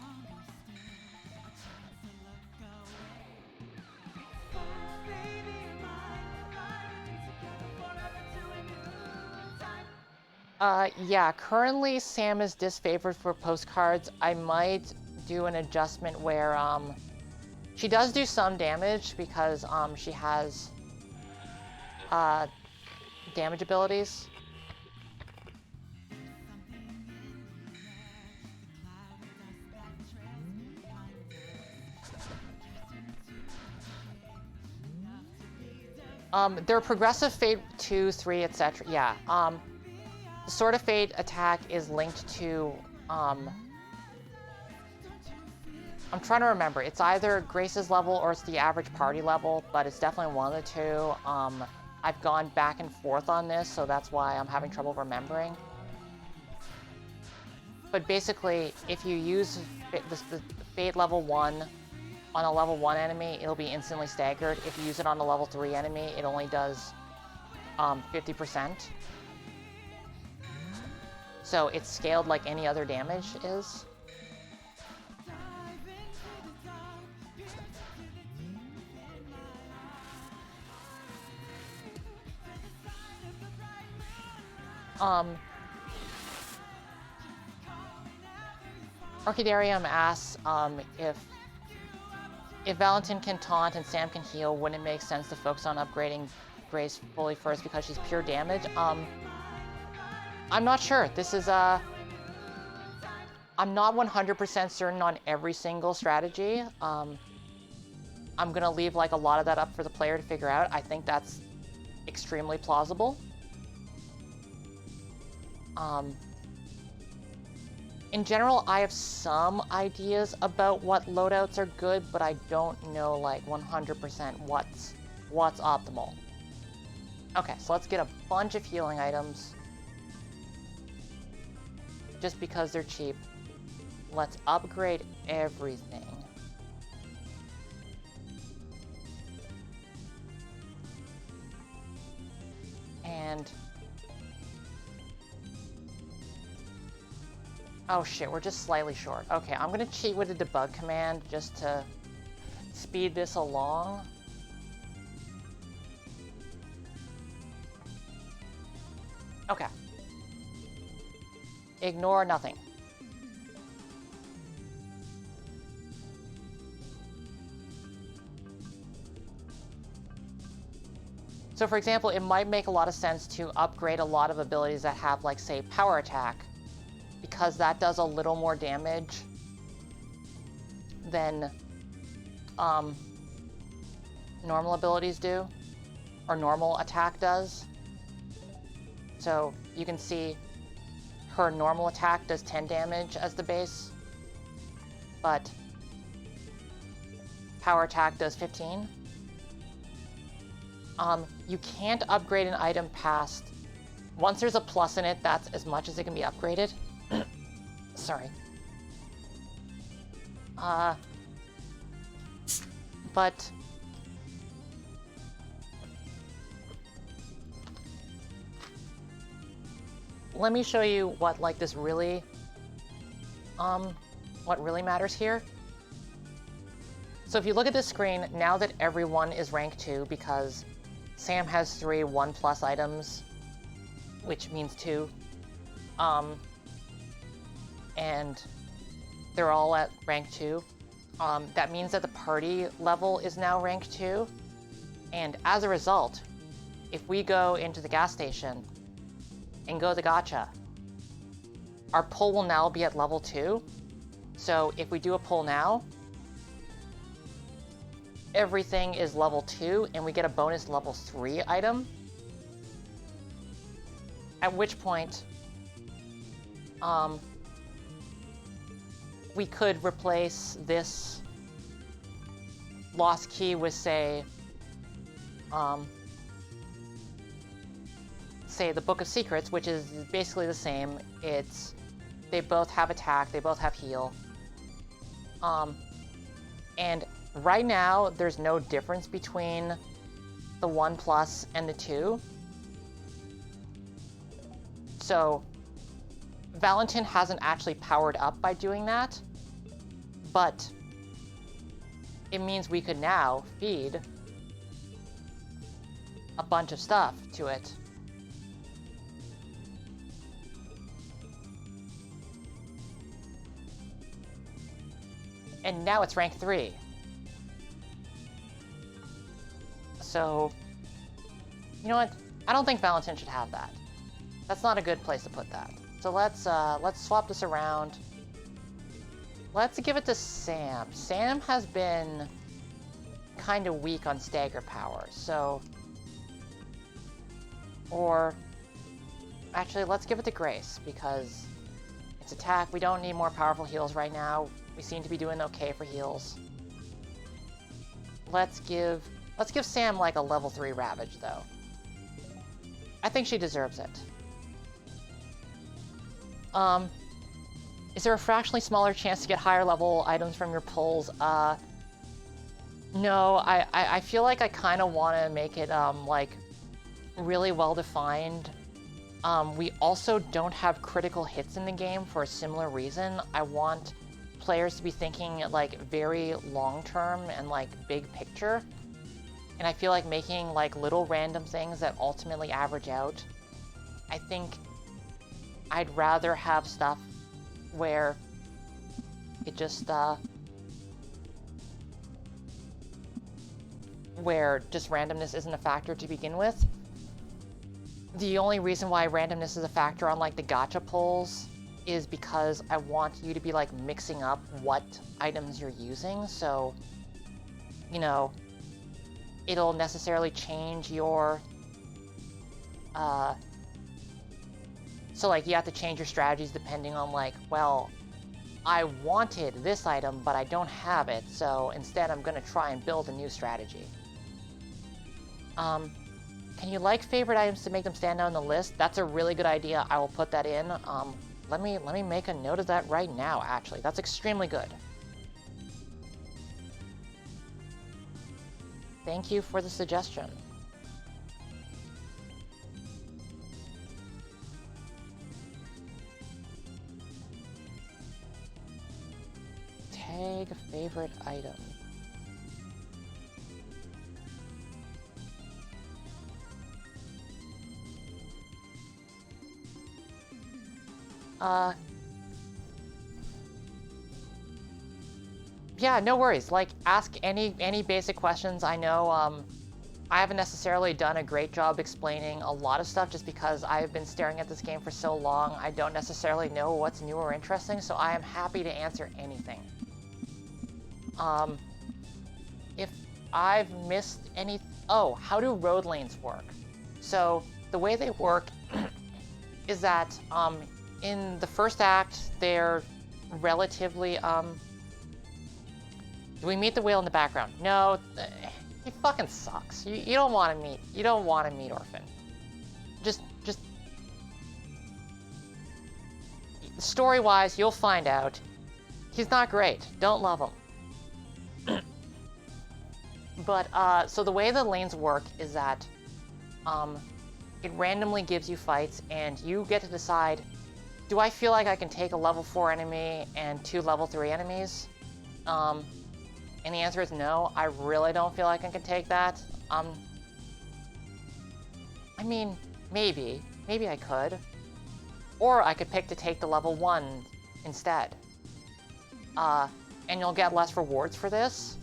A: Yeah, currently Sam is disfavored for postcards. I might do an adjustment where, she does do some damage because, she has, damage abilities. They're progressive Fate 2, 3, etc. Yeah, the Sword of Fate attack is linked to, I'm trying to remember. It's either Grace's level or it's the average party level, but it's definitely one of the two. I've gone back and forth on this, so that's why I'm having trouble remembering. But basically, if you use the Fate level 1 on a level 1 enemy, it'll be instantly staggered. If you use it on a level 3 enemy, it only does 50%. So it's scaled like any other damage is. Orchidarium asks if Valentin can taunt and Sam can heal, wouldn't it make sense to focus on upgrading Grace fully first because she's pure damage? I'm not sure. This is I'm not 100% certain on every single strategy. I'm gonna leave like a lot of that up for the player to figure out. I think that's extremely plausible. In general, I have some ideas about what loadouts are good, but I don't know like 100% what's optimal. Okay, so let's get a bunch of healing items. Just because they're cheap. Let's upgrade everything. And... oh shit, we're just slightly short. Okay, I'm gonna cheat with the debug command just to speed this along. Okay. Ignore nothing. So for example, it might make a lot of sense to upgrade a lot of abilities that have, like, say, power attack, because that does a little more damage than normal abilities do, or normal attack does. So you can see her normal attack does 10 damage as the base, but power attack does 15. You can't upgrade an item past... Once there's a plus in it, that's as much as it can be upgraded. Sorry. But... let me show you what, like, this really... what really matters here. So if you look at this screen, now that everyone is rank 2, because Sam has 3 1+ items, which means 2, and they're all at rank 2, that means that the party level is now rank 2, and as a result, if we go into the gas station and go to the gacha, our pull will now be at level 2, so if we do a pull now, everything is level 2, and we get a bonus level 3 item. At which point, we could replace this lost key with, say, say the Book of Secrets, which is basically the same. They both have attack, they both have heal. And right now, there's no difference between the 1+ and the 2. So, Valentin hasn't actually powered up by doing that, but it means we could now feed a bunch of stuff to it. And now it's rank 3. So, you know what? I don't think Valentin should have that. That's not a good place to put that. So let's swap this around. Let's give it to Sam. Sam has been kind of weak on stagger power, so... Or... Actually, let's give it to Grace, because it's attack. We don't need more powerful heals right now. We seem to be doing okay for heals. Let's give Sam, like, a level 3 Ravage, though. I think she deserves it. Is there a fractionally smaller chance to get higher level items from your pulls? No, I feel like I kind of want to make it, like, really well defined. We also don't have critical hits in the game for a similar reason. I want players to be thinking, like, very long-term and, like, big picture. And I feel like making, like, little random things that ultimately average out, I think I'd rather have stuff where it just, where just randomness isn't a factor to begin with. The only reason why randomness is a factor on, like, the gacha pulls is because I want you to be, like, mixing up what items you're using, so, you know, it'll necessarily change your, so, like, you have to change your strategies depending on, like, well, I wanted this item, but I don't have it, so instead I'm gonna try and build a new strategy. Can you like favorite items to make them stand out on the list? That's a really good idea. I will put that in. Let me make a note of that right now, actually. That's extremely good. Thank you for the suggestion. Tag favorite item. Yeah, no worries. Like, ask any basic questions. I know, I haven't necessarily done a great job explaining a lot of stuff just because I've been staring at this game for so long. I don't necessarily know what's new or interesting, so I am happy to answer anything. If I've missed any... Oh, how do road lanes work? So the way they work is that in the first act, they're relatively... Do we meet the whale in the background? No, he fucking sucks. You don't want to meet. You don't want to meet Orphan. Just story-wise, you'll find out. He's not great. Don't love him. But so the way the lanes work is that it randomly gives you fights, and you get to decide: do I feel like I can take a level 4 enemy and 2 level 3 enemies? And the answer is no, I really don't feel like I can take that. I mean, maybe I could. Or I could pick to take the level 1 instead. And you'll get less rewards for this.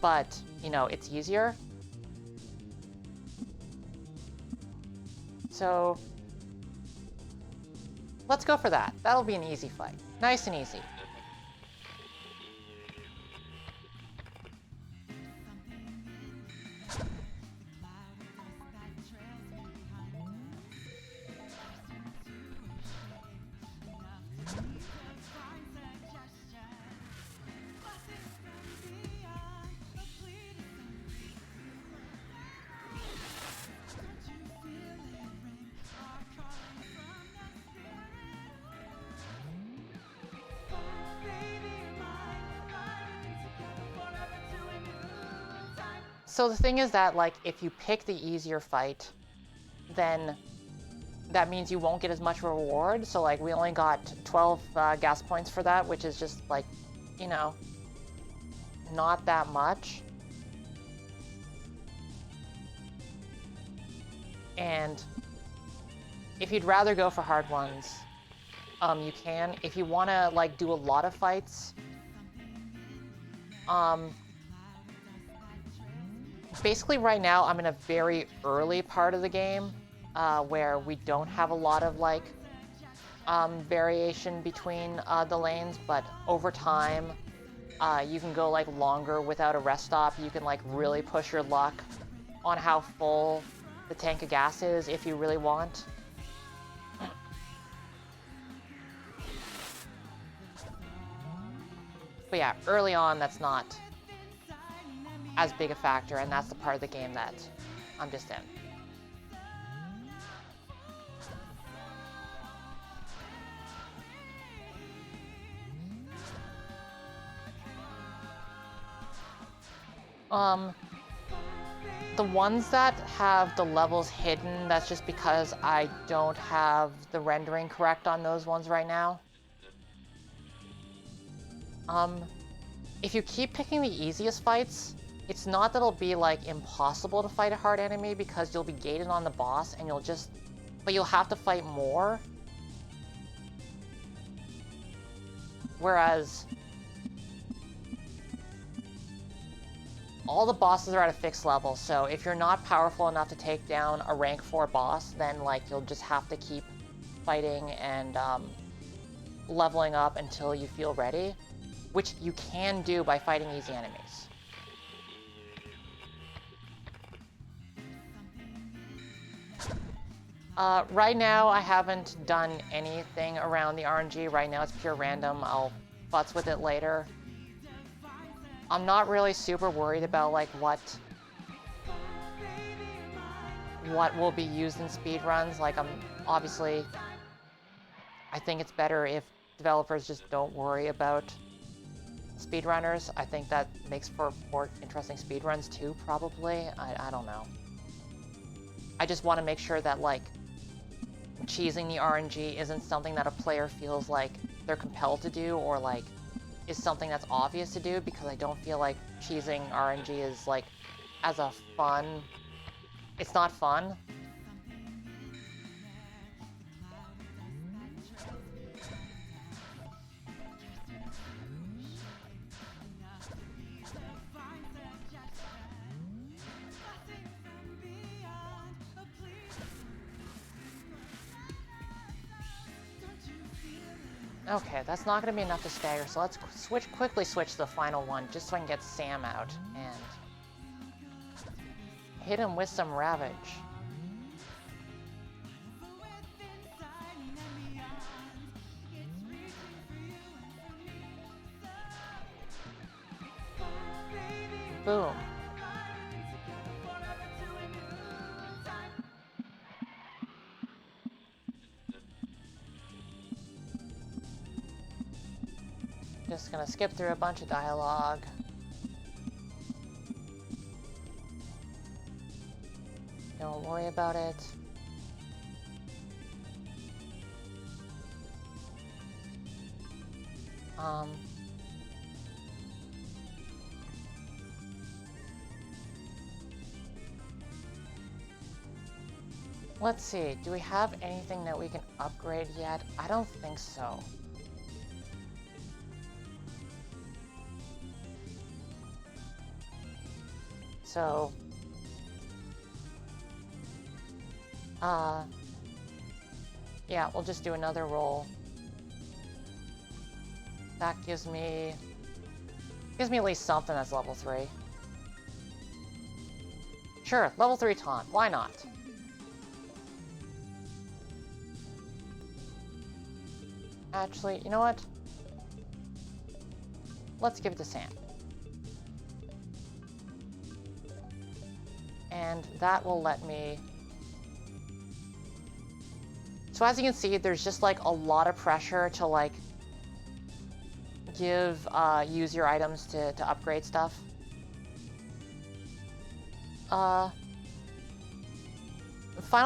A: But, you know, it's easier. So, let's go for that. That'll be an easy fight. Nice and easy. So the thing is that, like, if you pick the easier fight, then that means you won't get as much reward. So, like, we only got 12 gas points for that, which is just, like, you know, not that much. And if you'd rather go for hard ones, you can. If you want to, like, do a lot of fights, basically right now I'm in a very early part of the game where we don't have a lot of, like, variation between the lanes, but over time you can go, like, longer without a rest stop. You can, like, really push your luck on how full the tank of gas is if you really want. But yeah, early on that's not as big a factor, and that's the part of the game that I'm just in. The ones that have the levels hidden, that's just because I don't have the rendering correct on those ones right now. If you keep picking the easiest fights, it's not that it'll be, like, impossible to fight a hard enemy, because you'll be gated on the boss and but you'll have to fight more. Whereas all the bosses are at a fixed level, so if you're not powerful enough to take down a rank 4 boss, then, like, you'll just have to keep fighting and leveling up until you feel ready, which you can do by fighting easy enemies. Right now, I haven't done anything around the RNG. Right now, it's pure random. I'll futz with it later. I'm not really super worried about, like, what will be used in speedruns. Like, obviously, I think it's better if developers just don't worry about speedrunners. I think that makes for more interesting speedruns too, probably. I don't know. I just want to make sure that, like, cheesing the RNG isn't something that a player feels like they're compelled to do, or, like, is something that's obvious to do, because I don't feel like cheesing RNG is, like, as a fun... It's not fun. Okay, that's not going to be enough to stagger, so let's quickly switch to the final one, just so I can get Sam out, and hit him with some Ravage. Boom. Just gonna skip through a bunch of dialogue. Don't worry about it. Let's see, do we have anything that we can upgrade yet? I don't think so. So, yeah, we'll just do another roll. That gives me at least something that's level 3. Sure, level 3 taunt, why not? Actually, you know what? Let's give it to Sam. And that will let me... So as you can see, there's just like a lot of pressure to like use your items to upgrade stuff. Final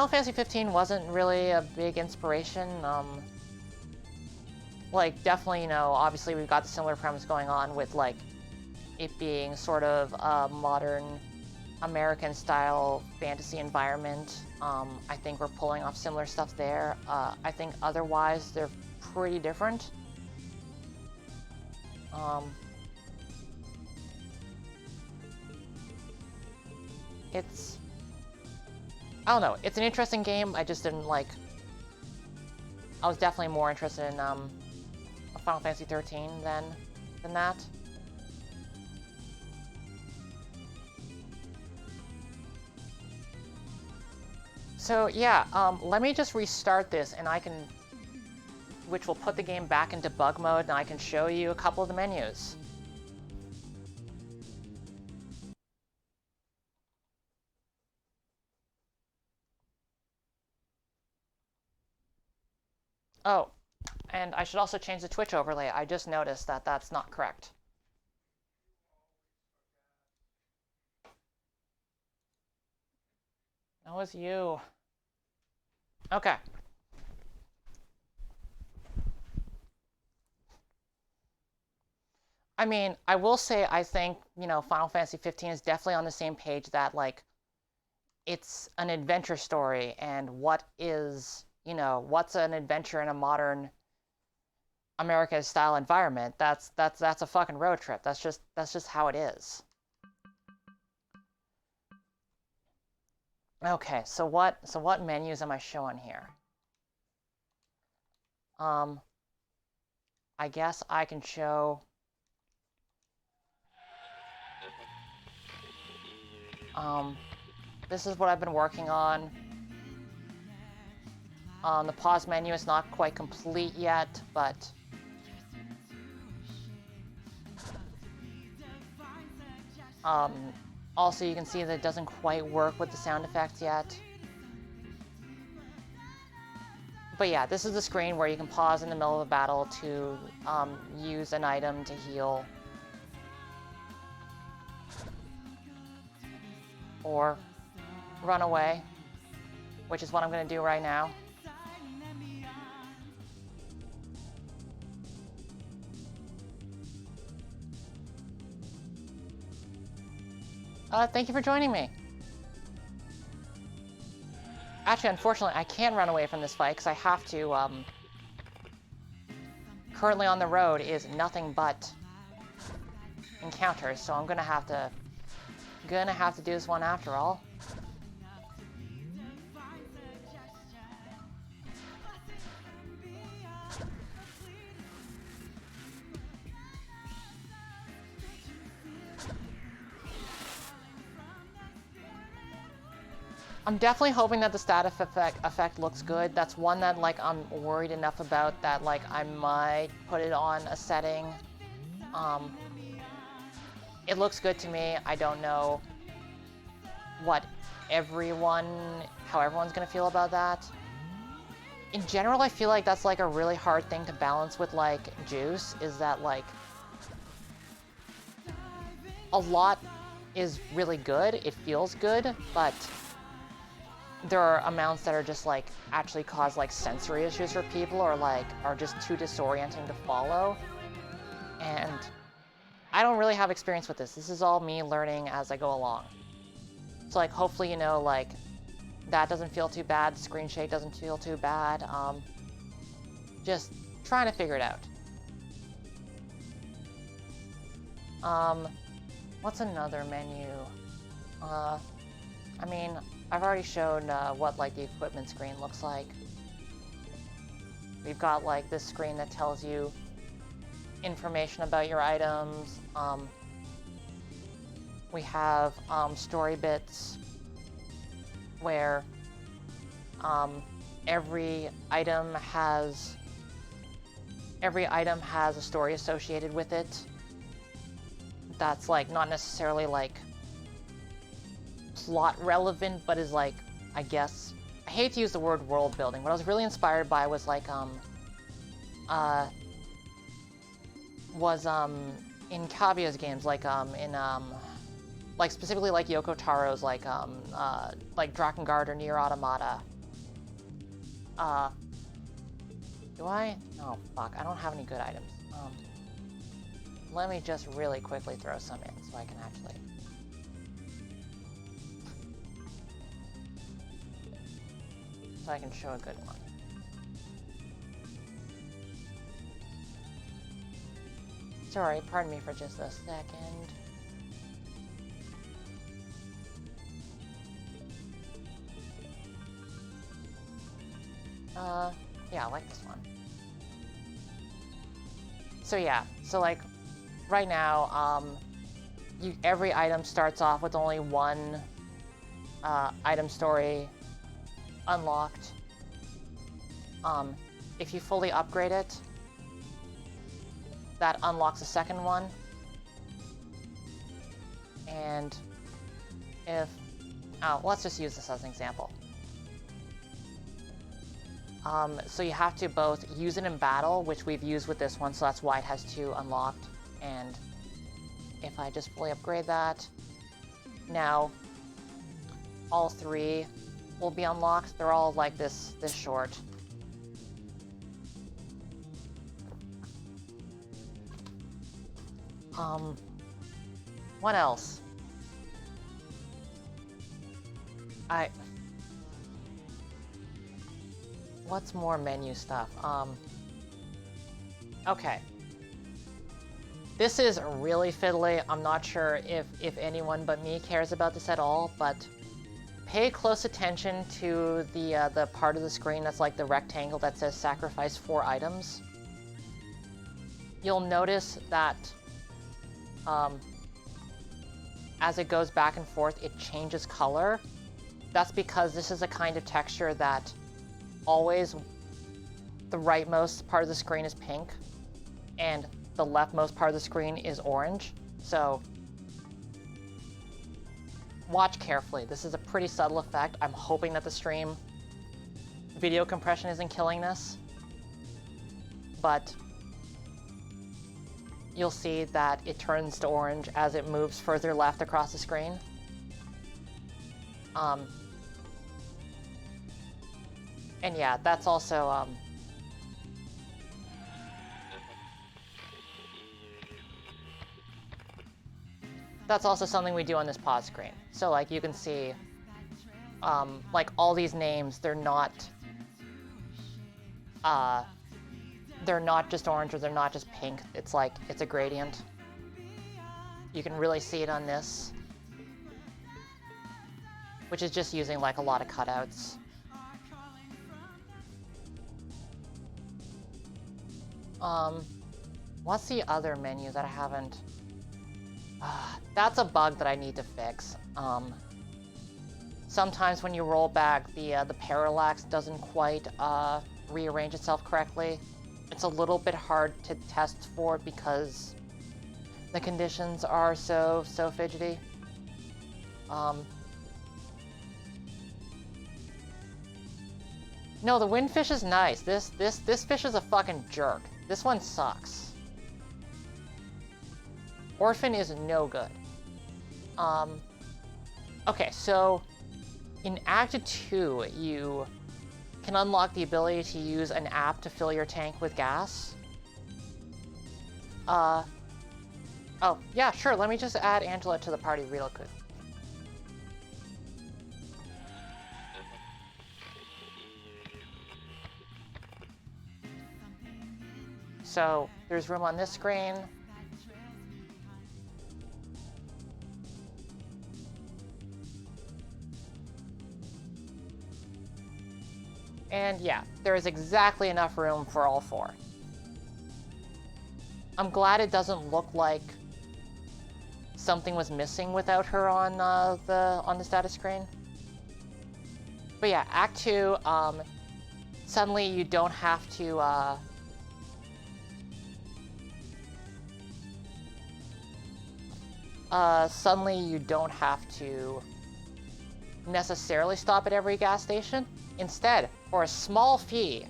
A: Fantasy XV wasn't really a big inspiration. Like, definitely, you know, obviously we've got the similar premise going on with, like, it being sort of a modern American-style fantasy environment. I think we're pulling off similar stuff there. I think otherwise they're pretty different. It's... I don't know, it's an interesting game, I just didn't, like... I was definitely more interested in, Final Fantasy XIII than that. So yeah, let me just restart this and I can, which will put the game back in debug mode and I can show you a couple of the menus. Oh, and I should also change the Twitch overlay. I just noticed that that's not correct. That was you. Okay. I mean, I will say I think, you know, Final Fantasy XV is definitely on the same page that, like, it's an adventure story, and what is, you know, what's an adventure in a modern America-style environment? That's a fucking road trip. That's just how it is. Okay, so what menus am I showing here? I guess I can show this is what I've been working on. The pause menu is not quite complete yet, but also you can see that it doesn't quite work with the sound effects yet. But yeah, this is the screen where you can pause in the middle of a battle to use an item to heal. Or run away, which is what I'm going to do right now. Thank you for joining me. Actually, unfortunately, I can't run away from this fight because I have to, currently on the road is nothing but encounters, so I'm gonna have to do this one after all. I'm definitely hoping that the status effect looks good. That's one that like I'm worried enough about that like I might put it on a setting. It looks good to me. I don't know how everyone's gonna feel about that. In general, I feel like that's like a really hard thing to balance with like juice, is that like a lot is really good, it feels good, but there are amounts that are just like actually cause like sensory issues for people, or like are just too disorienting to follow. And I don't really have experience with this. This is all me learning as I go along. So like hopefully, you know, like that doesn't feel too bad, screen shake doesn't feel too bad. Just trying to figure it out. What's another menu? I mean, I've already shown what like the equipment screen looks like. We've got like this screen that tells you information about your items. We have story bits where every item has a story associated with it. That's like not necessarily like plot relevant, but is like, I guess, I hate to use the word world building. What I was really inspired by was like in Kaguya's games, like like specifically like Yoko Taro's like Drakengard or Nier Automata. Do I? No, fuck, I don't have any good items. Let me just really quickly throw some in so I can actually... so I can show a good one. Sorry, pardon me for just a second. Yeah, I like this one. So yeah, so like, right now, every item starts off with only one item story unlocked. If you fully upgrade it, that unlocks a second one. And let's just use this as an example. So you have to both use it in battle, which we've used with this one, so that's why it has 2 unlocked. And if I just fully upgrade that, now all 3 will be unlocked. They're all like this short. What else? What's more menu stuff? Okay. This is really fiddly. I'm not sure if anyone but me cares about this at all, but pay close attention to the part of the screen that's like the rectangle that says sacrifice 4 items. You'll notice that as it goes back and forth, it changes color. That's because this is a kind of texture that always the rightmost part of the screen is pink and the leftmost part of the screen is orange. So watch carefully. This is a pretty subtle effect. I'm hoping that the stream video compression isn't killing this, but you'll see that it turns to orange as it moves further left across the screen. And yeah, that's also something we do on this pause screen. So like you can see, like all these names, they're not just orange or they're not just pink. It's like, it's a gradient. You can really see it on this, which is just using like a lot of cutouts. What's the other menu that I haven't... that's a bug that I need to fix. sometimes when you roll back, the parallax doesn't quite rearrange itself correctly. It's a little bit hard to test for because the conditions are so fidgety. No, the windfish is nice. This fish is a fucking jerk. This one sucks. Orphan is no good. Okay, so in Act 2, you can unlock the ability to use an app to fill your tank with gas. Oh, yeah, sure. Let me just add Angela to the party real quick. So there's room on this screen. And yeah, there is exactly enough room for all four. I'm glad it doesn't look like something was missing without her on the status screen. But yeah, Act 2, suddenly you don't have to necessarily stop at every gas station. Instead, for a small fee,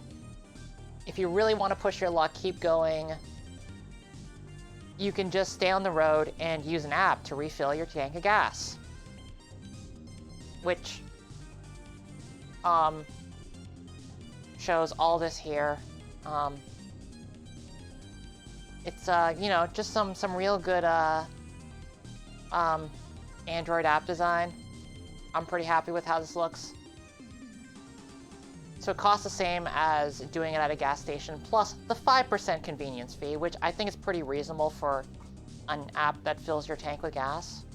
A: if you really want to push your luck, keep going, you can just stay on the road and use an app to refill your tank of gas. Which shows all this here. It's you know, just some real good Android app design. I'm pretty happy with how this looks. So it costs the same as doing it at a gas station, plus the 5% convenience fee, which I think is pretty reasonable for an app that fills your tank with gas.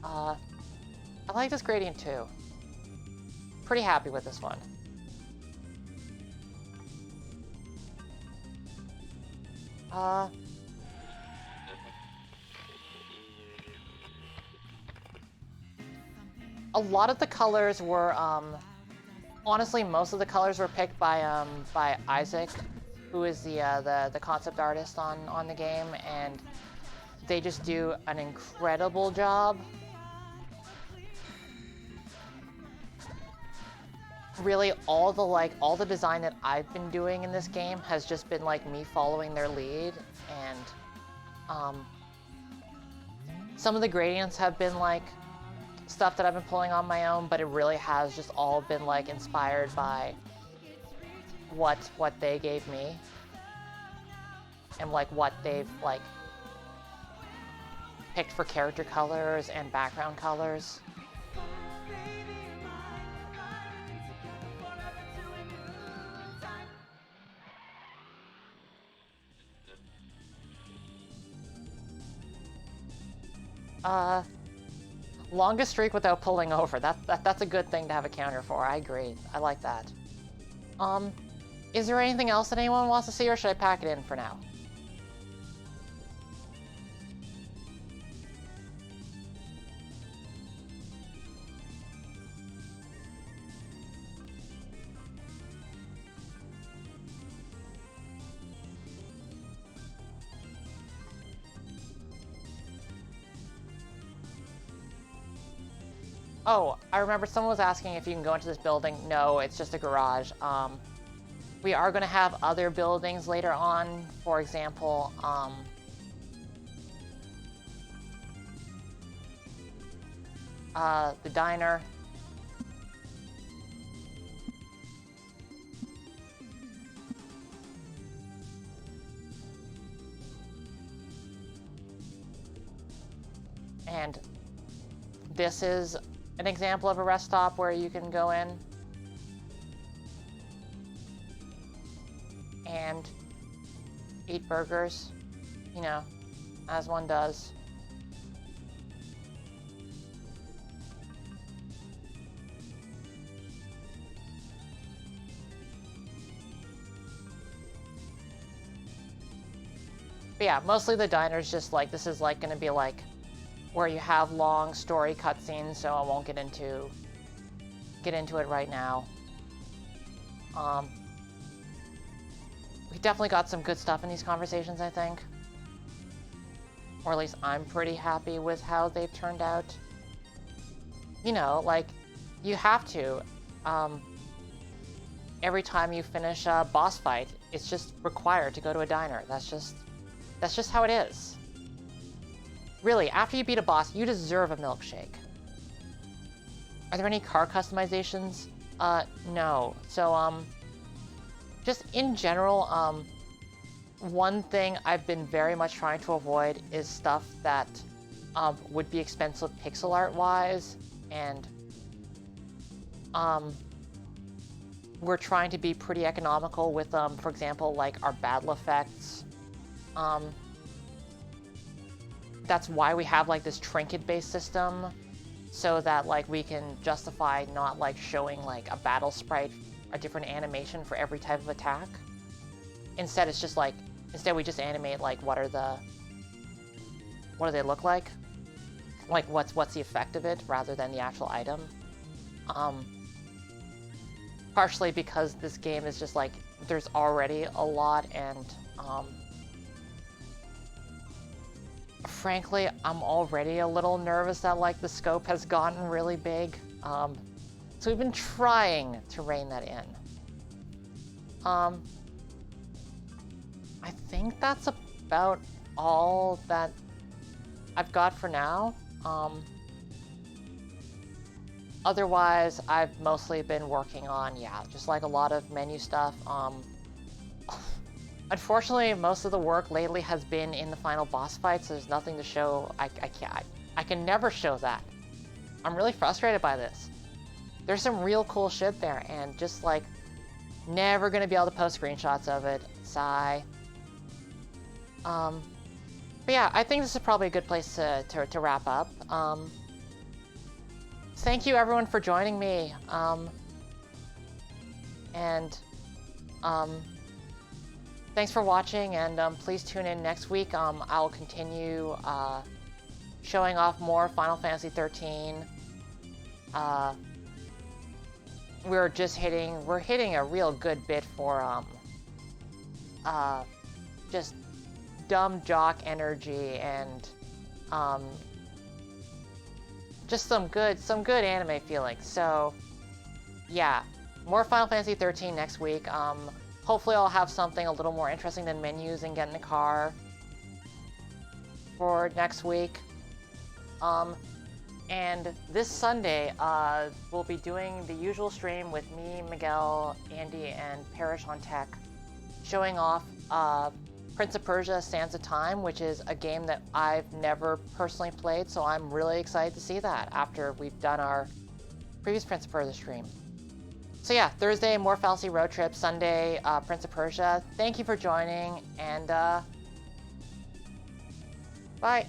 A: I like this gradient too. Pretty happy with this one. A lot of the colors were, honestly, most of the colors were picked by Isaac, who is the concept artist on the game, and they just do an incredible job. Really, all the design that I've been doing in this game has just been like me following their lead, and some of the gradients have been like stuff that I've been pulling on my own, but it really has just all been like inspired by what they gave me and like what they've like picked for character colors and background colors. Longest streak without pulling over. That's a good thing to have a counter for. I agree. I like that. Is there anything else that anyone wants to see, or should I pack it in for now? Oh, I remember someone was asking if you can go into this building. No, it's just a garage. We are going to have other buildings later on. For example, the diner. And this is an example of a rest stop where you can go in and eat burgers, you know, as one does. But yeah, mostly the diner's just like, this is like gonna be like where you have long story cutscenes, so I won't get into it right now. We definitely got some good stuff in these conversations, I think. Or at least I'm pretty happy with how they've turned out. You know, like, you have to. Every time you finish a boss fight, it's just required to go to a diner. That's just how it is. Really, after you beat a boss, you deserve a milkshake. Are there any car customizations? No. So, just in general, one thing I've been very much trying to avoid is stuff that would be expensive pixel art-wise, and we're trying to be pretty economical with, for example, like our battle effects. That's why we have like this trinket-based system, so that like we can justify not like showing like a battle sprite, a different animation for every type of attack. Instead, it's just like, instead we just animate like what do they look like? Like what's the effect of it rather than the actual item. Partially because this game is just like, there's already a lot, and frankly, I'm already a little nervous that like the scope has gotten really big. So we've been trying to rein that in. I think that's about all that I've got for now. Otherwise, I've mostly been working on, yeah, just like a lot of menu stuff. Unfortunately, most of the work lately has been in the final boss fight, so there's nothing to show. I can never show that. I'm really frustrated by this. There's some real cool shit there, and just like, never gonna be able to post screenshots of it. Sigh. But yeah, I think this is probably a good place to wrap up. Thank you everyone for joining me. Thanks for watching, and please tune in next week. I'll continue showing off more Final Fantasy XIII. We're hitting a real good bit for just dumb jock energy and just some good anime feelings. So yeah, more Final Fantasy XIII next week. Hopefully I'll have something a little more interesting than menus and get in the car for next week. And this Sunday, we'll be doing the usual stream with me, Miguel, Andy, and Parrish on Tech, showing off Prince of Persia: Sands of Time, which is a game that I've never personally played, so I'm really excited to see that after we've done our previous Prince of Persia stream. So yeah, Thursday, more fal'Cie road trip. Sunday, Prince of Persia. Thank you for joining, and bye.